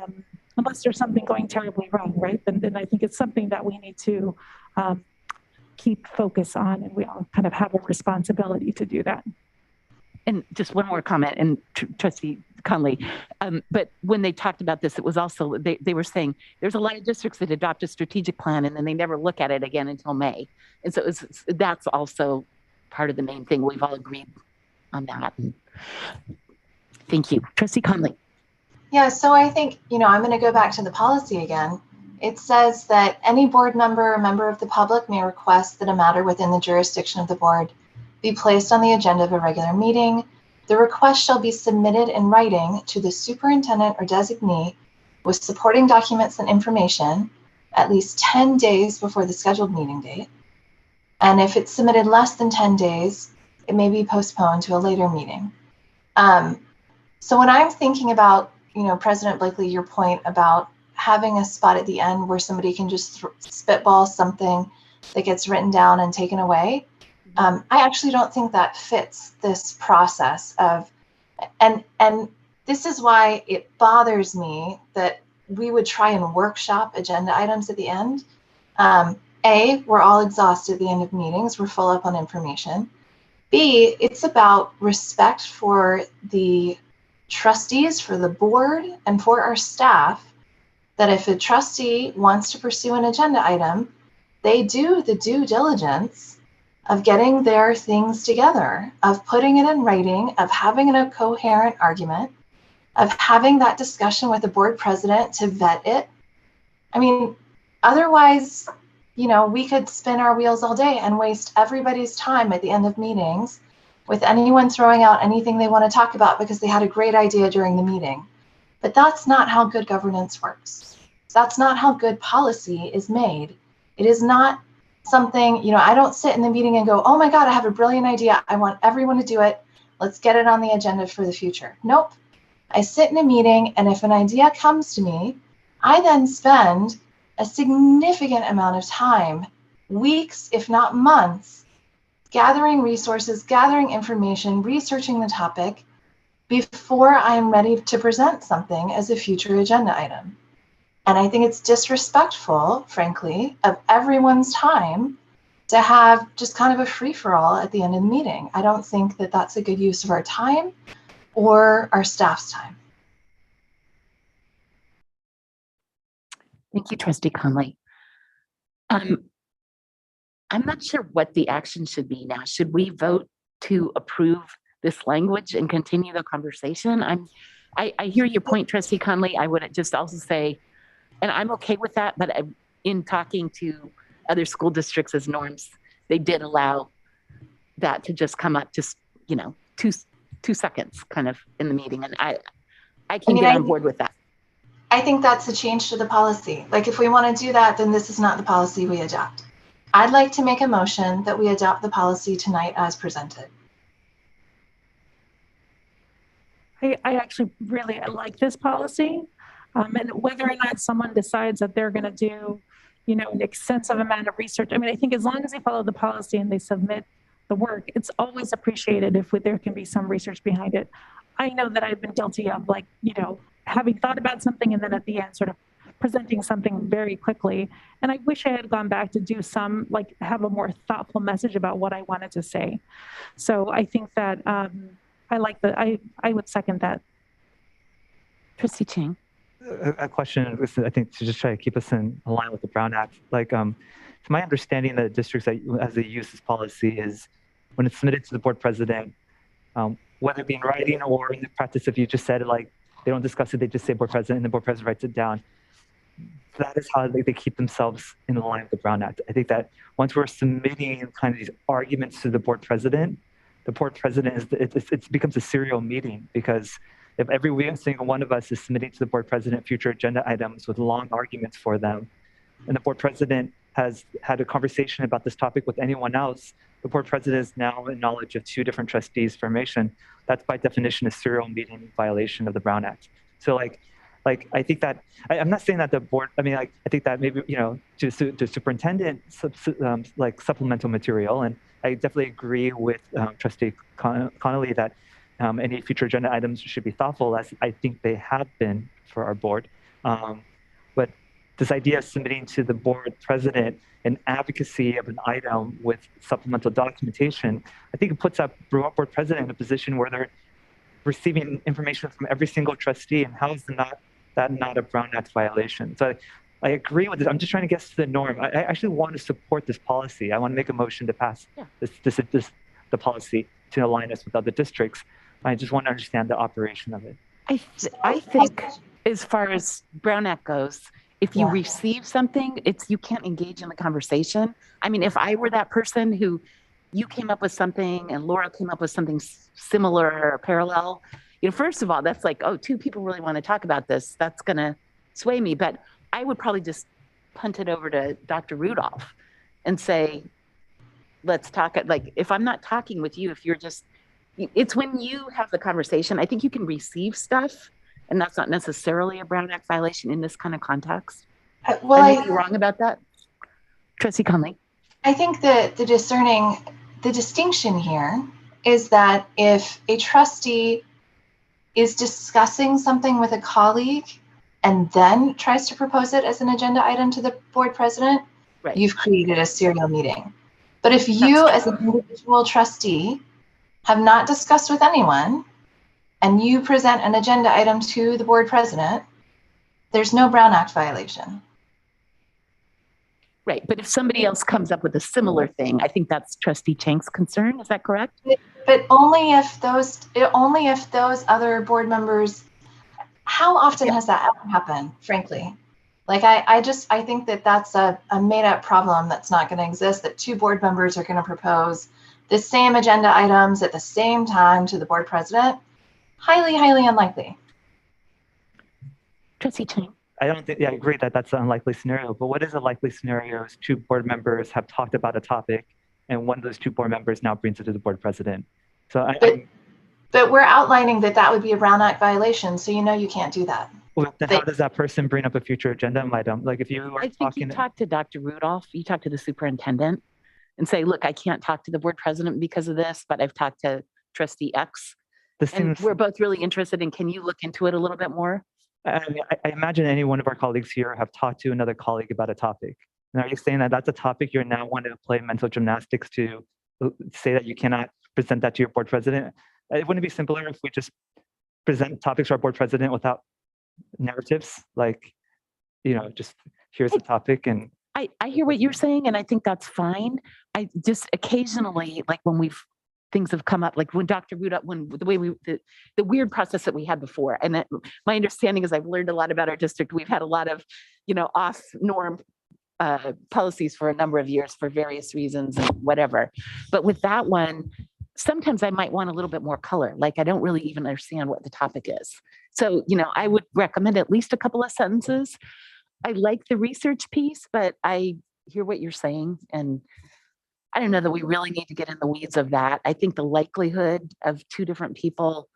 unless there's something going terribly wrong, right? Then I think it's something that we need to keep focus on, and we all kind of have a responsibility to do that. And just one more comment, and Trustee Conley, but when they talked about this, it was also, they were saying there's a lot of districts that adopt a strategic plan and then they never look at it again until May. And so that's also part of the main thing. We've all agreed on that. Thank you. Trustee Conley. Yeah, so I think, I'm going to go back to the policy again. It says that any board member or member of the public may request that a matter within the jurisdiction of the board be placed on the agenda of a regular meeting. The request shall be submitted in writing to the superintendent or designee with supporting documents and information at least 10 days before the scheduled meeting date. And if it's submitted less than 10 days, it may be postponed to a later meeting. So when I'm thinking about, President Blakely, your point about having a spot at the end where somebody can just spitball something that gets written down and taken away. I actually don't think that fits this process of, and this is why it bothers me that we would try and workshop agenda items at the end. A, we're all exhausted at the end of meetings. We're full up on information. B, it's about respect for the trustees, for the board, and for our staff, that if a trustee wants to pursue an agenda item, they do the due diligence of getting their things together, of putting it in writing, of having a coherent argument, of having that discussion with the board president to vet it. I mean, otherwise, you know, we could spin our wheels all day and waste everybody's time at the end of meetings with anyone throwing out anything they want to talk about because they had a great idea during the meeting. But that's not how good governance works. That's not how good policy is made. It is not something, you know, I don't sit in the meeting and go, oh my God, I have a brilliant idea. I want everyone to do it. Let's get it on the agenda for the future. Nope. I sit in a meeting, and if an idea comes to me, I then spend a significant amount of time, weeks, if not months, gathering resources, gathering information, researching the topic before I am ready to present something as a future agenda item. And I think it's disrespectful, frankly, of everyone's time to have just kind of a free-for-all at the end of the meeting. I don't think that that's a good use of our time or our staff's time. Thank you, Trustee Conley. I'm not sure what the action should be now. Should we vote to approve this language and continue the conversation? I hear your point, Trustee Conley. I would just also say, and I'm okay with that, but in talking to other school districts as norms, they did allow that to just come up just, you know, two seconds kind of in the meeting. And I can get on board with that. I think that's a change to the policy. Like, if we want to do that, then this is not the policy we adopt. I'd like to make a motion that we adopt the policy tonight as presented. I actually really like this policy. And whether or not someone decides that they're going to do, you know, an extensive amount of research. I mean, I think as long as they follow the policy and they submit the work, it's always appreciated if there can be some research behind it. I know that I've been guilty of, like, you know, having thought about something and then at the end sort of presenting something very quickly. And I wish I had gone back to do some, like, have a more thoughtful message about what I wanted to say. So I think that I like that. I would second that. Trustee Chang. A question, I think, to just try to keep us in line with the Brown Act. Like, it's my understanding that districts that, as they use this policy, is when it's submitted to the board president, whether it be in writing or in the practice, if you just said, like, they don't discuss it, they just say board president, and the board president writes it down. That is how they keep themselves in line with the Brown Act. I think that once we're submitting kind of these arguments to the board president is, it becomes a serial meeting, because if every single one of us is submitting to the board president future agenda items with long arguments for them, and the board president has had a conversation about this topic with anyone else, the board president is now in knowledge of two different trustees' formation. That's by definition a serial meeting violation of the Brown Act. So like I think that I'm not saying that the board. I mean, like, I think that maybe, you know, to superintendent like supplemental material, and I definitely agree with Trustee Connolly that any future agenda items should be thoughtful, as I think they have been for our board. But this idea of submitting to the board president an advocacy of an item with supplemental documentation, I think it puts our board president in a position where they're receiving information from every single trustee, and how is that not a Brown Act violation? So I agree with this. I'm just trying to guess to the norm. I actually want to support this policy. I want to make a motion to pass the policy to align us with other districts. I just want to understand the operation of it. I think, as far as Brown Act goes, if you receive something, you can't engage in the conversation. I mean, if I were that person who, you came up with something and Laura came up with something similar or parallel, you know, first of all, that's like, oh, two people really want to talk about this. That's going to sway me. But I would probably just punt it over to Dr. Rudolph and say, let's talk. Like, if I'm not talking with you, if you're just, it's when you have the conversation, I think you can receive stuff, and that's not necessarily a Brown Act violation in this kind of context. Well, I may be wrong about that. Trustee Conley. I think that the distinction here is that if a trustee is discussing something with a colleague and then tries to propose it as an agenda item to the board president, Right. you've created a serial meeting. But if you as an individual trustee have not discussed with anyone and you present an agenda item to the board president, there's no Brown Act violation. Right, but if somebody else comes up with a similar thing, I think that's Trustee Chank's concern. Is that correct? But only if those other board members. How often has that ever happened? Frankly, like I think that that's a made-up problem that's not going to exist. That two board members are going to propose the same agenda items at the same time to the board president. Highly, highly unlikely. Trustee Chank. I don't think, yeah, I agree that that's an unlikely scenario, but what is a likely scenario is two board members have talked about a topic and one of those two board members now brings it to the board president. So but we're outlining that would be a Brown Act violation, so you know you can't do that. Well, then how does that person bring up a future agenda item? Like if you are talking, you talk to Dr. Rudolph, you talk to the superintendent and say, look, I can't talk to the board president because of this, but I've talked to Trustee X. And we're both really interested in, can you look into it a little bit more? I imagine any one of our colleagues here have talked to another colleague about a topic. And are you saying that that's a topic you're now wanting to play mental gymnastics to say that you cannot present that to your board president? It wouldn't it be simpler if we just present topics to our board president without narratives? Like, you know, just here's the topic and. I hear what you're saying, and I think that's fine. I just occasionally, like when things have come up, like when Dr. Rudolph, the weird process that we had before. And my understanding is I've learned a lot about our district. We've had a lot of, off norm policies for a number of years for various reasons and whatever. But with that one, sometimes I might want a little bit more color. Like I don't really even understand what the topic is. So, I would recommend at least a couple of sentences. I like the research piece, but I hear what you're saying. And I don't know that we really need to get in the weeds of that. I think the likelihood of two different people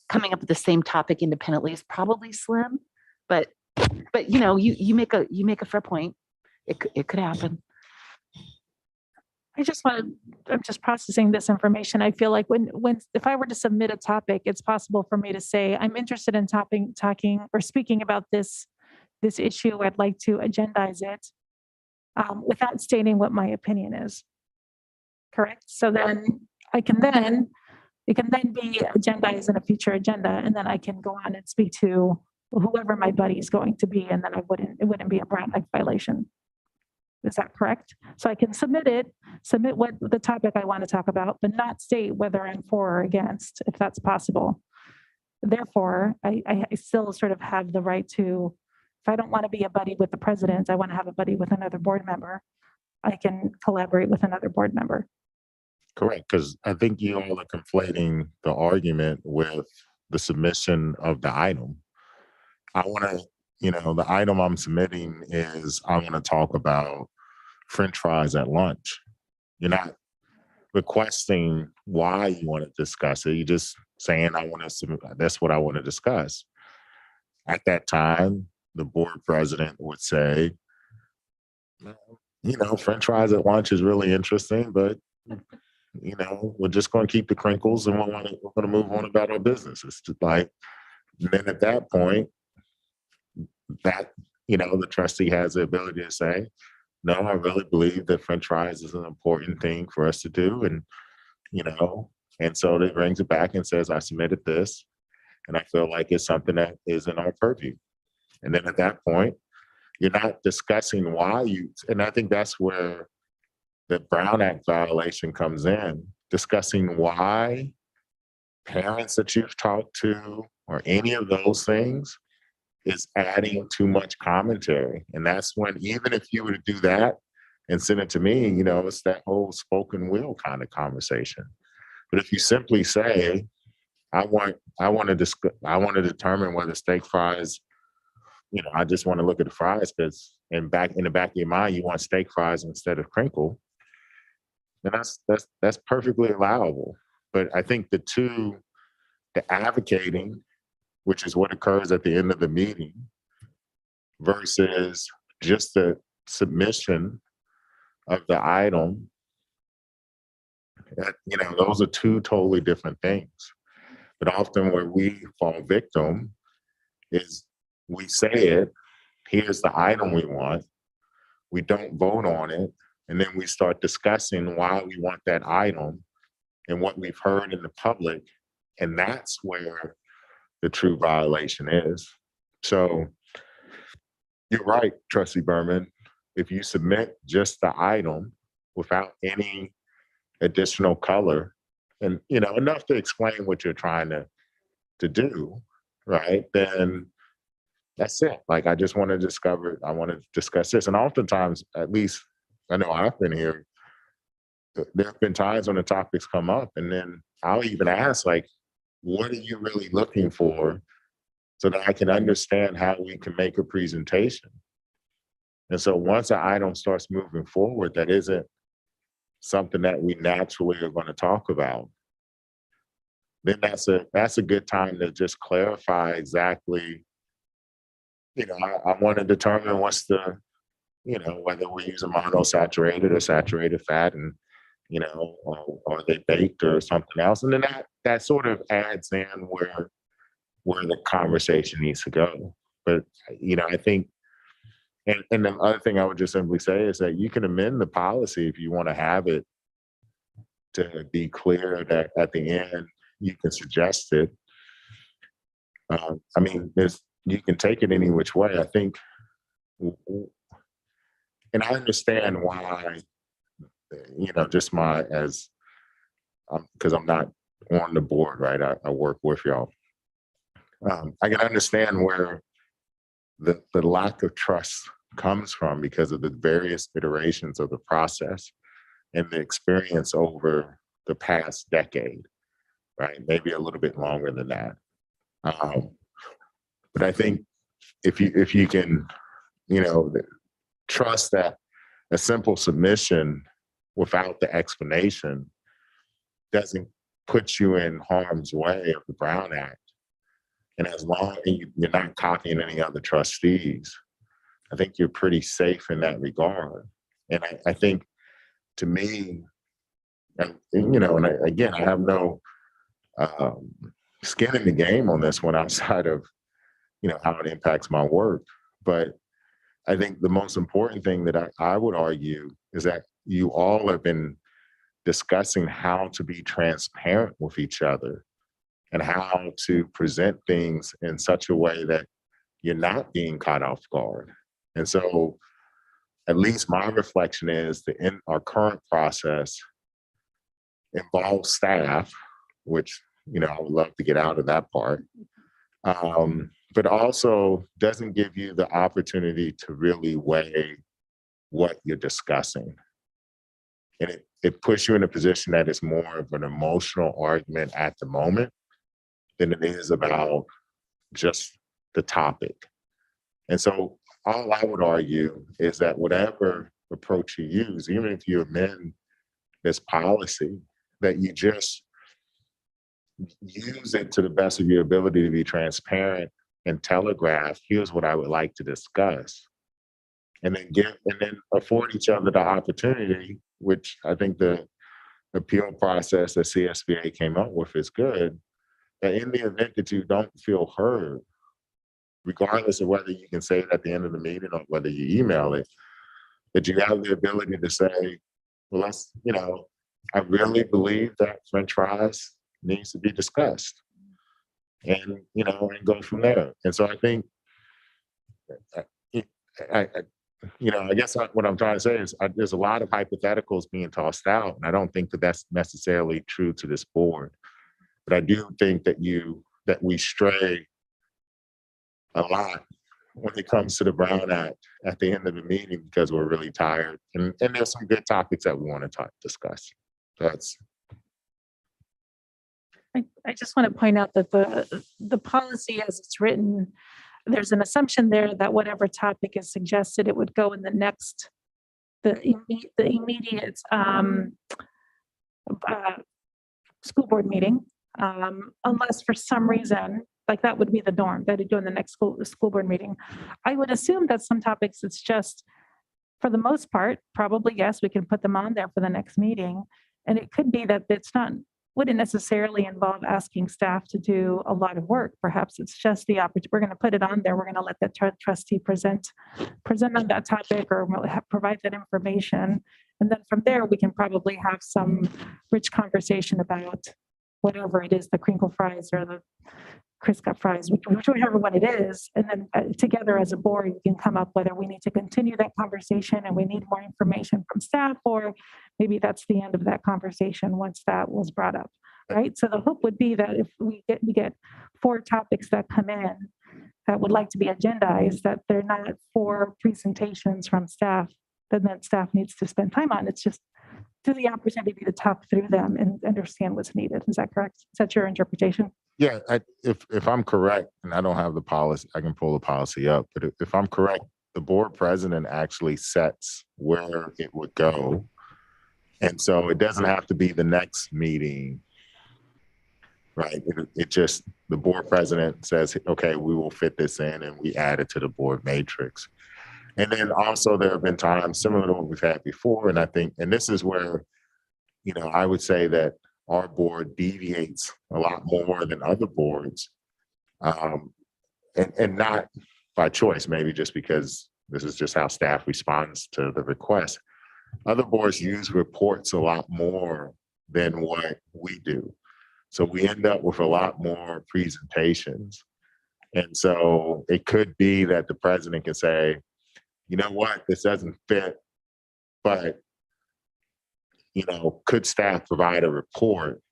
coming up with the same topic independently is probably slim, but you make a fair point. It could happen. I'm just processing this information. I feel like if I were to submit a topic, it's possible for me to say, I'm interested in talking or speaking about this issue. I'd like to agendize it without stating what my opinion is. Correct? So then it can then be agendized in a future agenda, and then I can go on and speak to whoever my buddy is going to be, and then it wouldn't be a Brown Act violation. Is that correct? So I can submit what the topic I want to talk about, but not state whether I'm for or against, if that's possible. Therefore, I still sort of have the right to, if I don't want to be a buddy with the president, I want to have a buddy with another board member, I can collaborate with another board member. Correct, because I think you all are conflating the argument with the submission of the item. I want to, the item I'm submitting is I want to talk about French fries at lunch. You're not requesting why you want to discuss it. You're just saying, that's what I want to discuss. At that time, the board president would say, French fries at lunch is really interesting, but we're just going to keep the crinkles and we're going to move on about our business. It's just like, and then at that point, that, the trustee has the ability to say, no, I really believe that French fries is an important thing for us to do. And, and so it brings it back and says, I submitted this and I feel like it's something that is in our purview. And then at that point, you're not discussing why and I think that's where the Brown Act violation comes in, discussing why parents that you've talked to or any of those things is adding too much commentary. And that's when, even if you were to do that and send it to me, it's that whole spoken will kind of conversation. But if you simply say, I want to determine whether steak fries, I just want to look at the fries because in the back of your mind, you want steak fries instead of crinkle, then that's perfectly allowable. But I think the advocating, which is what occurs at the end of the meeting, versus just the submission of the item, those are two totally different things. But often where we fall victim is we say it, here's the item we want, we don't vote on it, and then we start discussing why we want that item and what we've heard in the public, and that's where the true violation is. So you're right, Trustee Berman. If you submit just the item without any additional color and enough to explain what you're trying to do, right, then that's it. Like, I just want to discuss this. And oftentimes, at least I know I've been here, there have been times when the topics come up, and then I'll even ask, like, what are you really looking for, so that I can understand how we can make a presentation. And so once an item starts moving forward that isn't something that we naturally are going to talk about, then that's a good time to just clarify exactly, I want to determine what's the, whether we're using monosaturated or saturated fat, and, or are they baked or something else. And then that sort of adds in where the conversation needs to go. But, I think, and the other thing I would just simply say is that you can amend the policy if you want to have it to be clear that at the end you can suggest it. I mean, you can take it any which way. I think, and I understand why, just because I'm not on the board, right? I work with y'all. I can understand where the lack of trust comes from because of the various iterations of the process and the experience over the past decade, right? Maybe a little bit longer than that. But I think if you can, trust that a simple submission without the explanation doesn't put you in harm's way of the Brown Act. And as long as you're not copying any other trustees, I think you're pretty safe in that regard. And I think, to me, and again, I have no skin in the game on this one outside of, how it impacts my work. But I think the most important thing that I would argue is that you all have been discussing how to be transparent with each other and how to present things in such a way that you're not being caught off guard. And so at least my reflection is that in our current process involves staff, which, I would love to get out of that part, but also doesn't give you the opportunity to really weigh what you're discussing. And it puts you in a position that is more of an emotional argument at the moment than it is about just the topic. And so all I would argue is that whatever approach you use, even if you amend this policy, that you just use it to the best of your ability to be transparent and telegraph, here's what I would like to discuss. And then afford each other the opportunity, which I think the appeal process that CSBA came up with is good, that in the event that you don't feel heard, regardless of whether you can say it at the end of the meeting or whether you email it, that you have the ability to say, well, I really believe that French fries needs to be discussed, and and go from there. And so I think, I guess what I'm trying to say is there's a lot of hypotheticals being tossed out, and I don't think that that's necessarily true to this board. But I do think that we stray a lot when it comes to the Brown Act at the end of the meeting because we're really tired, and there's some good topics that we want to discuss. I just want to point out that the policy as it's written, there's an assumption there that whatever topic is suggested, it would go in the immediate school board meeting, unless for some reason, like that would be the norm, that it'd go in the next school board meeting. I would assume that some topics it's just for the most part, probably, yes, we can put them on there for the next meeting. And it could be that it's not, wouldn't necessarily involve asking staff to do a lot of work. Perhaps it's just the opportunity, we're going to put it on there. We're going to let the trustee present on that topic, or provide that information. And then from there, we can probably have some rich conversation about whatever it is, the crinkle fries or the Crisp fries, whichever one it is. And then together as a board, you can come up whether we need to continue that conversation and we need more information from staff, or maybe that's the end of that conversation once that was brought up, right? So the hope would be that if we get 4 topics that come in that would like to be agendized, that they're not 4 presentations from staff that staff needs to spend time on. It's just to the opportunity to talk through them and understand what's needed. Is that correct? Is that your interpretation? Yeah, if I'm correct, and I don't have the policy, I can pull the policy up, but if I'm correct, the board president actually sets where it would go. And so it doesn't have to be the next meeting, right? It just, the board president says, okay, we will fit this in, and we add it to the board matrix. And then also there have been times similar to what we've had before. And I think, and this is where, you know, I would say that our board deviates a lot more than other boards, and not by choice, maybe just because this is just how staff responds to the request. Other boards use reports a lot more than what we do. So we end up with a lot more presentations. And so it could be that the president can say, you know what, this doesn't fit, but you know, could staff provide a report,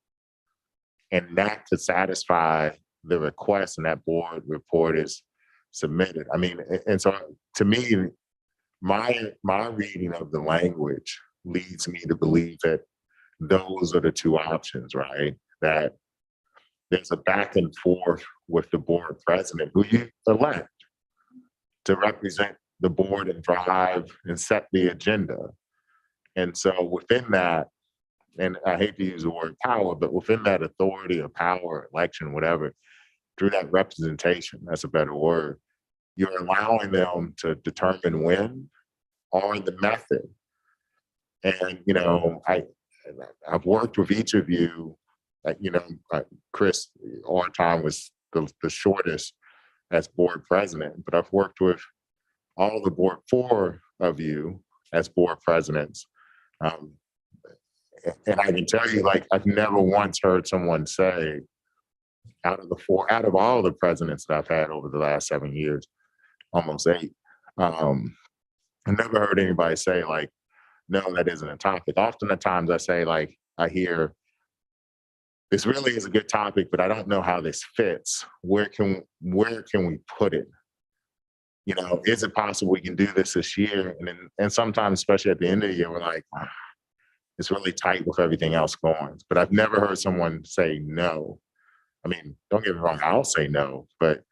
and that to satisfy the request, and that board report is submitted. I mean, and so to me, my reading of the language leads me to believe that those are the 2 options, right? That there's a back and forth with the board president, who you elect to represent the board and drive and set the agenda. And so within that, and I hate to use the word power, but within that authority or power, election, whatever, through that representation, that's a better word, you're allowing them to determine when or the method. And, you know, I've worked with each of you, you know, Chris, our time was the shortest as board president, but I've worked with all the board, 4 of you as board presidents. And I can tell you, like, I've never once heard someone say, out of all the presidents that I've had over the last 7 years, almost 8, I never heard anybody say, like, no, that isn't a topic. Often at times I say, like, I hear, this really is a good topic, but I don't know how this fits. Where can we put it? You know, is it possible we can do this year? And sometimes, especially at the end of the year, we're like, it's really tight with everything else going. But I've never heard someone say no. I mean, don't get me wrong, I'll say no, but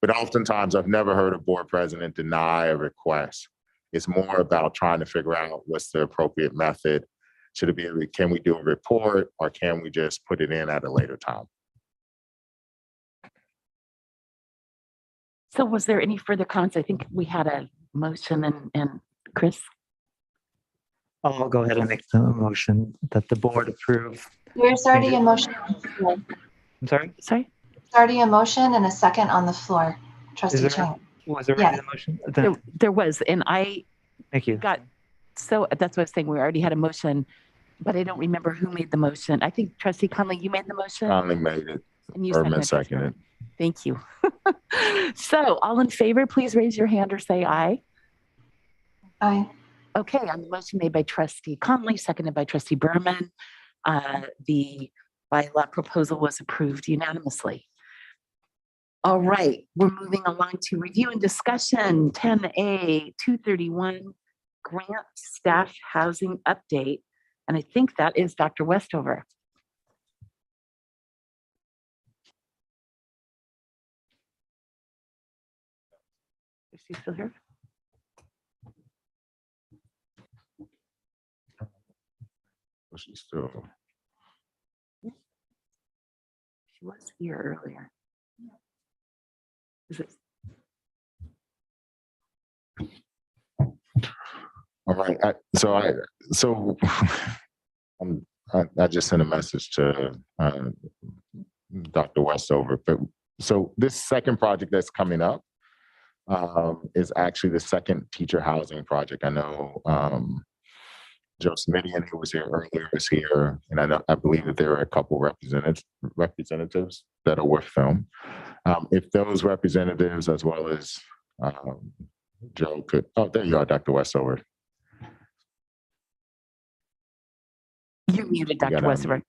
oftentimes I've never heard a board president deny a request. It's more about trying to figure out what's the appropriate method. Should it be, can we do a report, or can we just put it in at a later time? So was there any further comments? I think we had a motion, and Chris? I'll go ahead and make the motion that the board approve. There's already a motion. I'm sorry? Sorry? There's already a motion and a second on the floor. Trustee Chang. Was there already Yes. a motion? There was, and I Thank you. so that's what I was saying. We already had a motion, but I don't remember who made the motion. I think Trustee Conley, you made the motion? Conley made it. And you Berman seconded. seconded. Thank you. So all in favor, please raise your hand or say aye. Aye. Okay, on the motion made by Trustee Conley, seconded by Trustee Berman, the bylaw proposal was approved unanimously. All right, we're moving along to review and discussion 10A 231 grant staff housing update. And I think that is Dr. Westover. Is she still here? She's still. She was here earlier. Is it? All right. I just sent a message to Dr. Westover. But so this second project that's coming up is actually the second teacher housing project. I know Joe Smidian, who was here earlier, is here, and I believe that there are a couple representatives that are with them. If those representatives, as well as Joe, could. Oh, there you are, Dr. Westover. You're muted, Dr. Westover.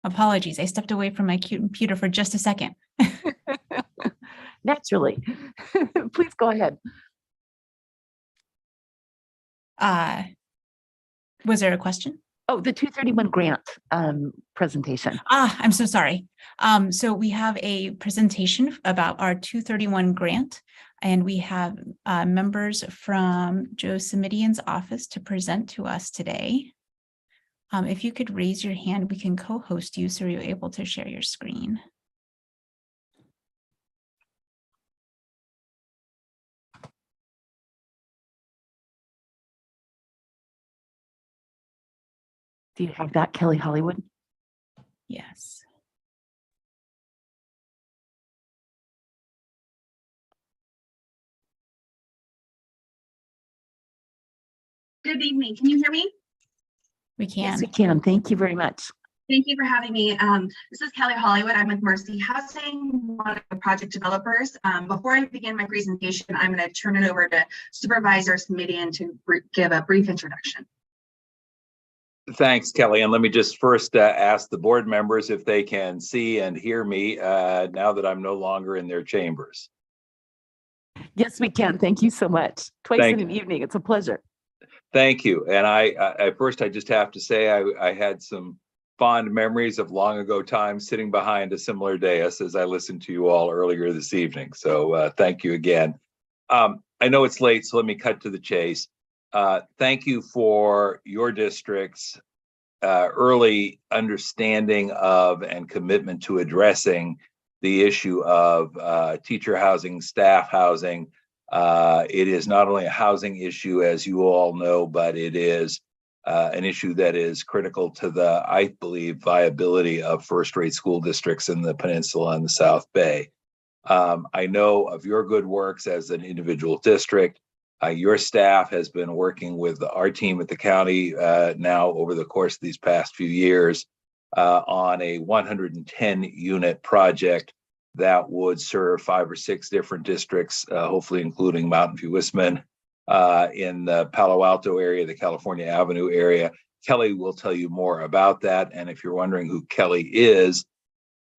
Apologies, I stepped away from my computer for just a second. Naturally. Please go ahead. Was there a question? Oh, the 231 grant presentation. I'm so sorry. So we have a presentation about our 231 grant, and we have members from Joe Simidian's office to present to us today. If you could raise your hand, we can co-host you so you're able to share your screen. Do you have that, Kelly Hollywood? Yes. Good evening. Can you hear me? We can. Yes, we can. Thank you very much. Thank you for having me. This is Kelly Hollywood. I'm with Mercy Housing, one of the project developers. Before I begin my presentation, I'm going to turn it over to Supervisor Smidian to give a brief introduction. Thanks, Kelly. And let me just first ask the board members if they can see and hear me now that I'm no longer in their chambers. Yes, we can. Thank you so much. Twice in an evening. It's a pleasure. Thank you. And I just have to say I had some fond memories of long ago times sitting behind a similar dais as I listened to you all earlier this evening. So thank you again. I know it's late, so let me cut to the chase. Thank you for your district's early understanding of and commitment to addressing the issue of teacher housing, staff housing. It is not only a housing issue, as you all know, but it is an issue that is critical to the, I believe, viability of first-rate school districts in the peninsula and the South Bay. I know of your good works as an individual district. Your staff has been working with our team at the county now over the course of these past few years on a 110-unit project that would serve 5 or 6 different districts, hopefully including Mountain View Wisman in the Palo Alto area, the California Avenue area. Kelly will tell you more about that. And if you're wondering who Kelly is,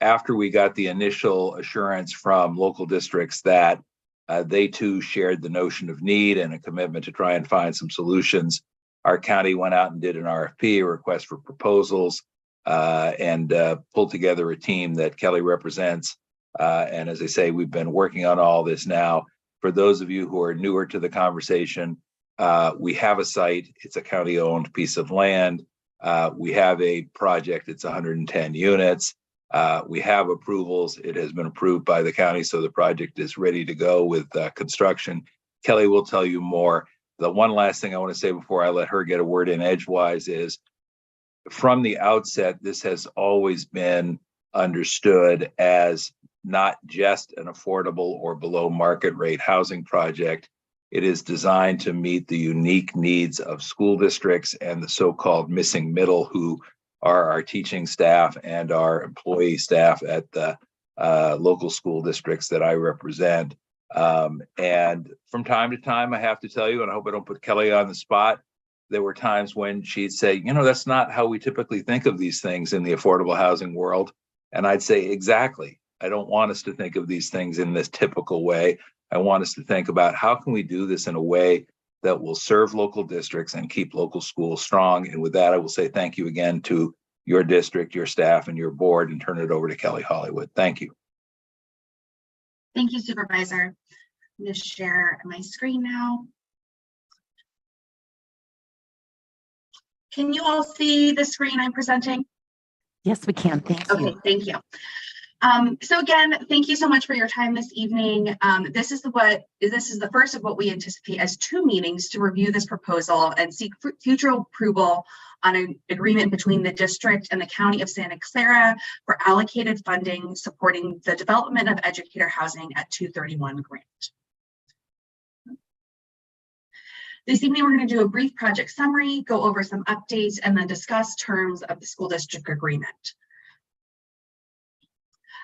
after we got the initial assurance from local districts that they too shared the notion of need and a commitment to try and find some solutions, our county went out and did an RFP, a request for proposals, and pulled together a team that Kelly represents. And as I say, we've been working on all this now. For those of you who are newer to the conversation, we have a site. It's a county-owned piece of land. We have a project. It's 110 units. We have approvals. It has been approved by the county, so the project is ready to go with construction. Kelly will tell you more. The one last thing I want to say before I let her get a word in edgewise is, from the outset, this has always been understood as not just an affordable or below market rate housing project. It is designed to meet the unique needs of school districts and the so-called missing middle, who are our teaching staff and our employee staff at the local school districts that I represent. And from time to time, I have to tell you, and I hope I don't put Kelly on the spot, there were times when she'd say, you know, that's not how we typically think of these things in the affordable housing world. And I'd say, exactly. I don't want us to think of these things in this typical way. I want us to think about how can we do this in a way that will serve local districts and keep local schools strong. And with that, I will say thank you again to your district, your staff, and your board, and turn it over to Kelly Hollywood. Thank you. Thank you, Supervisor. I'm going to share my screen now. Can you all see the screen I'm presenting? Yes, we can. Thank you. Okay, thank you. So again, thank you so much for your time this evening. This is the first of what we anticipate as 2 meetings to review this proposal and seek future approval on an agreement between the district and the County of Santa Clara for allocated funding supporting the development of educator housing at 231 Grant. This evening, we're going to do a brief project summary, go over some updates, and then discuss terms of the school district agreement.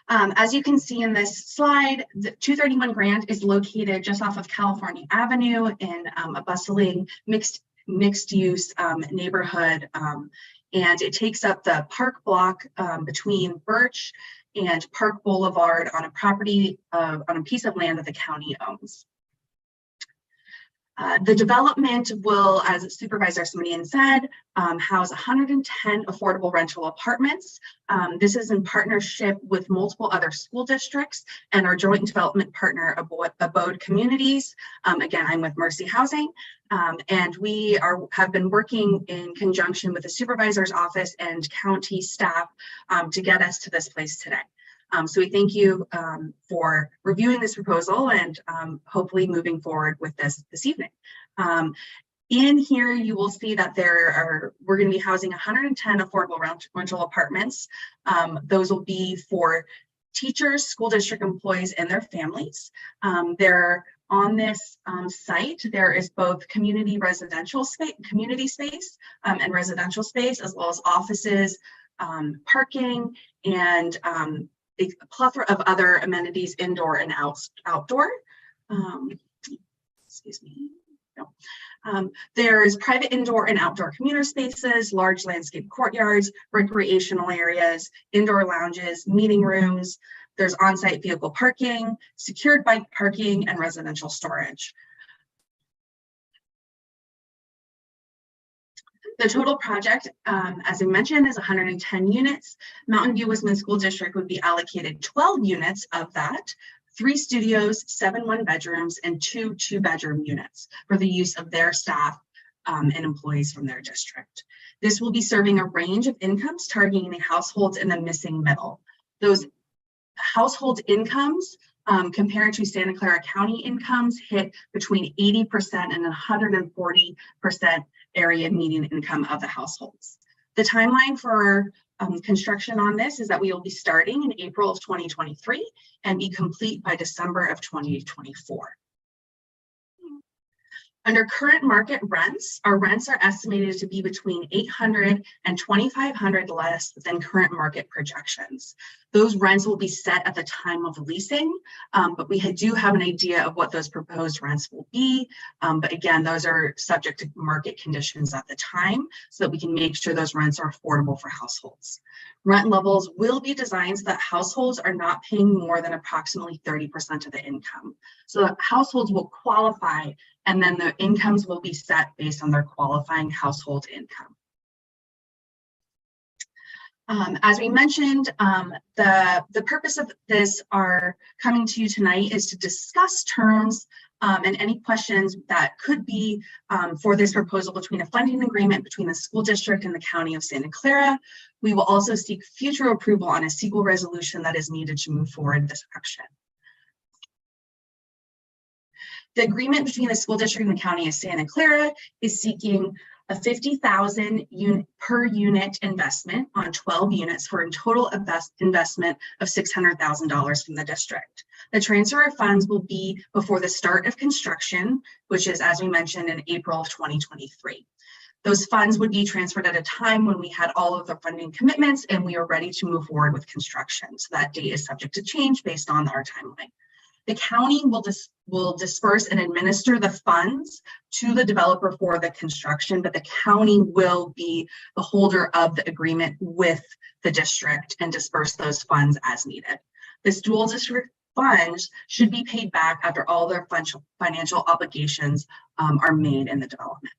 As you can see in this slide, the 231 Grant is located just off of California Avenue in a bustling mixed use neighborhood, and it takes up the park block between Birch and Park Boulevard on a property on a piece of land that the county owns. The development will, as Supervisor Simonian said, house 110 affordable rental apartments. This is in partnership with multiple other school districts and our joint development partner, Abode Communities. Again, I'm with Mercy Housing, and we have been working in conjunction with the supervisor's office and county staff to get us to this place today. So we thank you for reviewing this proposal and hopefully moving forward with this evening. In here, you will see that we're going to be housing 110 affordable rental apartments. Those will be for teachers, school district employees, and their families. On this site, there is both community space and residential space, as well as offices, parking, and a plethora of other amenities, indoor and outdoor. Excuse me. No. There's private indoor and outdoor commuter spaces, large landscape courtyards, recreational areas, indoor lounges, meeting rooms. There's on-site vehicle parking, secured bike parking, and residential storage. The total project, as I mentioned, is 110 units. Mountain View Wisman School District would be allocated 12 units of that, 3 studios, 7 one-bedrooms, and 2 two-bedroom units for the use of their staff and employees from their district. This will be serving a range of incomes targeting the households in the missing middle. Those household incomes compared to Santa Clara County incomes hit between 80% and 140% area median income of the households. The timeline for construction on this is that we will be starting in April of 2023 and be complete by December of 2024. Under current market rents, our rents are estimated to be between $800 and $2,500 less than current market projections. Those rents will be set at the time of leasing, but we do have an idea of what those proposed rents will be. But again, those are subject to market conditions at the time so that we can make sure those rents are affordable for households. Rent levels will be designed so that households are not paying more than approximately 30% of the income. So that households will qualify, and then the incomes will be set based on their qualifying household income. As we mentioned, the purpose of this are coming to you tonight is to discuss terms and any questions that could be for this proposal between a funding agreement between the school district and the County of Santa Clara. We will also seek future approval on a sequel resolution that is needed to move forward this action. The agreement between the school district and the County of Santa Clara is seeking a $50,000 per unit investment on 12 units for a total investment of $600,000 from the district. The transfer of funds will be before the start of construction, which is, as we mentioned, in April of 2023. Those funds would be transferred at a time when we had all of the funding commitments and we are ready to move forward with construction. So that date is subject to change based on our timeline. The county will disperse and administer the funds to the developer for the construction, but the county will be the holder of the agreement with the district and disperse those funds as needed. This dual district funds should be paid back after all their financial obligations are made in the development.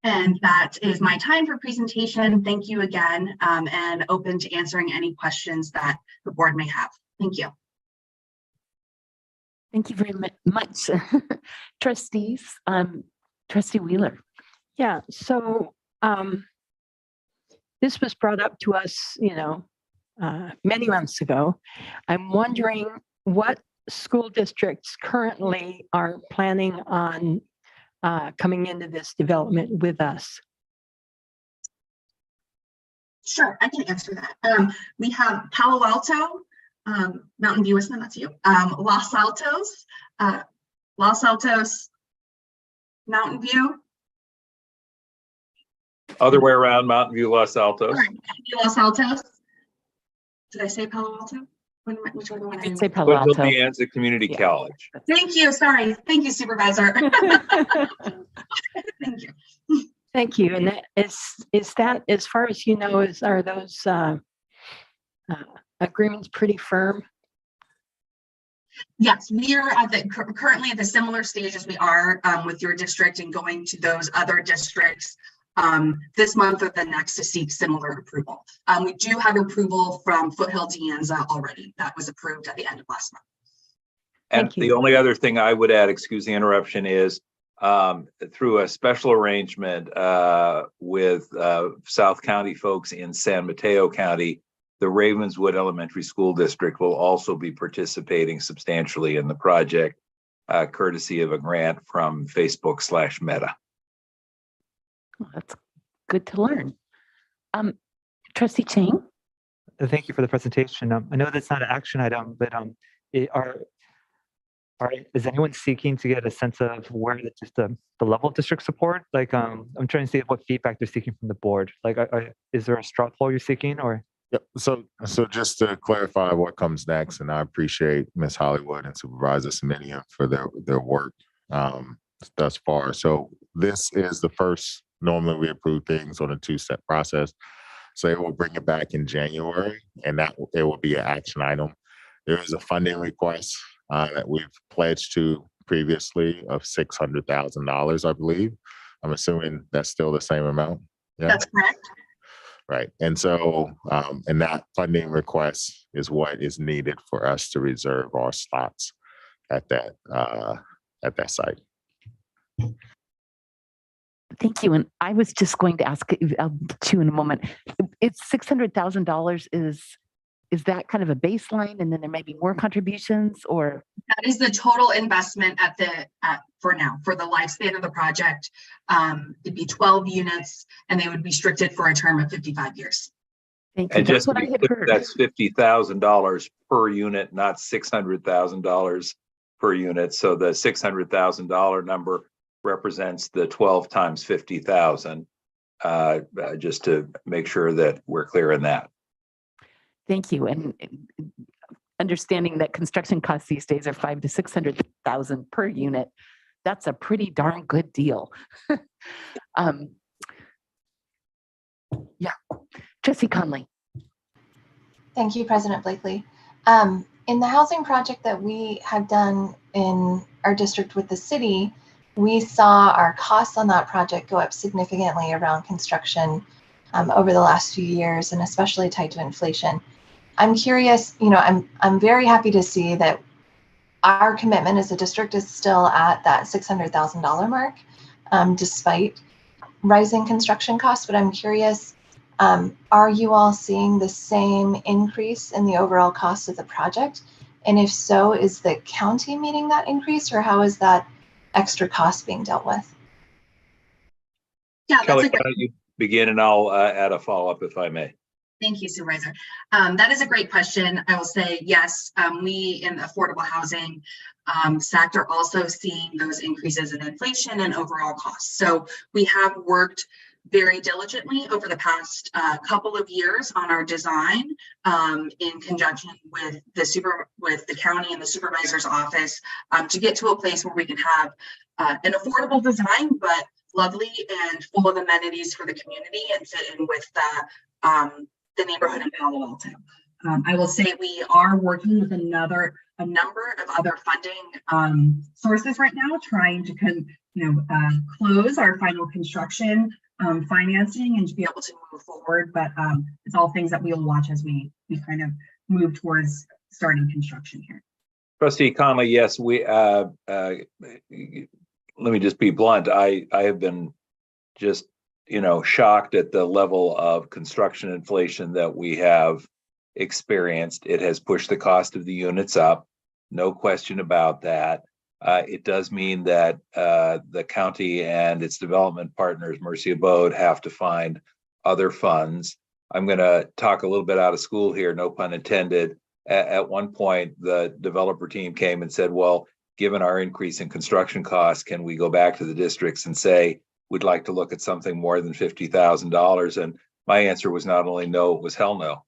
And that is my time for presentation. Thank you again, and open to answering any questions that the board may have. Thank you. Thank you very much, trustees. Trustee Wheeler. Yeah, so this was brought up to us, many months ago. I'm wondering what school districts currently are planning on coming into this development with us. Sure, I can answer that. We have Palo Alto, Mountain View, isn't that's you? Los Altos, Mountain View. Other way around, Mountain View, Los Altos. Los Altos. Did I say Palo Alto? Which one? I did say Palo Woodville Alto. De Anza Community College. Thank you. Sorry. Thank you, Supervisor. Thank you. Thank you. And that is that, as far as you know, are those agreements pretty firm? Yes, we are currently at the similar stage as we are with your district and going to those other districts this month or the next to seek similar approval. We do have approval from Foothill De Anza already. That was approved at the end of last month. And the only other thing I would add, excuse the interruption, is through a special arrangement with South County folks in San Mateo County, the Ravenswood Elementary School District will also be participating substantially in the project, courtesy of a grant from Facebook/Meta. Well, that's good to learn. Trustee Chang? Thank you for the presentation. I know that's not an action item, but is anyone seeking to get a sense of where the level of district support? Like, I'm trying to see what feedback they're seeking from the board. Like, is there a straw poll you're seeking, or? Yep. So just to clarify what comes next, and I appreciate Ms. Hollywood and Supervisor Semenian for their work thus far. So this is the first. Normally we approve things on a two-step process. So it will bring it back in January, and it will be an action item. There is a funding request that we've pledged to previously of $600,000, I believe. I'm assuming that's still the same amount. Yeah, that's correct. Right. And so, and that funding request is what is needed for us to reserve our slots at that site. Thank you. And I was just going to ask you in a moment. It's $600,000. Is that kind of a baseline, and then there may be more contributions, or? That is the total investment for now, for the lifespan of the project. It'd be 12 units, and they would be restricted for a term of 55 years. Thank you. And That's just what I had heard. That's $50,000 per unit, not $600,000 per unit. So the $600,000 number represents the 12 times 50,000. Just to make sure that we're clear in that. Thank you. And understanding that construction costs these days are $500,000 to $600,000 per unit, that's a pretty darn good deal. Yeah, Trustee Conley. Thank you, President Blakely. In the housing project that we have done in our district with the city, we saw our costs on that project go up significantly around construction over the last few years, and especially tied to inflation. I'm curious, I'm very happy to see that our commitment as a district is still at that $600,000 mark, despite rising construction costs. But I'm curious, are you all seeing the same increase in the overall cost of the project? And if so, is the county meeting that increase, or how is that extra cost being dealt with? Yeah, Kelly, why don't you begin, and I'll add a follow-up if I may. Thank you, Supervisor. That is a great question. I will say, yes, we in the affordable housing sector also seeing those increases in inflation and overall costs. So we have worked very diligently over the past couple of years on our design in conjunction with the county and the supervisor's office to get to a place where we can have an affordable design, but lovely and full of amenities for the community and fit in with the neighborhood in Palo Alto. I will say we are working with a number of other funding sources right now, trying to close our final construction financing and to be able to move forward. But it's all things that we'll watch as we kind of move towards starting construction here. Trustee Conley, yes, we let me just be blunt. I have been just shocked at the level of construction inflation that we have experienced. It has pushed the cost of the units up, no question about that. It does mean that the county and its development partners, Mercy Abode, have to find other funds. I'm going to talk a little bit out of school here, no pun intended. At one point, the developer team came and said, well, given our increase in construction costs, can we go back to the districts and say, we'd like to look at something more than $50,000? And my answer was not only no, it was hell no.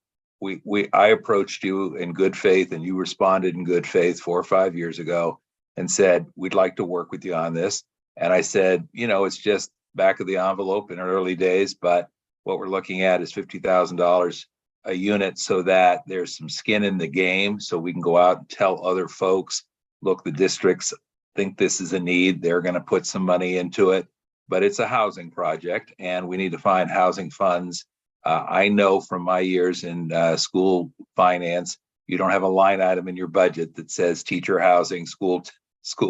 I approached you in good faith and you responded in good faith 4 or 5 years ago and said, we'd like to work with you on this. And I said, you know, it's just back of the envelope in early days, but what we're looking at is $50,000 a unit so that there's some skin in the game so we can go out and tell other folks, look, the districts think this is a need. They're going to put some money into it, but it's a housing project and we need to find housing funds. I know from my years in school finance, you don't have a line item in your budget that says teacher housing, school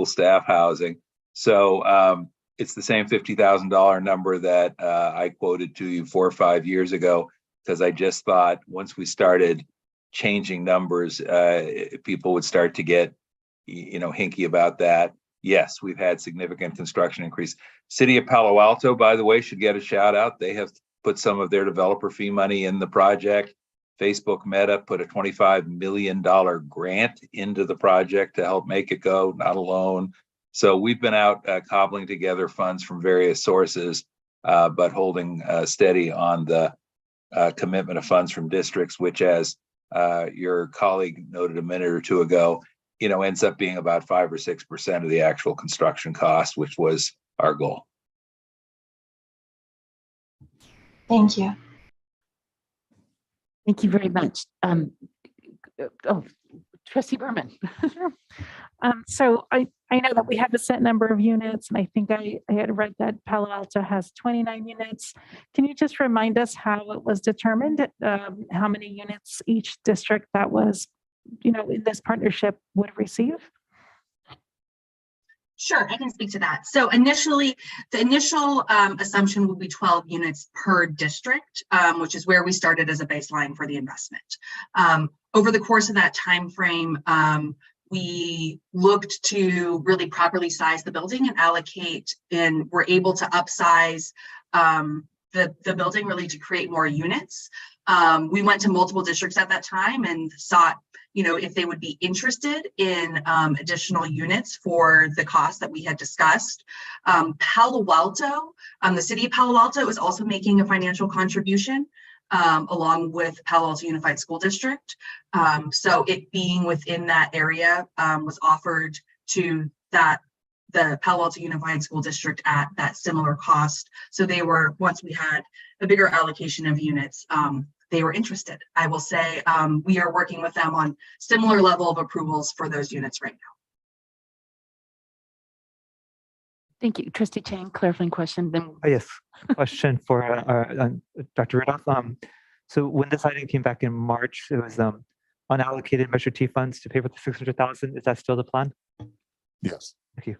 staff housing. So it's the same $50,000 number that I quoted to you 4 or 5 years ago, because I just thought once we started changing numbers, people would start to get, hinky about that. Yes, we've had significant construction increase. City of Palo Alto, by the way, should get a shout out. They have put some of their developer fee money in the project. Facebook Meta put a $25 million grant into the project to help make it go, not alone. So we've been out cobbling together funds from various sources, but holding steady on the commitment of funds from districts, which, as your colleague noted a minute or two ago, ends up being about 5 or 6% of the actual construction cost, which was our goal. Thank you. Thank you very much. Trustee Berman. So I know that we have a set number of units, and I think I had read that Palo Alto has 29 units. Can you just remind us how it was determined, how many units each district that was, in this partnership would receive? Sure, I can speak to that. So initially, the initial assumption would be 12 units per district, which is where we started as a baseline for the investment. Over the course of that time frame, we looked to really properly size the building and allocate, and we're able to upsize the building really to create more units. We went to multiple districts at that time and sought, if they would be interested in additional units for the cost that we had discussed. Palo Alto, the city of Palo Alto is also making a financial contribution along with Palo Alto Unified School District. So it being within that area was offered to the Palo Alto Unified School District at that similar cost. So they were, once we had a bigger allocation of units, they were interested. I will say we are working with them on similar level of approvals for those units right now. Thank you. Trustee Chang, clarifying question. Then Yes, question for Dr. Rudolph. So when this item came back in March, it was unallocated Measure T funds to pay for the 600,000. Is that still the plan? Yes. Thank you.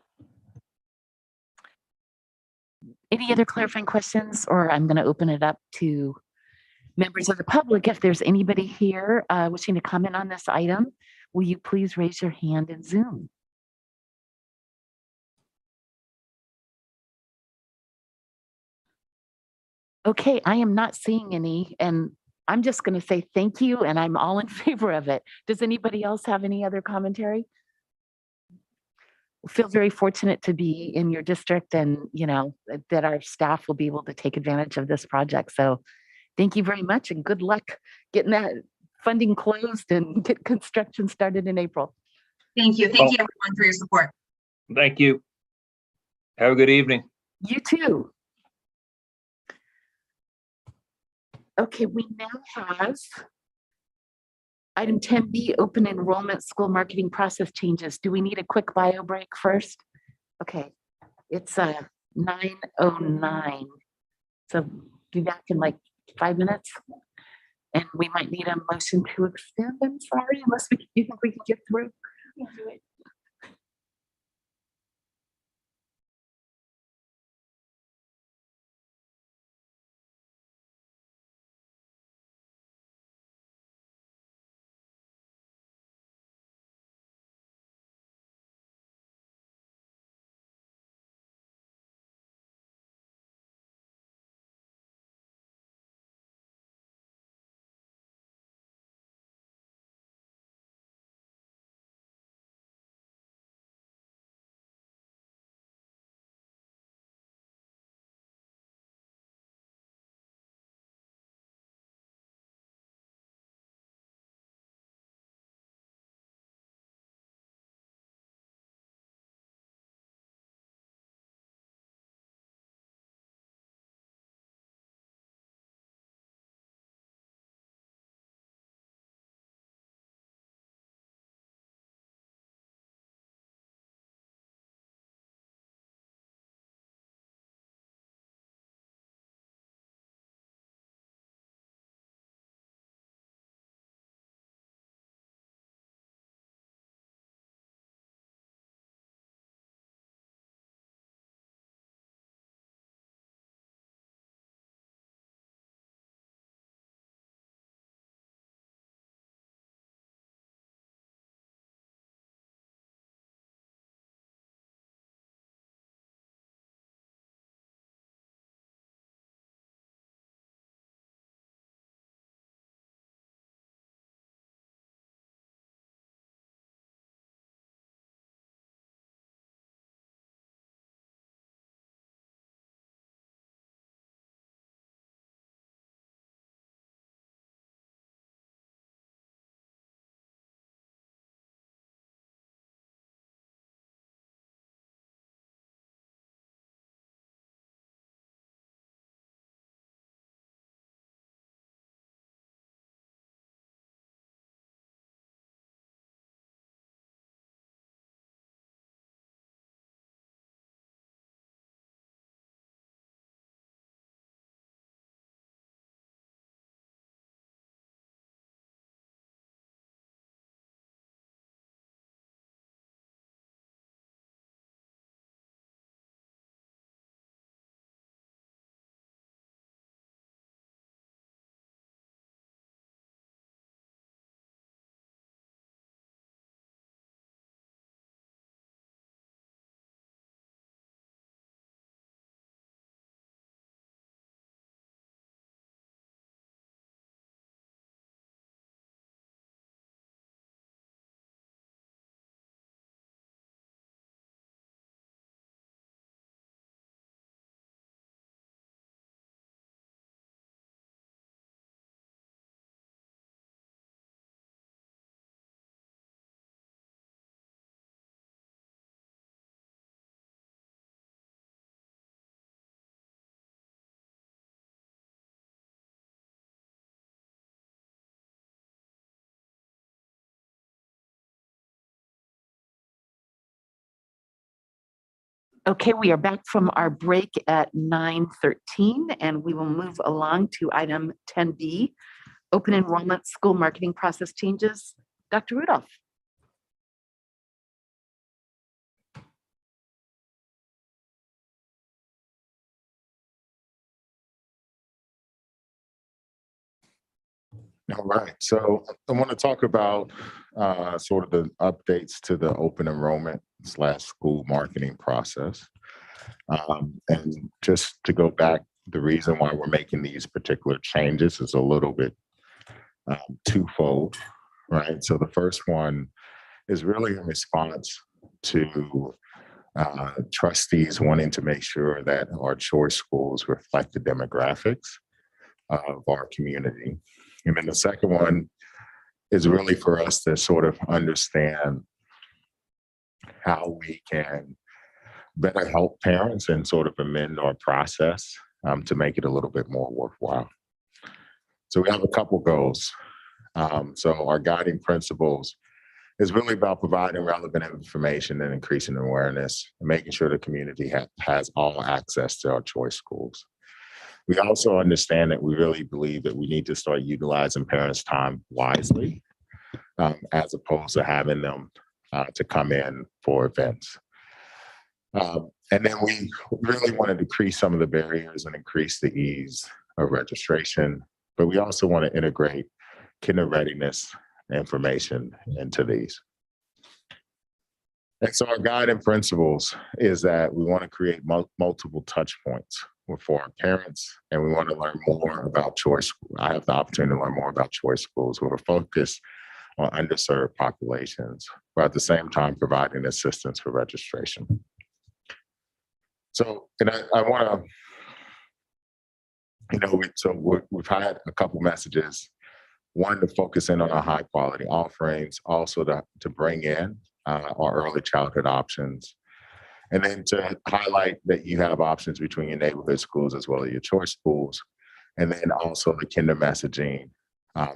any other clarifying questions, or I'm going to open it up to members of the public. If there's anybody here wishing to comment on this item, will you please raise your hand in Zoom? Okay, I am not seeing any, and I'm just going to say thank you, and I'm all in favor of it. Does anybody else have any other commentary? Feel very fortunate to be in your district, and that our staff will be able to take advantage of this project. So thank you very much, and good luck getting that funding closed and get construction started in April. Thank you. Thank you everyone for your support. Thank you. Have a good evening. You too. Okay, we now have item 10B, open enrollment school marketing process changes. Do we need a quick bio break first? Okay, it's 9:09. So be back in like 5 minutes. And we might need a motion to extend. I'm sorry, unless you think we can get through. Okay, we are back from our break at 9:13, and we will move along to item 10B, open enrollment school marketing process changes. Dr. Rudolph. All right, so I want to talk about sort of the updates to the open enrollment / school marketing process. And just to go back, the reason why we're making these particular changes is a little bit twofold, right? So the first one is really in response to trustees wanting to make sure that our choice schools reflect the demographics of our community. And then the second one is really for us to sort of understand how we can better help parents and sort of amend our process to make it a little bit more worthwhile. So we have a couple goals. So our guiding principles is really about providing relevant information and increasing awareness and making sure the community has all access to our choice schools. We also understand that we really believe that we need to start utilizing parents' time wisely, as opposed to having them to come in for events. And then we really want to decrease some of the barriers and increase the ease of registration, but we also want to integrate kinder readiness information into these. And so our guiding principles is that we want to create multiple touch points for our parents, and we want to learn more about choice. I have the opportunity to learn more about choice schools with a focus on underserved populations, but at the same time providing assistance for registration. So, and I want to, we've had a couple messages. One, to focus in on our high quality offerings, also to bring in our early childhood options, and then to highlight that you have options between your neighborhood schools as well as your choice schools, and then also the kinder messaging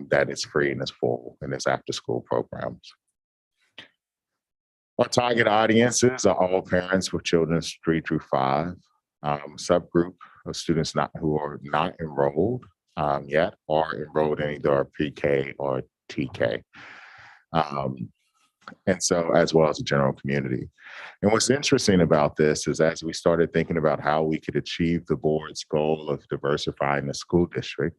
that is free and is full in its after school programs. Our target audiences are all parents with children 3 through 5, subgroup of students who are not enrolled yet or enrolled in either our PK or TK. And so, as well as the general community. And what's interesting about this is as we started thinking about how we could achieve the board's goal of diversifying the school district,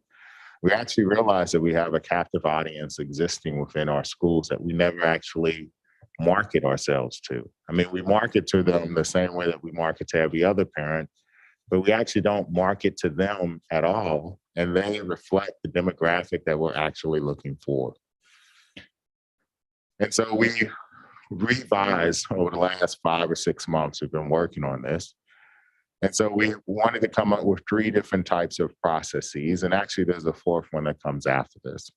we actually realized that we have a captive audience existing within our schools that we never actually market ourselves to. I mean, we market to them the same way that we market to every other parent, but we actually don't market to them at all, and they reflect the demographic that we're actually looking for. And so we revised over the last 5 or 6 months, we've been working on this. And so we wanted to come up with 3 different types of processes. And actually there's a 4th one that comes after this.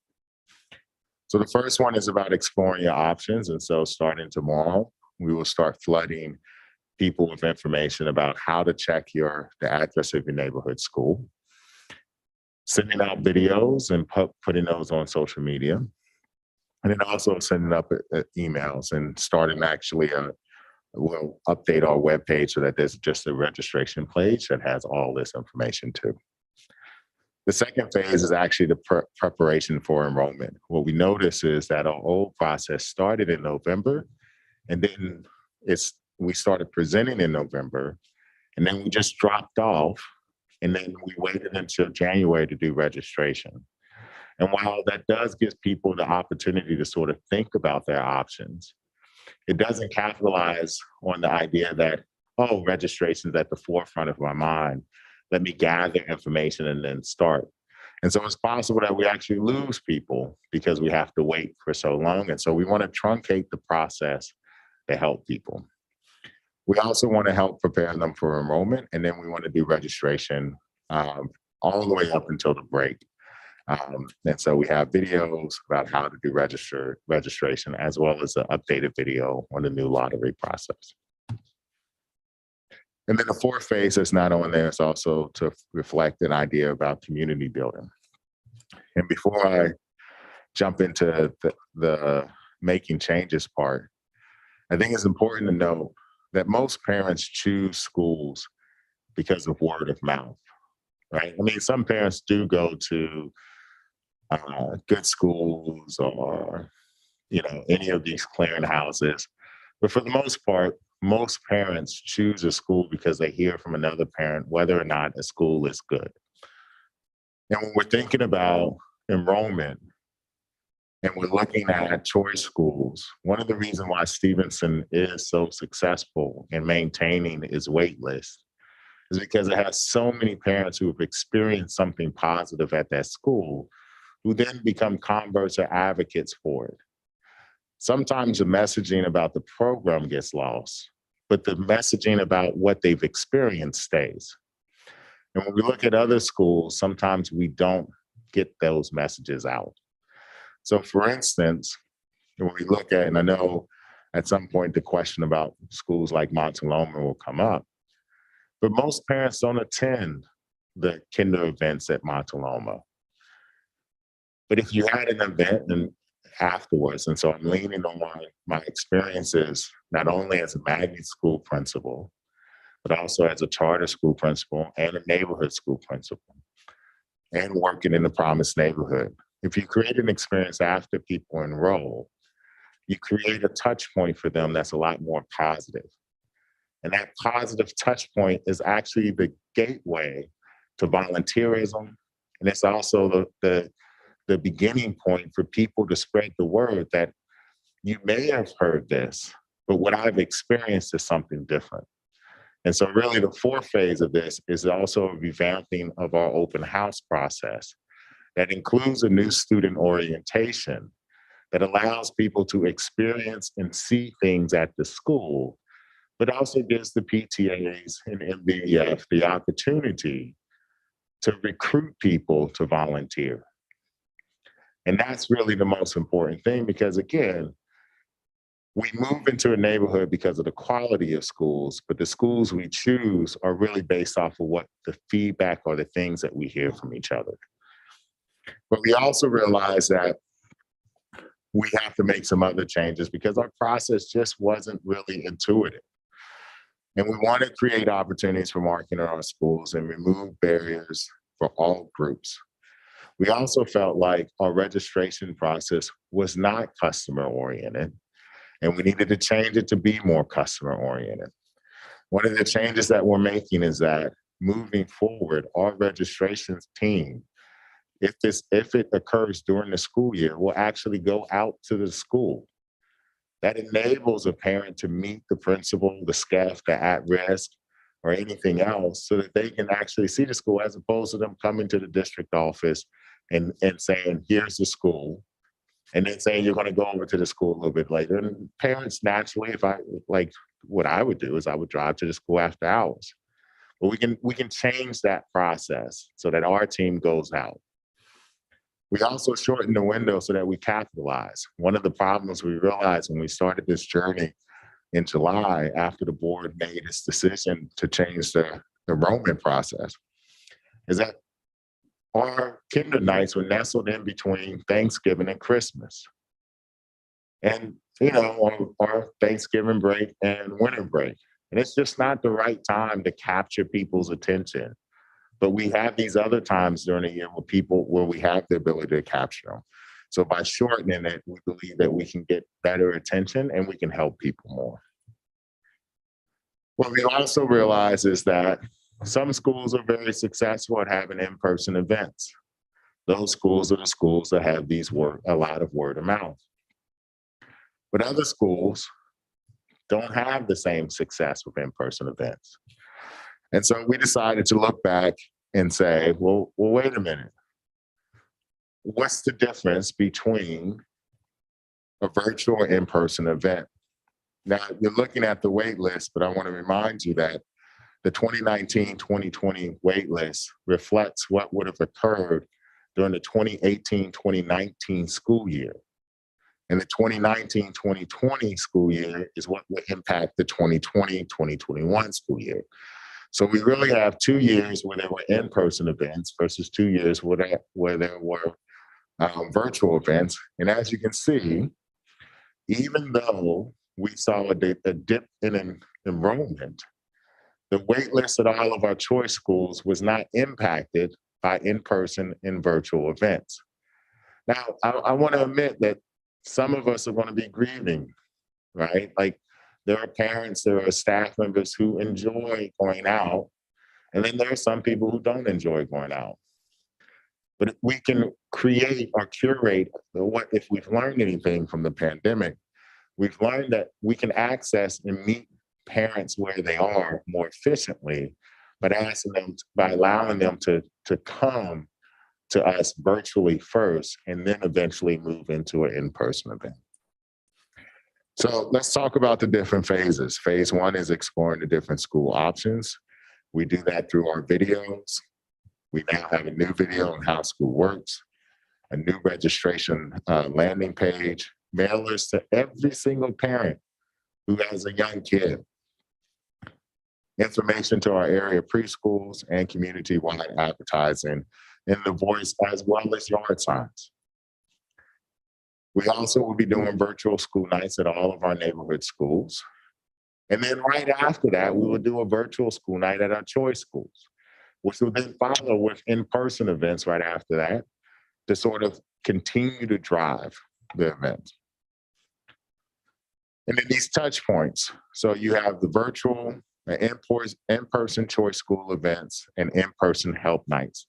So the first one is about exploring your options. And so starting tomorrow, we will start flooding people with information about how to check the address of your neighborhood school, sending out videos and putting those on social media. And then also sending up emails and starting actually we'll update our webpage so that there's just a registration page that has all this information too. The second phase is actually the preparation for enrollment. What we notice is that our old process started in November, and then we started presenting in November, and then we just dropped off, and then we waited until January to do registration. And while that does give people the opportunity to sort of think about their options, it doesn't capitalize on the idea that, oh, registration's at the forefront of my mind. Let me gather information and then start. And so it's possible that we actually lose people because we have to wait for so long. And so we want to truncate the process to help people. We also want to help prepare them for enrollment. And then we want to do registration all the way up until the break. And so we have videos about how to do registration, as well as an updated video on the new lottery process. And then the 4th phase that's not on there is also to reflect an idea about community building. And before I jump into the making changes part, I think it's important to know that most parents choose schools because of word of mouth, right? I mean, some parents do go to good schools or, any of these clearinghouses. But for the most part, most parents choose a school because they hear from another parent whether or not a school is good. And when we're thinking about enrollment and we're looking at choice schools, one of the reasons why Stevenson is so successful in maintaining its wait list is because it has so many parents who have experienced something positive at that school who then become converts or advocates for it. Sometimes the messaging about the program gets lost, but the messaging about what they've experienced stays. And when we look at other schools, sometimes we don't get those messages out. So for instance, when we look at, and I know at some point the question about schools like Montaloma will come up, but most parents don't attend the kinder events at Montaloma. But if you had an event and afterwards, and so I'm leaning on my experiences, not only as a magnet school principal, but also as a charter school principal and a neighborhood school principal, and working in the promised neighborhood. If you create an experience after people enroll, you create a touch point for them that's a lot more positive. And that positive touch point is actually the gateway to volunteerism. And it's also the beginning point for people to spread the word that you may have heard this, but what I've experienced is something different. And so really the fourth phase of this is also a revamping of our open house process that includes a new student orientation that allows people to experience and see things at the school, but also gives the PTAs and MVF the opportunity to recruit people to volunteer. And that's really the most important thing because, again, we move into a neighborhood because of the quality of schools, but the schools we choose are really based off of what the feedback or the things that we hear from each other. But we also realize that we have to make some other changes because our process just wasn't really intuitive. And we want to create opportunities for marketing our schools and remove barriers for all groups. We also felt like our registration process was not customer oriented, and we needed to change it to be more customer oriented. One of the changes that we're making is that moving forward, our registrations team, if it occurs during the school year, will actually go out to the school. That enables a parent to meet the principal, the staff, the at-risk, or anything else so that they can actually see the school as opposed to them coming to the district office and saying, here's the school, and then saying you're going to go over to the school a little bit later. And parents naturally, what I would do is I would drive to the school after hours. But we can change that process so that our team goes out. We also shorten the window so that we capitalize. One of the problems we realized when we started this journey in July after the board made its decision to change the enrollment process is that our kinder nights were nestled in between Thanksgiving and Christmas. And, our Thanksgiving break and winter break. And it's just not the right time to capture people's attention. But we have these other times during the year where we have the ability to capture them. So by shortening it, we believe that we can get better attention and we can help people more. What we also realize is that some schools are very successful at having in-person events. Those schools are the schools that have a lot of word of mouth. But other schools don't have the same success with in-person events. And so we decided to look back and say, well, wait a minute. What's the difference between a virtual and in-person event? Now, you're looking at the wait list, but I want to remind you that the 2019-2020 wait list reflects what would have occurred during the 2018-2019 school year. And the 2019-2020 school year is what would impact the 2020-2021 school year. So we really have 2 years where there were in-person events versus 2 years where there were virtual events. And as you can see, even though we saw a dip in enrollment, the wait list at all of our choice schools was not impacted by in-person and virtual events. Now, I want to admit that some of us are going to be grieving, right? Like there are parents, there are staff members who enjoy going out, and then there are some people who don't enjoy going out. But if we can create or curate what, if we've learned anything from the pandemic, we've learned that we can access and meet parents where they are more efficiently, but asking them by allowing them to come to us virtually first and then eventually move into an in-person event. So let's talk about the different phases. Phase one is exploring the different school options. We do that through our videos. We now have a new video on how school works, a new registration landing page, mailers to every single parent who has a young kid, information to our area preschools and community-wide advertising in the voice as well as yard signs. We also will be doing virtual school nights at all of our neighborhood schools. And then right after that, we will do a virtual school night at our choice schools, which will then follow with in-person events right after that to sort of continue to drive the event. And then these touch points. So you have the virtual, in-person choice school events and in-person help nights.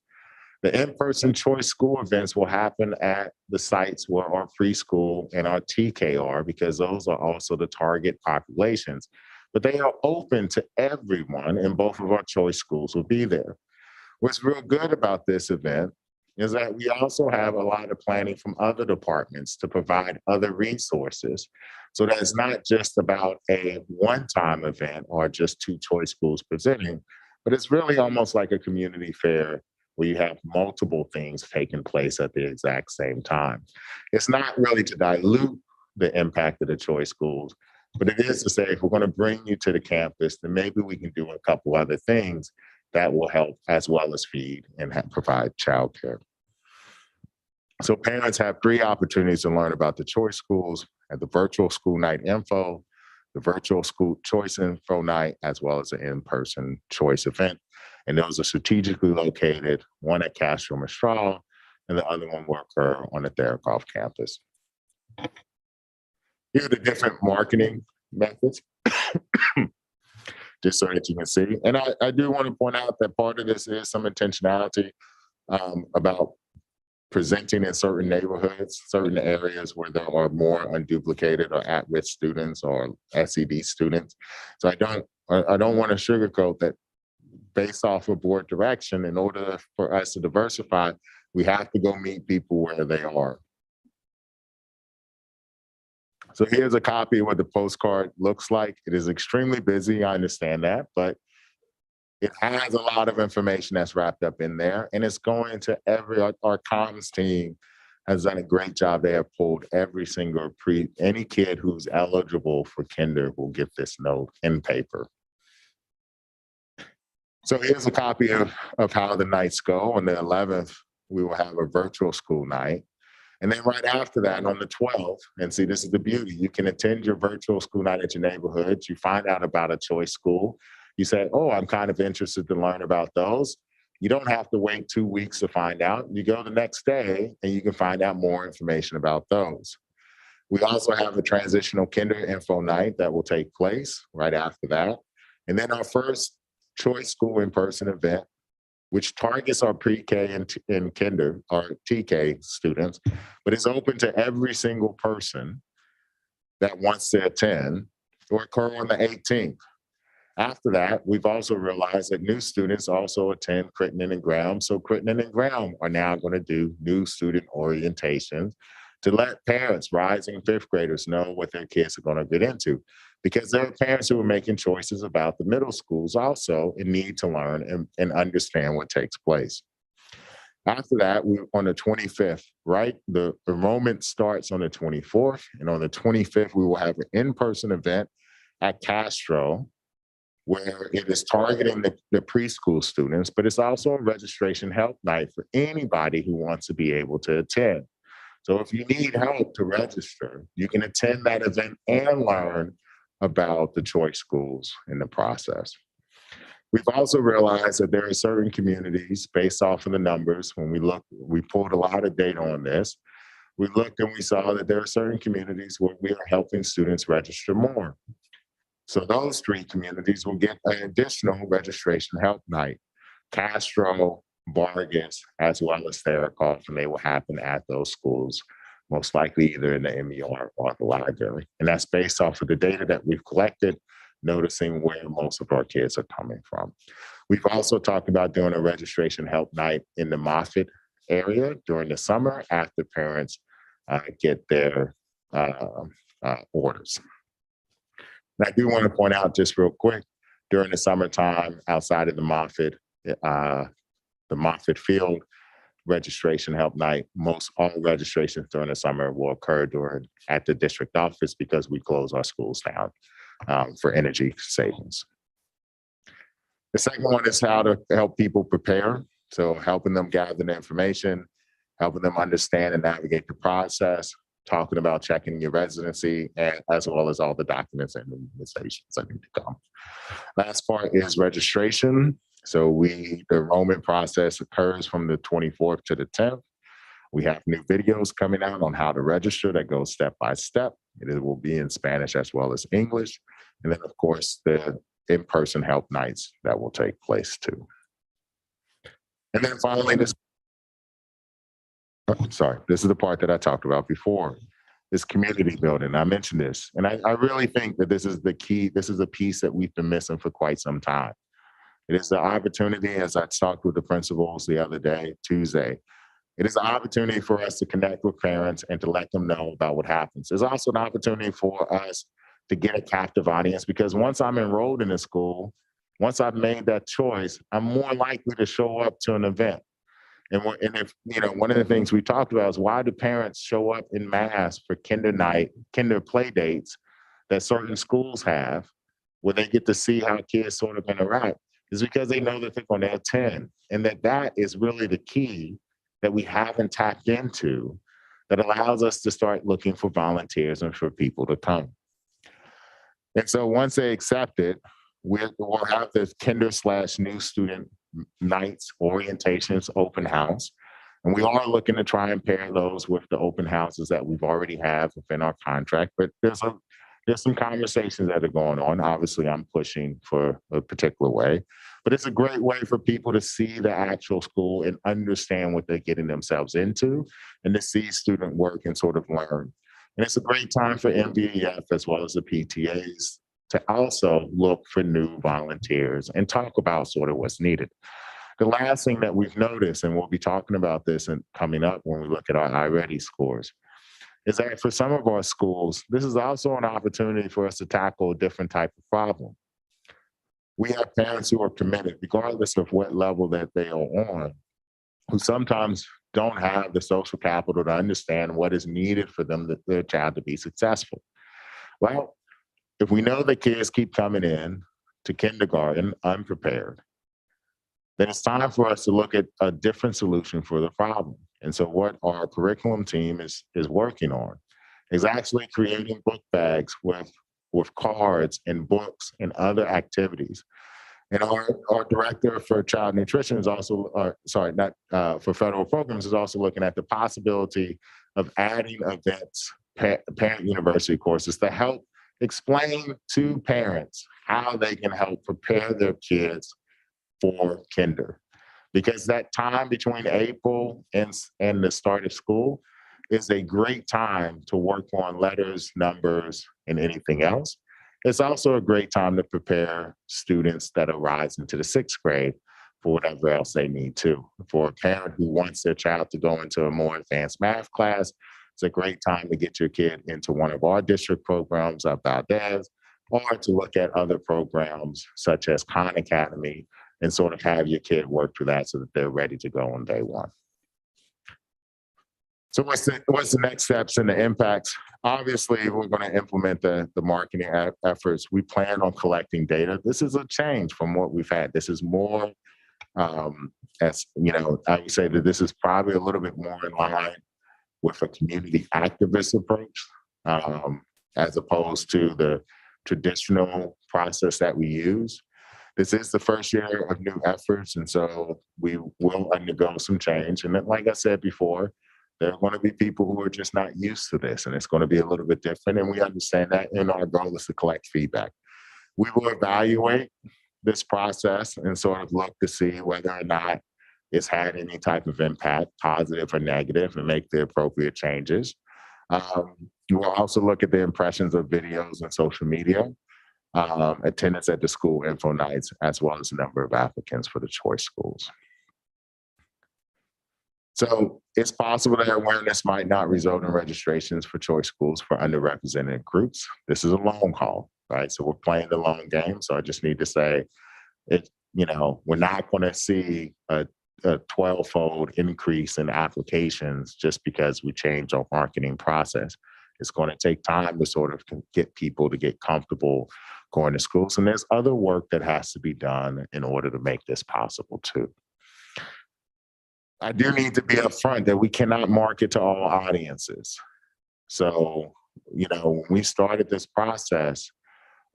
The in-person choice school events will happen at the sites where our preschool and our TK are, because those are also the target populations. But they are open to everyone, and both of our choice schools will be there. What's real good about this event is that we also have a lot of planning from other departments to provide other resources. So that it's not just about a one-time event or just two choice schools presenting, but it's really almost like a community fair where you have multiple things taking place at the exact same time. It's not really to dilute the impact of the choice schools, but it is to say, if we're going to bring you to the campus, then maybe we can do a couple other things that will help as well as feed and provide childcare. So parents have 3 opportunities to learn about the choice schools at the virtual school night info, the virtual school choice info night, as well as an in-person choice event. And those are strategically located, one at Castro Mistral, and the other one will occur on the Therakoff campus. Here are the different marketing methods, just so that you can see. And I do want to point out that part of this is some intentionality about presenting in certain neighborhoods, certain areas where there are more unduplicated or at-risk students or SED students. So I don't want to sugarcoat that. Based off of board direction, in order for us to diversify, we have to go meet people where they are. So here's a copy of what the postcard looks like. It is extremely busy, I understand that, but it has a lot of information that's wrapped up in there, and it's going to our comms team has done a great job. They have pulled every single any kid who's eligible for kinder will get this note in paper. So here's a copy of how the nights go. On the 11th, we will have a virtual school night. And then right after that, on the 12th, and see, this is the beauty, you can attend your virtual school night at your neighborhood. You find out about a choice school. You say, oh, I'm kind of interested to learn about those. You don't have to wait 2 weeks to find out. You go the next day and you can find out more information about those. We also have a transitional kinder info night that will take place right after that. And then our first choice school in-person event, which targets our pre-K and kinder, our TK students, but is open to every single person that wants to attend, or occur on the 18th. After that, we've also realized that new students also attend Crittenden and Graham. So Crittenden and Graham are now going to do new student orientations to let parents, rising 5th graders, know what their kids are going to get into. Because there are parents who are making choices about the middle schools also and need to learn and understand what takes place. After that, we're on the 25th, right? The enrollment starts on the 24th, and on the 25th, we will have an in-person event at Castro, where it is targeting the preschool students, but it's also a registration help night for anybody who wants to be able to attend. So if you need help to register, you can attend that event and learn about the choice schools in the process. We've also realized that there are certain communities based off of the numbers. When we pulled a lot of data on this. We looked and we saw that there are certain communities where we are helping students register more. So those 3 communities will get an additional registration help night. Castro, Vargas, as well as Theracott, and they will happen at those schools, most likely either in the MER or the library. And that's based off of the data that we've collected, noticing where most of our kids are coming from. We've also talked about doing a registration help night in the Moffitt area during the summer after parents get their orders. And I do want to point out just real quick, during the summertime outside of the Moffitt field registration help night, most all registrations during the summer will occur at the district office because we close our schools down for energy savings. The second one is how to help people prepare. So helping them gather the information, helping them understand and navigate the process, talking about checking your residency, and as well as all the documents and immunizations that need to come. Last part is registration. So the enrollment process occurs from the 24th to the 10th. We have new videos coming out on how to register that goes step by step. It will be in Spanish as well as English. And then of course, the in-person help nights that will take place too. And then finally, this is the part that I talked about before, is community building. I mentioned this, and I really think that this is the key. This is a piece that we've been missing for quite some time. It is the opportunity, as I talked with the principals the other day, Tuesday, it is an opportunity for us to connect with parents and to let them know about what happens. There's also an opportunity for us to get a captive audience, because once I'm enrolled in a school, once I've made that choice, I'm more likely to show up to an event. And if, one of the things we talked about is, why do parents show up in mass for kinder play dates that certain schools have, where they get to see how kids sort of interact? Is because they know that they're going to attend, and that is really the key that we haven't tapped into, that allows us to start looking for volunteers and for people to come. And so once they accept it, we'll have the kinder/new student nights, orientations, open house. And we are looking to try and pair those with the open houses that we've already have within our contract. But there's some conversations that are going on. Obviously, I'm pushing for a particular way, but it's a great way for people to see the actual school and understand what they're getting themselves into, and to see student work and sort of learn. And it's a great time for MVEF as well as the PTAs to also look for new volunteers and talk about sort of what's needed. The last thing that we've noticed, and we'll be talking about this and coming up when we look at our iReady scores, is that for some of our schools, this is also an opportunity for us to tackle a different type of problem. We have parents who are committed, regardless of what level that they are on, who sometimes don't have the social capital to understand what is needed for their child to be successful. Well, if we know that kids keep coming in to kindergarten unprepared, then it's time for us to look at a different solution for the problem. And so what our curriculum team is working on is actually creating book bags with cards and books and other activities. And our director for child nutrition is also, for federal programs, is also looking at the possibility of adding events, parent university courses, to help explain to parents how they can help prepare their kids for kinder. Because that time between April and the start of school is a great time to work on letters, numbers, and anything else. It's also a great time to prepare students that are rising to the 6th grade for whatever else they need to. For a parent who wants their child to go into a more advanced math class, it's a great time to get your kid into one of our district programs at Valdez, or to look at other programs such as Khan Academy, and sort of have your kid work through that so that they're ready to go on day one. So what's the next steps and the impacts? Obviously, we're going to implement the marketing efforts. We plan on collecting data. This is a change from what we've had. This is more, I would say that this is probably a little bit more in line with a community activist approach, as opposed to the traditional process that we use. This is the first year of new efforts, and so we will undergo some change. And then, like I said before, there are going to be people who are just not used to this, and it's going to be a little bit different. And we understand that, and our goal is to collect feedback. We will evaluate this process and sort of look to see whether or not it's had any type of impact, positive or negative, and make the appropriate changes. You will also look at the impressions of videos and social media, attendance at the school info nights, as well as the number of applicants for the choice schools. So it's possible that awareness might not result in registrations for choice schools for underrepresented groups. This is a long haul, right? So we're playing the long game. So I just need to say, we're not going to see a 12-fold increase in applications just because we change our marketing process. It's going to take time to sort of get people to get comfortable going to schools. And there's other work that has to be done in order to make this possible too. I do need to be upfront that we cannot market to all audiences. So, when we started this process,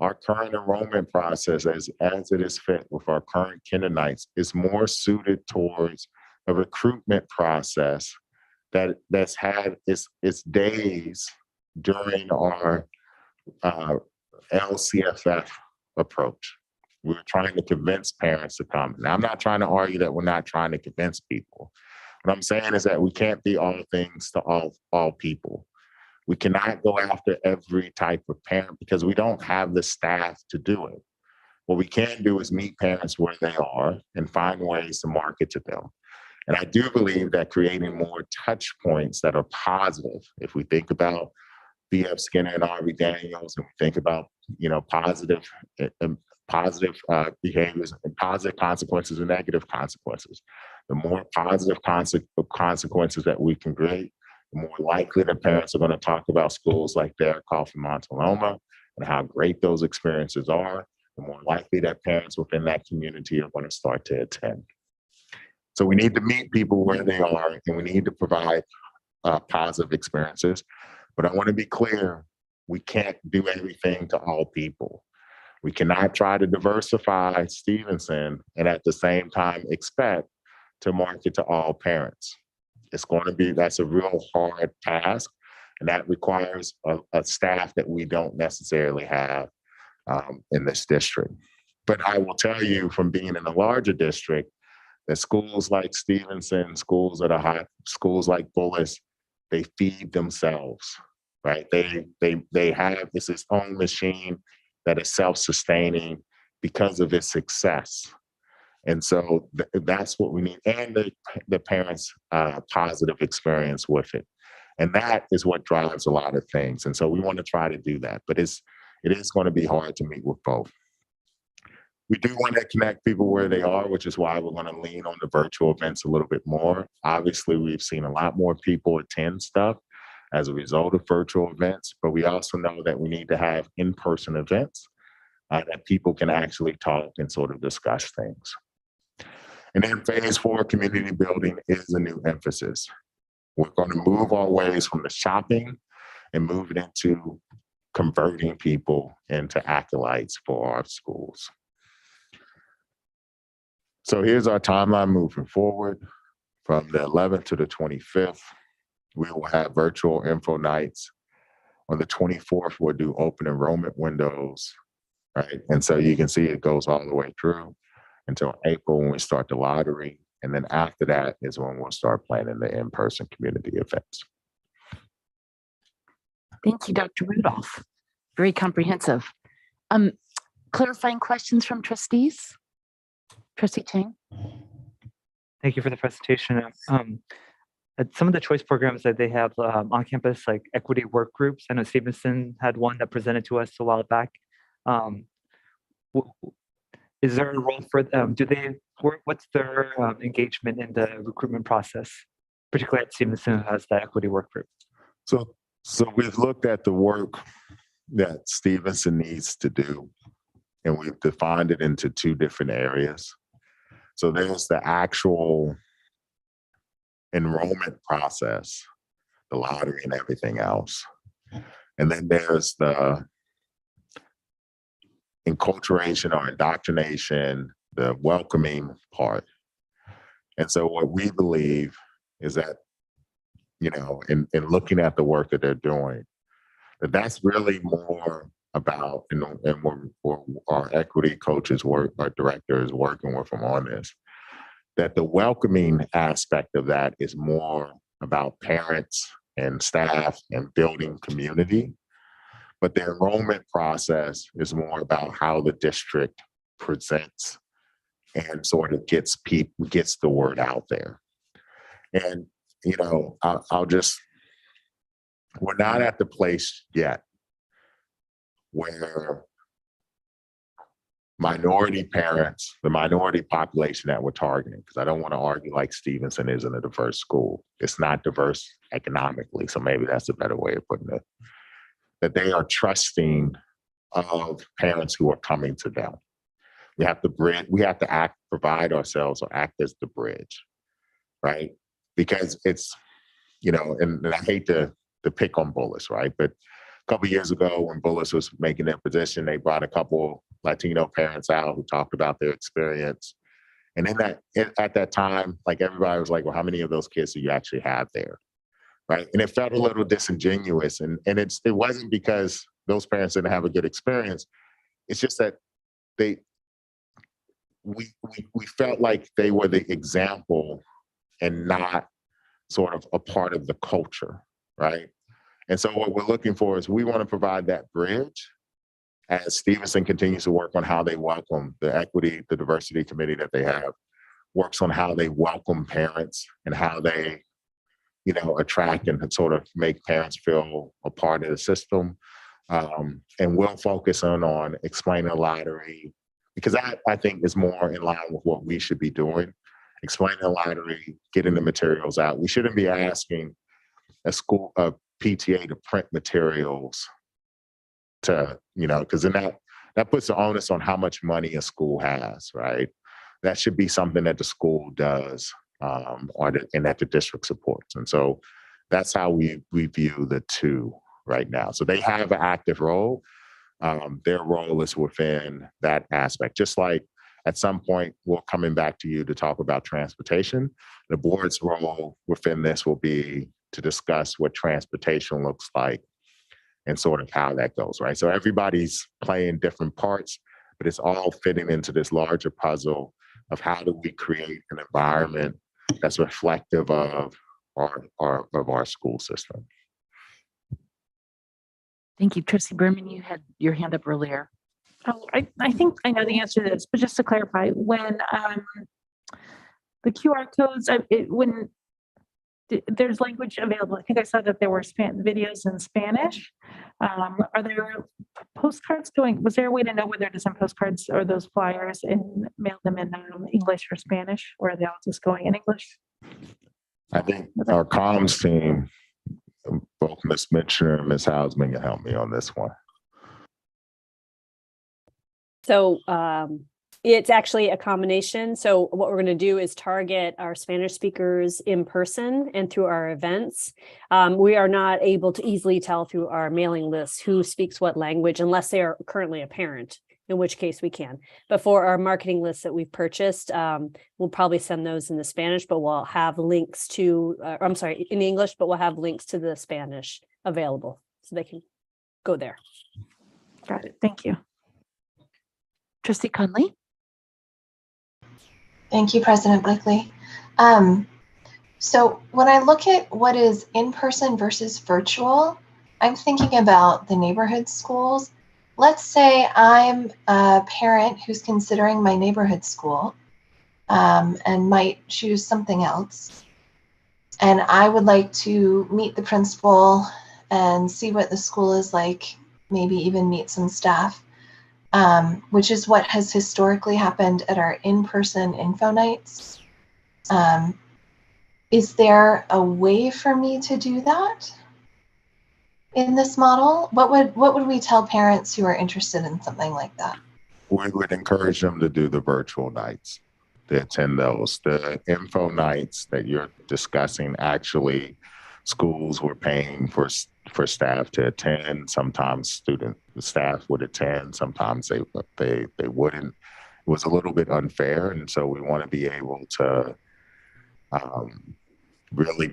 our current enrollment process, as it is fit with our current kinder nights, is more suited towards a recruitment process that's had its days during our LCFF approach. We're trying to convince parents to come. Now, I'm not trying to argue that we're not trying to convince people. What I'm saying is that we can't be all things to all people. We cannot go after every type of parent because we don't have the staff to do it. What we can do is meet parents where they are and find ways to market to them. And I do believe that creating more touch points that are positive, if we think about B.F. Skinner and R.V. Daniels, and we think about, positive behaviors and positive consequences and negative consequences. The more positive consequences that we can create, the more likely that parents are going to talk about schools like Bear Cough and Montaloma and how great those experiences are, the more likely that parents within that community are going to start to attend. So we need to meet people where they are, and we need to provide positive experiences. But I want to be clear, we can't do everything to all people. We cannot try to diversify Stevenson and at the same time expect to market to all parents. That's a real hard task, and that requires a staff that we don't necessarily have in this district. But I will tell you from being in a larger district that schools like Stevenson, schools like Bullis, they feed themselves, right? They have this own machine that is self-sustaining because of its success. And so that's what we need, and the parents' positive experience with it. And that is what drives a lot of things. And so we want to try to do that, but it is going to be hard to meet with both. We do want to connect people where they are, which is why we're going to lean on the virtual events a little bit more. Obviously, we've seen a lot more people attend stuff as a result of virtual events, but we also know that we need to have in-person events that people can actually talk and sort of discuss things. And then phase 4, community building, is a new emphasis. We're going to move our ways from the shopping and move it into converting people into acolytes for our schools. So here's our timeline moving forward. From the 11th to the 25th, we will have virtual info nights. On the 24th, we'll do open enrollment windows, right? And so you can see it goes all the way through until April when we start the lottery. And then after that is when we'll start planning the in-person community events. Thank you, Dr. Rudolph. Very comprehensive. Clarifying questions from trustees? Trustee Chang? Thank you for the presentation. Some of the choice programs that they have on campus, like equity work groups, I know Stevenson had one that presented to us a while back. Is there a role for them? What's their engagement in the recruitment process, particularly at Stevenson, who has the equity work group? So we've looked at the work that Stevenson needs to do, and we've defined it into 2 different areas. So there's the actual enrollment process, the lottery and everything else. And then there's the enculturation or indoctrination, the welcoming part. And so what we believe is that, you know, in looking at the work that they're doing, that's really more about, and where our equity coaches work, our directors working with them on this, that the welcoming aspect of that is more about parents and staff and building community. But the enrollment process is more about how the district presents and sort of gets the word out there. And, you know, we're not at the place yet where minority parents, the minority population that we're targeting, because I don't want to argue like Stevenson isn't a diverse school. It's not diverse economically, so maybe that's a better way of putting it. That they are trusting of parents who are coming to them. We have to provide ourselves or act as the bridge, right? Because it's, you know, and I hate to pick on Bullis, right? But a couple of years ago when Bullis was making their position, they brought a couple Latino parents out who talked about their experience. And at that time, like everybody was like, well, how many of those kids do you actually have there? Right. And it felt a little disingenuous. And it wasn't because those parents didn't have a good experience. It's just that we felt like they were the example and not sort of a part of the culture. Right. And so what we're looking for is we want to provide that bridge as Stevenson continues to work on how they welcome the equity, the diversity committee that they have, works on how they welcome parents and how they, you know, attract and sort of make parents feel a part of the system. And we'll focus on explaining the lottery, because that, I think, is more in line with what we should be doing. Explaining the lottery, getting the materials out. We shouldn't be asking a PTA to print materials to, you know, because then that puts the onus on how much money a school has, right? That should be something that the school does and that the district supports. And so that's how we view the two right now. So they have an active role. Their role is within that aspect. Just like at some point, we're coming back to you to talk about transportation. The board's role within this will be to discuss what transportation looks like and sort of how that goes, right? So everybody's playing different parts, but it's all fitting into this larger puzzle of how do we create an environment that's reflective of our school system. Thank you. Trustee Berman, you had your hand up earlier. Oh, I think I know the answer to this, but just to clarify, when the QR codes, when there's language available, I think I saw that there were videos in Spanish. Are there postcards going? Was there a way to know whether to send postcards or those flyers and mail them in English or Spanish, or are they all just going in English? I think our comms team, both Ms. Mitchell and Ms. Hausman, can help me on this one. So it's actually a combination. So what we're going to do is target our Spanish speakers in person and through our events. We are not able to easily tell through our mailing lists who speaks what language unless they are currently a parent, in which case we can. But for our marketing lists that we've purchased, we'll probably send those in the Spanish, but we'll have links to, I'm sorry, in English, but we'll have links to the Spanish available so they can go there. Got it. Thank you. Trustee Conley. Thank you, President Blakely. So when I look at what is in-person versus virtual, I'm thinking about the neighborhood schools. Let's say I'm a parent who's considering my neighborhood school and might choose something else. And I would like to meet the principal and see what the school is like, maybe even meet some staff. Which is what has historically happened at our in-person info nights. Is there a way for me to do that in this model? What would we tell parents who are interested in something like that? We would encourage them to do the virtual nights, to attend those. The info nights that you're discussing, actually, schools were paying for for staff to attend. Sometimes the staff would attend. Sometimes they wouldn't. It was a little bit unfair, and so we want to be able to really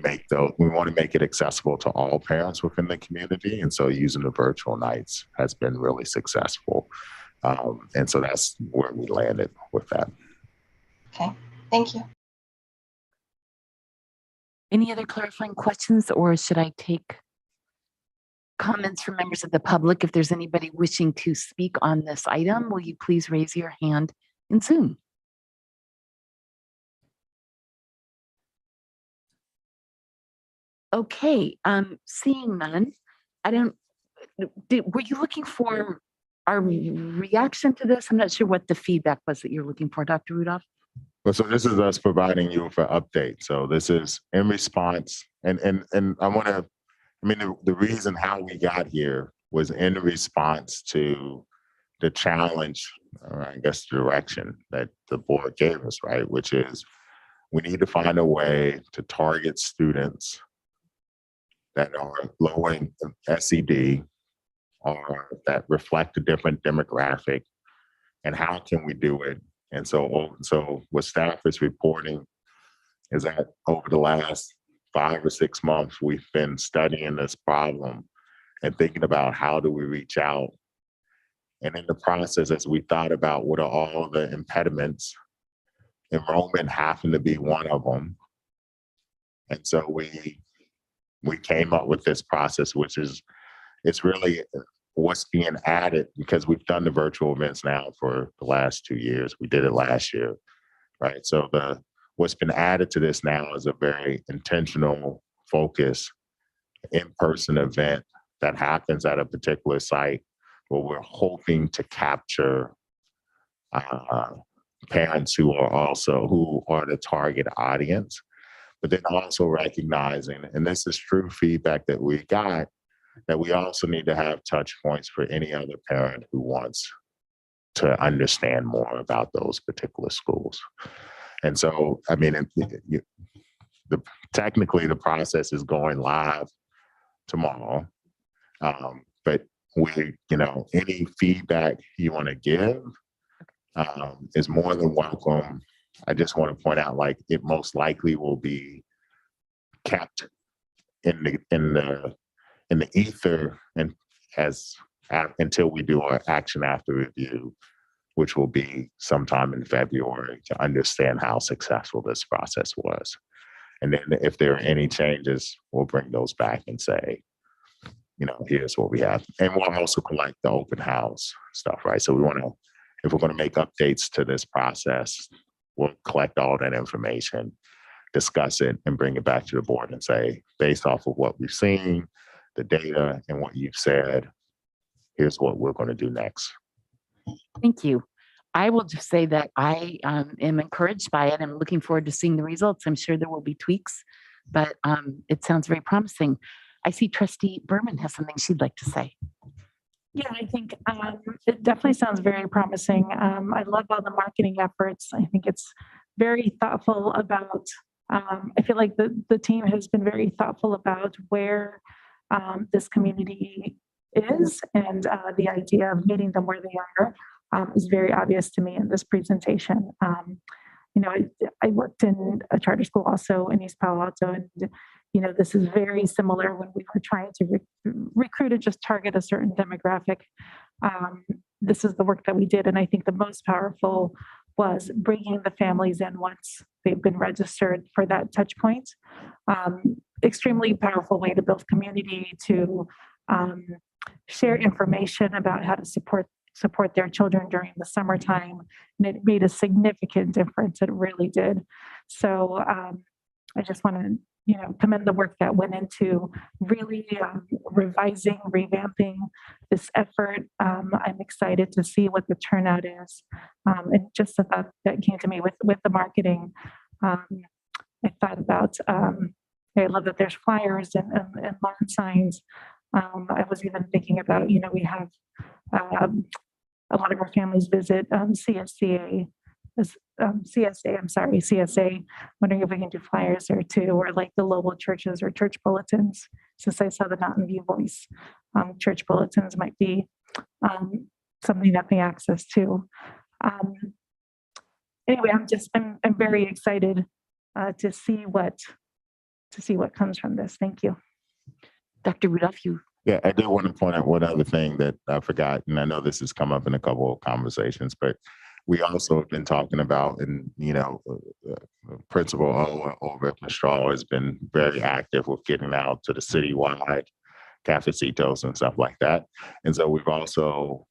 we want to make it accessible to all parents within the community. And so using the virtual nights has been really successful. And so that's where we landed with that. Okay, thank you. Any other clarifying questions, or should I take comments from members of the public? If there's anybody wishing to speak on this item, will you please raise your hand in Zoom? Okay, seeing none, were you looking for our reaction to this? I'm not sure what the feedback was that you're looking for, Dr. Rudolph. Well, so this is us providing you with an update. So this is in response, and the reason how we got here was in response to the challenge, or I guess direction that the board gave us, right? Which is we need to find a way to target students that are low in SED or that reflect a different demographic, and how can we do it? And so what staff is reporting is that over the last 5 or 6 months, we've been studying this problem and thinking about how do we reach out. And in the process, as we thought about what are all the impediments, enrollment happened to be one of them. And so we came up with this process, which is, it's really what's being added, because we've done the virtual events now for the last 2 years. We did it last year, right? So what's been added to this now is a very intentional, focused, in-person event that happens at a particular site where we're hoping to capture parents who are the target audience, but then also recognizing, and this is true feedback that we got, that we also need to have touch points for any other parent who wants to understand more about those particular schools. And so, I mean, technically the process is going live tomorrow, but any feedback you want to give is more than welcome. I just want to point out, like, it most likely will be kept in the ether and until we do our action after review, which will be sometime in February, to understand how successful this process was. And then if there are any changes, we'll bring those back and say, here's what we have. And we'll also collect the open house stuff, right? So if we're going to make updates to this process, we'll collect all that information, discuss it, and bring it back to the board and say, based off of what we've seen, the data, and what you've said, here's what we're going to do next. Thank you. I will just say that I am encouraged by it. I'm looking forward to seeing the results. I'm sure there will be tweaks, but it sounds very promising. I see Trustee Berman has something she'd like to say. Yeah, I think it definitely sounds very promising. I love all the marketing efforts. I think it's very thoughtful about, I feel like the team has been very thoughtful about where this community is, and the idea of meeting them where they are is very obvious to me in this presentation. I worked in a charter school also in East Palo Alto, and this is very similar when we were trying to recruit and just target a certain demographic. This is the work that we did, and I think the most powerful was bringing the families in once they've been registered for that touch point. Extremely powerful way to build community, to share information about how to support their children during the summertime. And it made a significant difference. It really did. So I just want to, commend the work that went into really revising, revamping this effort. I'm excited to see what the turnout is. And just the thought that came to me with the marketing, I thought about, I love that there's flyers and lawn signs. I was even thinking about, we have a lot of our families visit CSA, wondering if we can do flyers there too, or like the local churches or church bulletins. since I saw the Mountain View Voice church bulletins might be something that they access to. Anyway, I'm very excited to see what comes from this. Thank you. Dr. Rudolph, you. Yeah, I do want to point out one other thing that I forgot, and I know this has come up in a couple of conversations, but we also have been talking about, and Principal O over at Straw has been very active with getting out to the citywide cafecitos and stuff like that. And so we've also,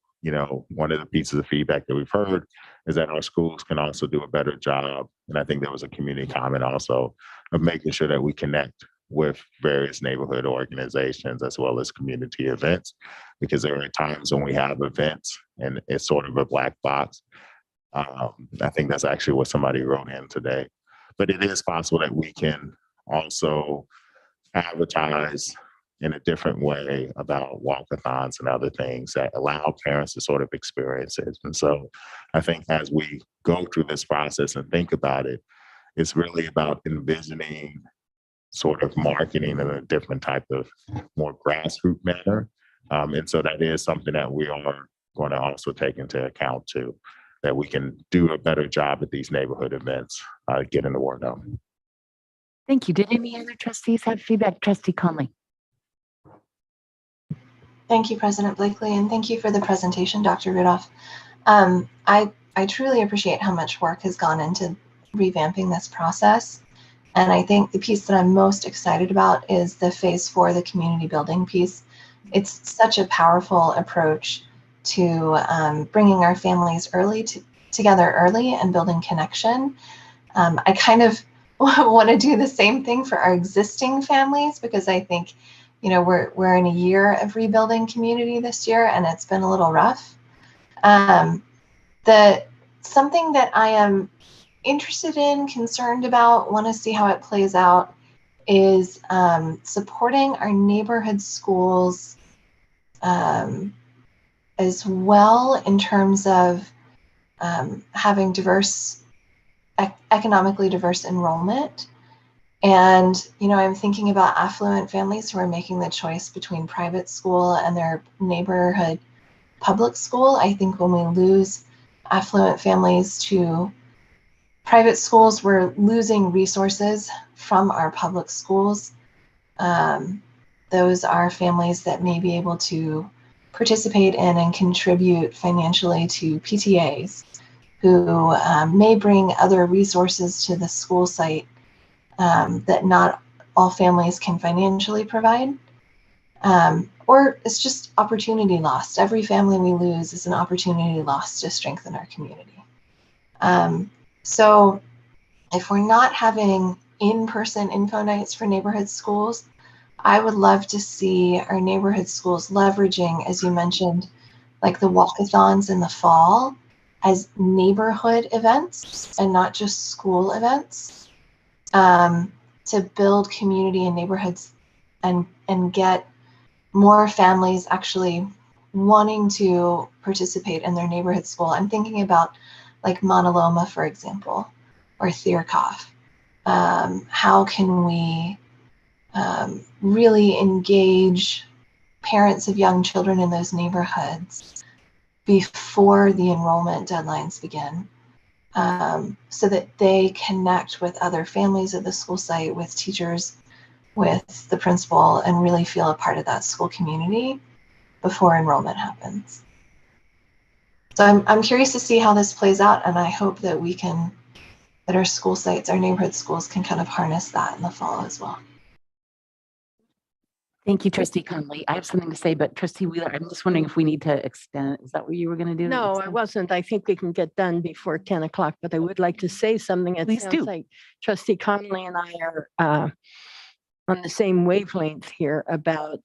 one of the pieces of feedback that we've heard is that our schools can also do a better job. And I think there was a community comment also of making sure that we connect with various neighborhood organizations as well as community events, because there are times when we have events and it's sort of a black box. I think that's actually what somebody wrote in today. But it is possible that we can also advertise in a different way about walkathons and other things that allow parents to sort of experience it. And so I think as we go through this process and think about it, it's really about envisioning sort of marketing in a different type of more grassroots manner. And so that is something that we are going to also take into account too, that we can do a better job at these neighborhood events, getting the word out. Thank you. Did any other trustees have feedback? Trustee Conley. Thank you, President Blakely, and thank you for the presentation, Dr. Rudolph. I truly appreciate how much work has gone into revamping this process. And I think the piece that I'm most excited about is the phase 4, the community building piece. It's such a powerful approach to bringing our families together early and building connection. I kind of want to do the same thing for our existing families, because I think, we're in a year of rebuilding community this year, and it's been a little rough. Something that I am interested in, concerned about, want to see how it plays out, is supporting our neighborhood schools as well in terms of having economically diverse enrollment. And, I'm thinking about affluent families who are making the choice between private school and their neighborhood public school. I think when we lose affluent families to private schools, we're losing resources from our public schools. Those are families that may be able to participate in and contribute financially to PTAs, who may bring other resources to the school site that not all families can financially provide. Or it's just opportunity lost. Every family we lose is an opportunity lost to strengthen our community. So if we're not having in-person info nights for neighborhood schools, I would love to see our neighborhood schools leveraging, as you mentioned, like the walkathons in the fall as neighborhood events and not just school events, to build community in neighborhoods and get more families actually wanting to participate in their neighborhood school. I'm thinking about like Montaloma, for example, or Thierkoff. How can we really engage parents of young children in those neighborhoods before the enrollment deadlines begin, so that they connect with other families at the school site, with teachers, with the principal, and really feel a part of that school community before enrollment happens. So I'm curious to see how this plays out, and I hope that that our school sites, our neighborhood schools, can kind of harness that in the fall as well. Thank you, Trustee Conley. I have something to say, but Trustee Wheeler, I'm just wondering if we need to extend. Is that what you were going to do? No, I wasn't. I think we can get done before 10 o'clock, but I would like to say something. It sounds like Trustee Conley and I are on the same wavelength here about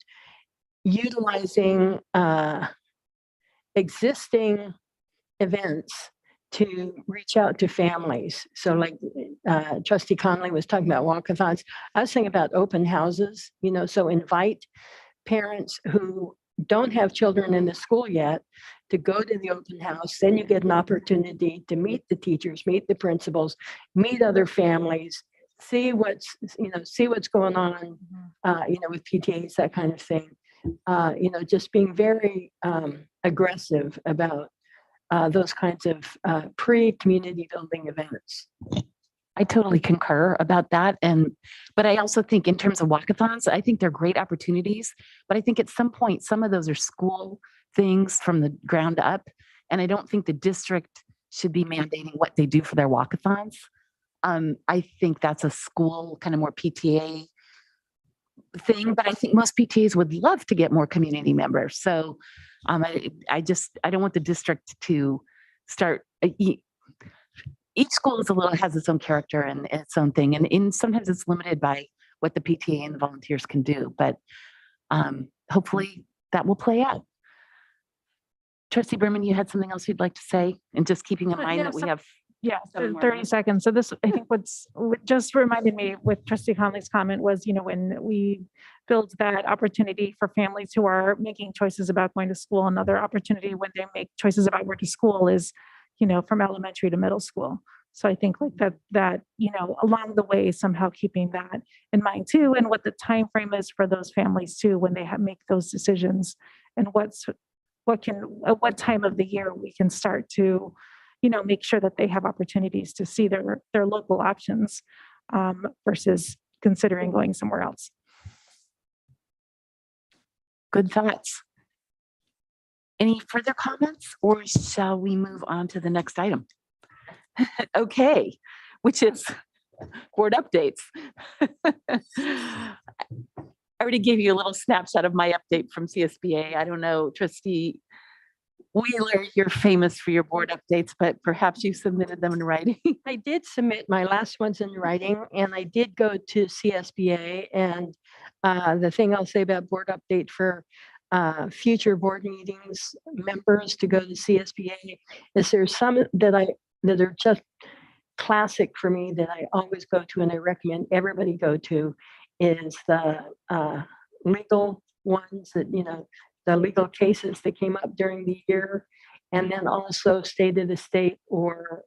utilizing existing events to reach out to families. So like Trustee Conley was talking about walkathons. I was thinking about open houses, so invite parents who don't have children in the school yet to go to the open house. Then you get an opportunity to meet the teachers, meet the principals, meet other families, see what's, see what's going on, with PTAs, that kind of thing. Just being very aggressive about those kinds of pre-community building events. I totally concur about that. But I also think in terms of walkathons, I think they're great opportunities. But I think at some point, some of those are school things from the ground up. And I don't think the district should be mandating what they do for their walkathons. I think that's a school kind of more PTA thing, but I think most PTAs would love to get more community members. So I don't want the district to start. Each school has its own character and its own thing, and sometimes it's limited by what the PTA and the volunteers can do. But hopefully that will play out. Trustee Berman, you had something else you'd like to say, and just keeping in mind that we have. Yeah, 7 more 30 minutes. seconds. So this, I think what just reminded me with Trustee Conley's comment was, when we build that opportunity for families who are making choices about going to school, another opportunity when they make choices about where to school is, from elementary to middle school. So I think like that, along the way, somehow keeping that in mind too, and what the time frame is for those families too, when they make those decisions, and what time of the year we can start to make sure that they have opportunities to see their local options versus considering going somewhere else. Good thoughts. Any further comments, or shall we move on to the next item? Okay, which is board updates. I already gave you a little snapshot of my update from CSBA. I don't know, Trustee Wheeler, you're famous for your board updates, but perhaps you submitted them in writing. I did submit my last ones in writing, and I did go to CSBA. And the thing I'll say about board update for future board meetings members to go to CSBA is there's some that are just classic for me that I always go to, and I recommend everybody go to, is the legal ones that, the legal cases that came up during the year, and then also state of the state or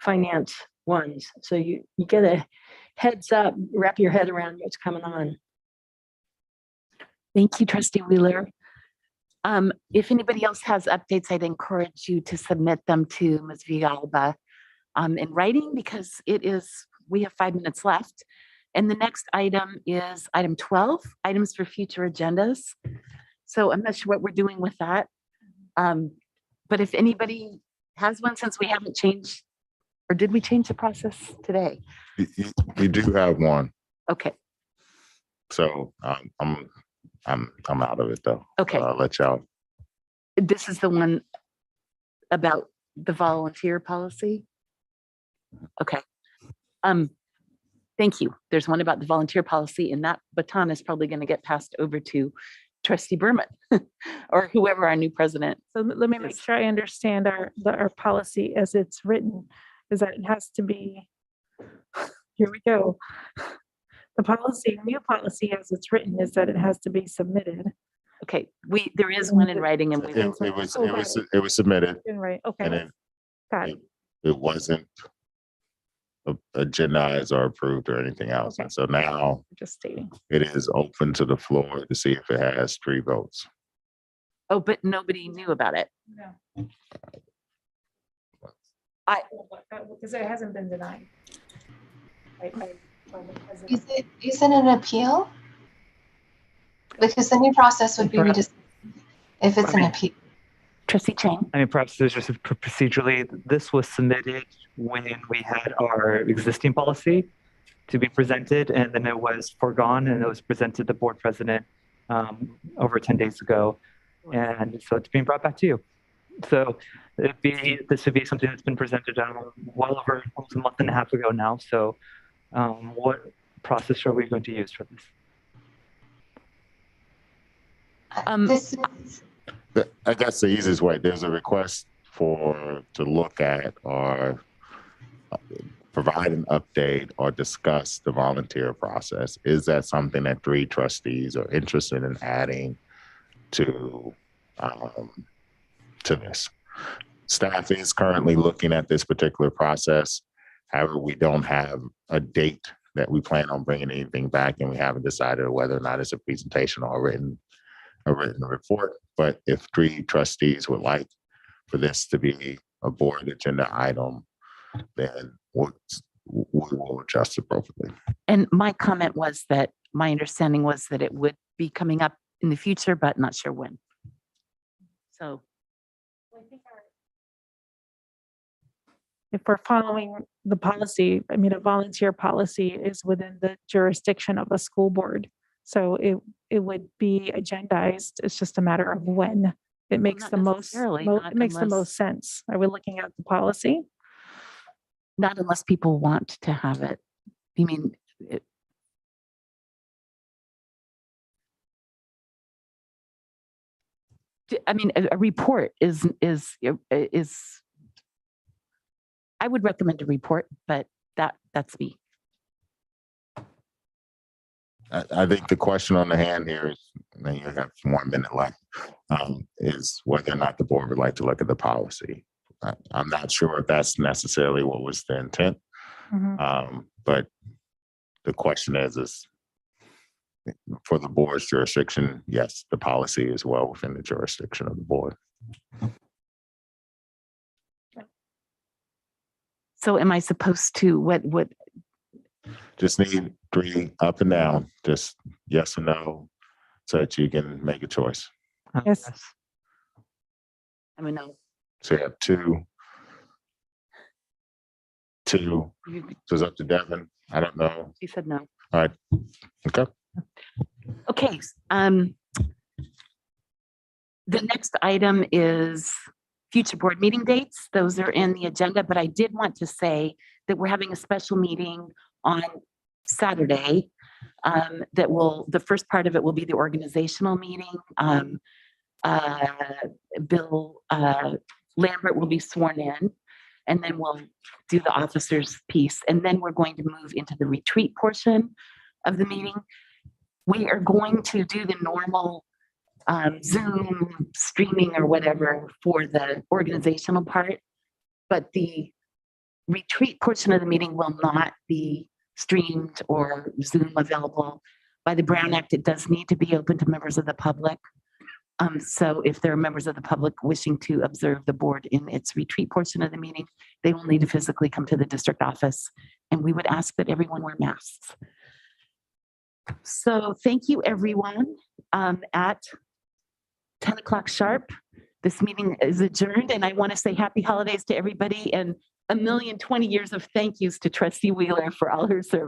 finance ones. So you get a heads up, wrap your head around what's coming on. Thank you, Trustee Wheeler. If anybody else has updates, I'd encourage you to submit them to Ms. Villalba in writing, because we have 5 minutes left. And the next item is item 12, items for future agendas. So I'm not sure what we're doing with that. But if anybody has one, since we haven't changed, or did we change the process today? You do have one. Okay. So I'm out of it though. Okay. I'll let y'all. This is the one about the volunteer policy. Okay. Thank you. There's one about the volunteer policy, and that baton is probably going to get passed over to Trustee Berman or whoever our new president. So let me make sure I understand our policy as it's written, is that it has to be, here we go. The new policy as it's written is that it has to be submitted. Okay, there is one in writing, and It was submitted. In right, okay. And Got it. it wasn't agendized or approved or anything else. Okay. And so now Just stating. it is open to the floor to see if it has 3 votes. Oh, but nobody knew about it. No. Because it hasn't been denied. Is it an appeal? Because the new process would be if it's an appeal. Trustee Chang. I mean, perhaps there's just procedurally, this was submitted when we had our existing policy to be presented, and then it was foregone, and it was presented to the board president over 10 days ago. And so it's being brought back to you. So this would be something that's been presented well over almost a month and a half ago now. So what process are we going to use for this? I guess the easiest way, there's a request to look at or provide an update or discuss the volunteer process. Is that something that 3 trustees are interested in adding to this? Staff is currently looking at this particular process, However, we don't have a date that we plan on bringing anything back, and we haven't decided whether or not it's a presentation or a written report. But if 3 trustees would like for this to be a board agenda item, then we will adjust appropriately. And my comment was that my understanding was that it would be coming up in the future, but not sure when. So if we're following the policy, I mean, a volunteer policy is within the jurisdiction of a school board. So it would be agendized. It's just a matter of when it makes not the most, necessarily, mo- not it makes the unless- most sense. Are we looking at the policy? not unless people want to have it. You mean, I mean, a report is, I would recommend a report, but that's me. I think the question on the hand here is, and then you have 1 minute left, is whether or not the board would like to look at the policy. I'm not sure if that's necessarily what was the intent, but the question is for the board's jurisdiction, yes, the policy is well within the jurisdiction of the board. So am I supposed to, what, Just need 3 up and down, just yes or no, so that you can make a choice. Yes. I mean, no. So you have 2. So it's up to Devin. I don't know. She said no. All right. Okay. Okay, the next item is future board meeting dates. Those are in the agenda, but I did want to say that we're having a special meeting on Saturday. The first part of it will be the organizational meeting. Bill Lambert will be sworn in, and then we'll do the officers piece. And then we're going to move into the retreat portion of the meeting. We are going to do the normal Zoom streaming or whatever for the organizational part, but the retreat portion of the meeting will not be streamed or Zoom available. By the Brown Act, it does need to be open to members of the public. So if there are members of the public wishing to observe the board in its retreat portion of the meeting, they will need to physically come to the district office, and we would ask that everyone wear masks. So thank you, everyone. At 10 o'clock sharp, this meeting is adjourned, and I want to say happy holidays to everybody and 1,020 years of thank yous to Trustee Wheeler for all her service.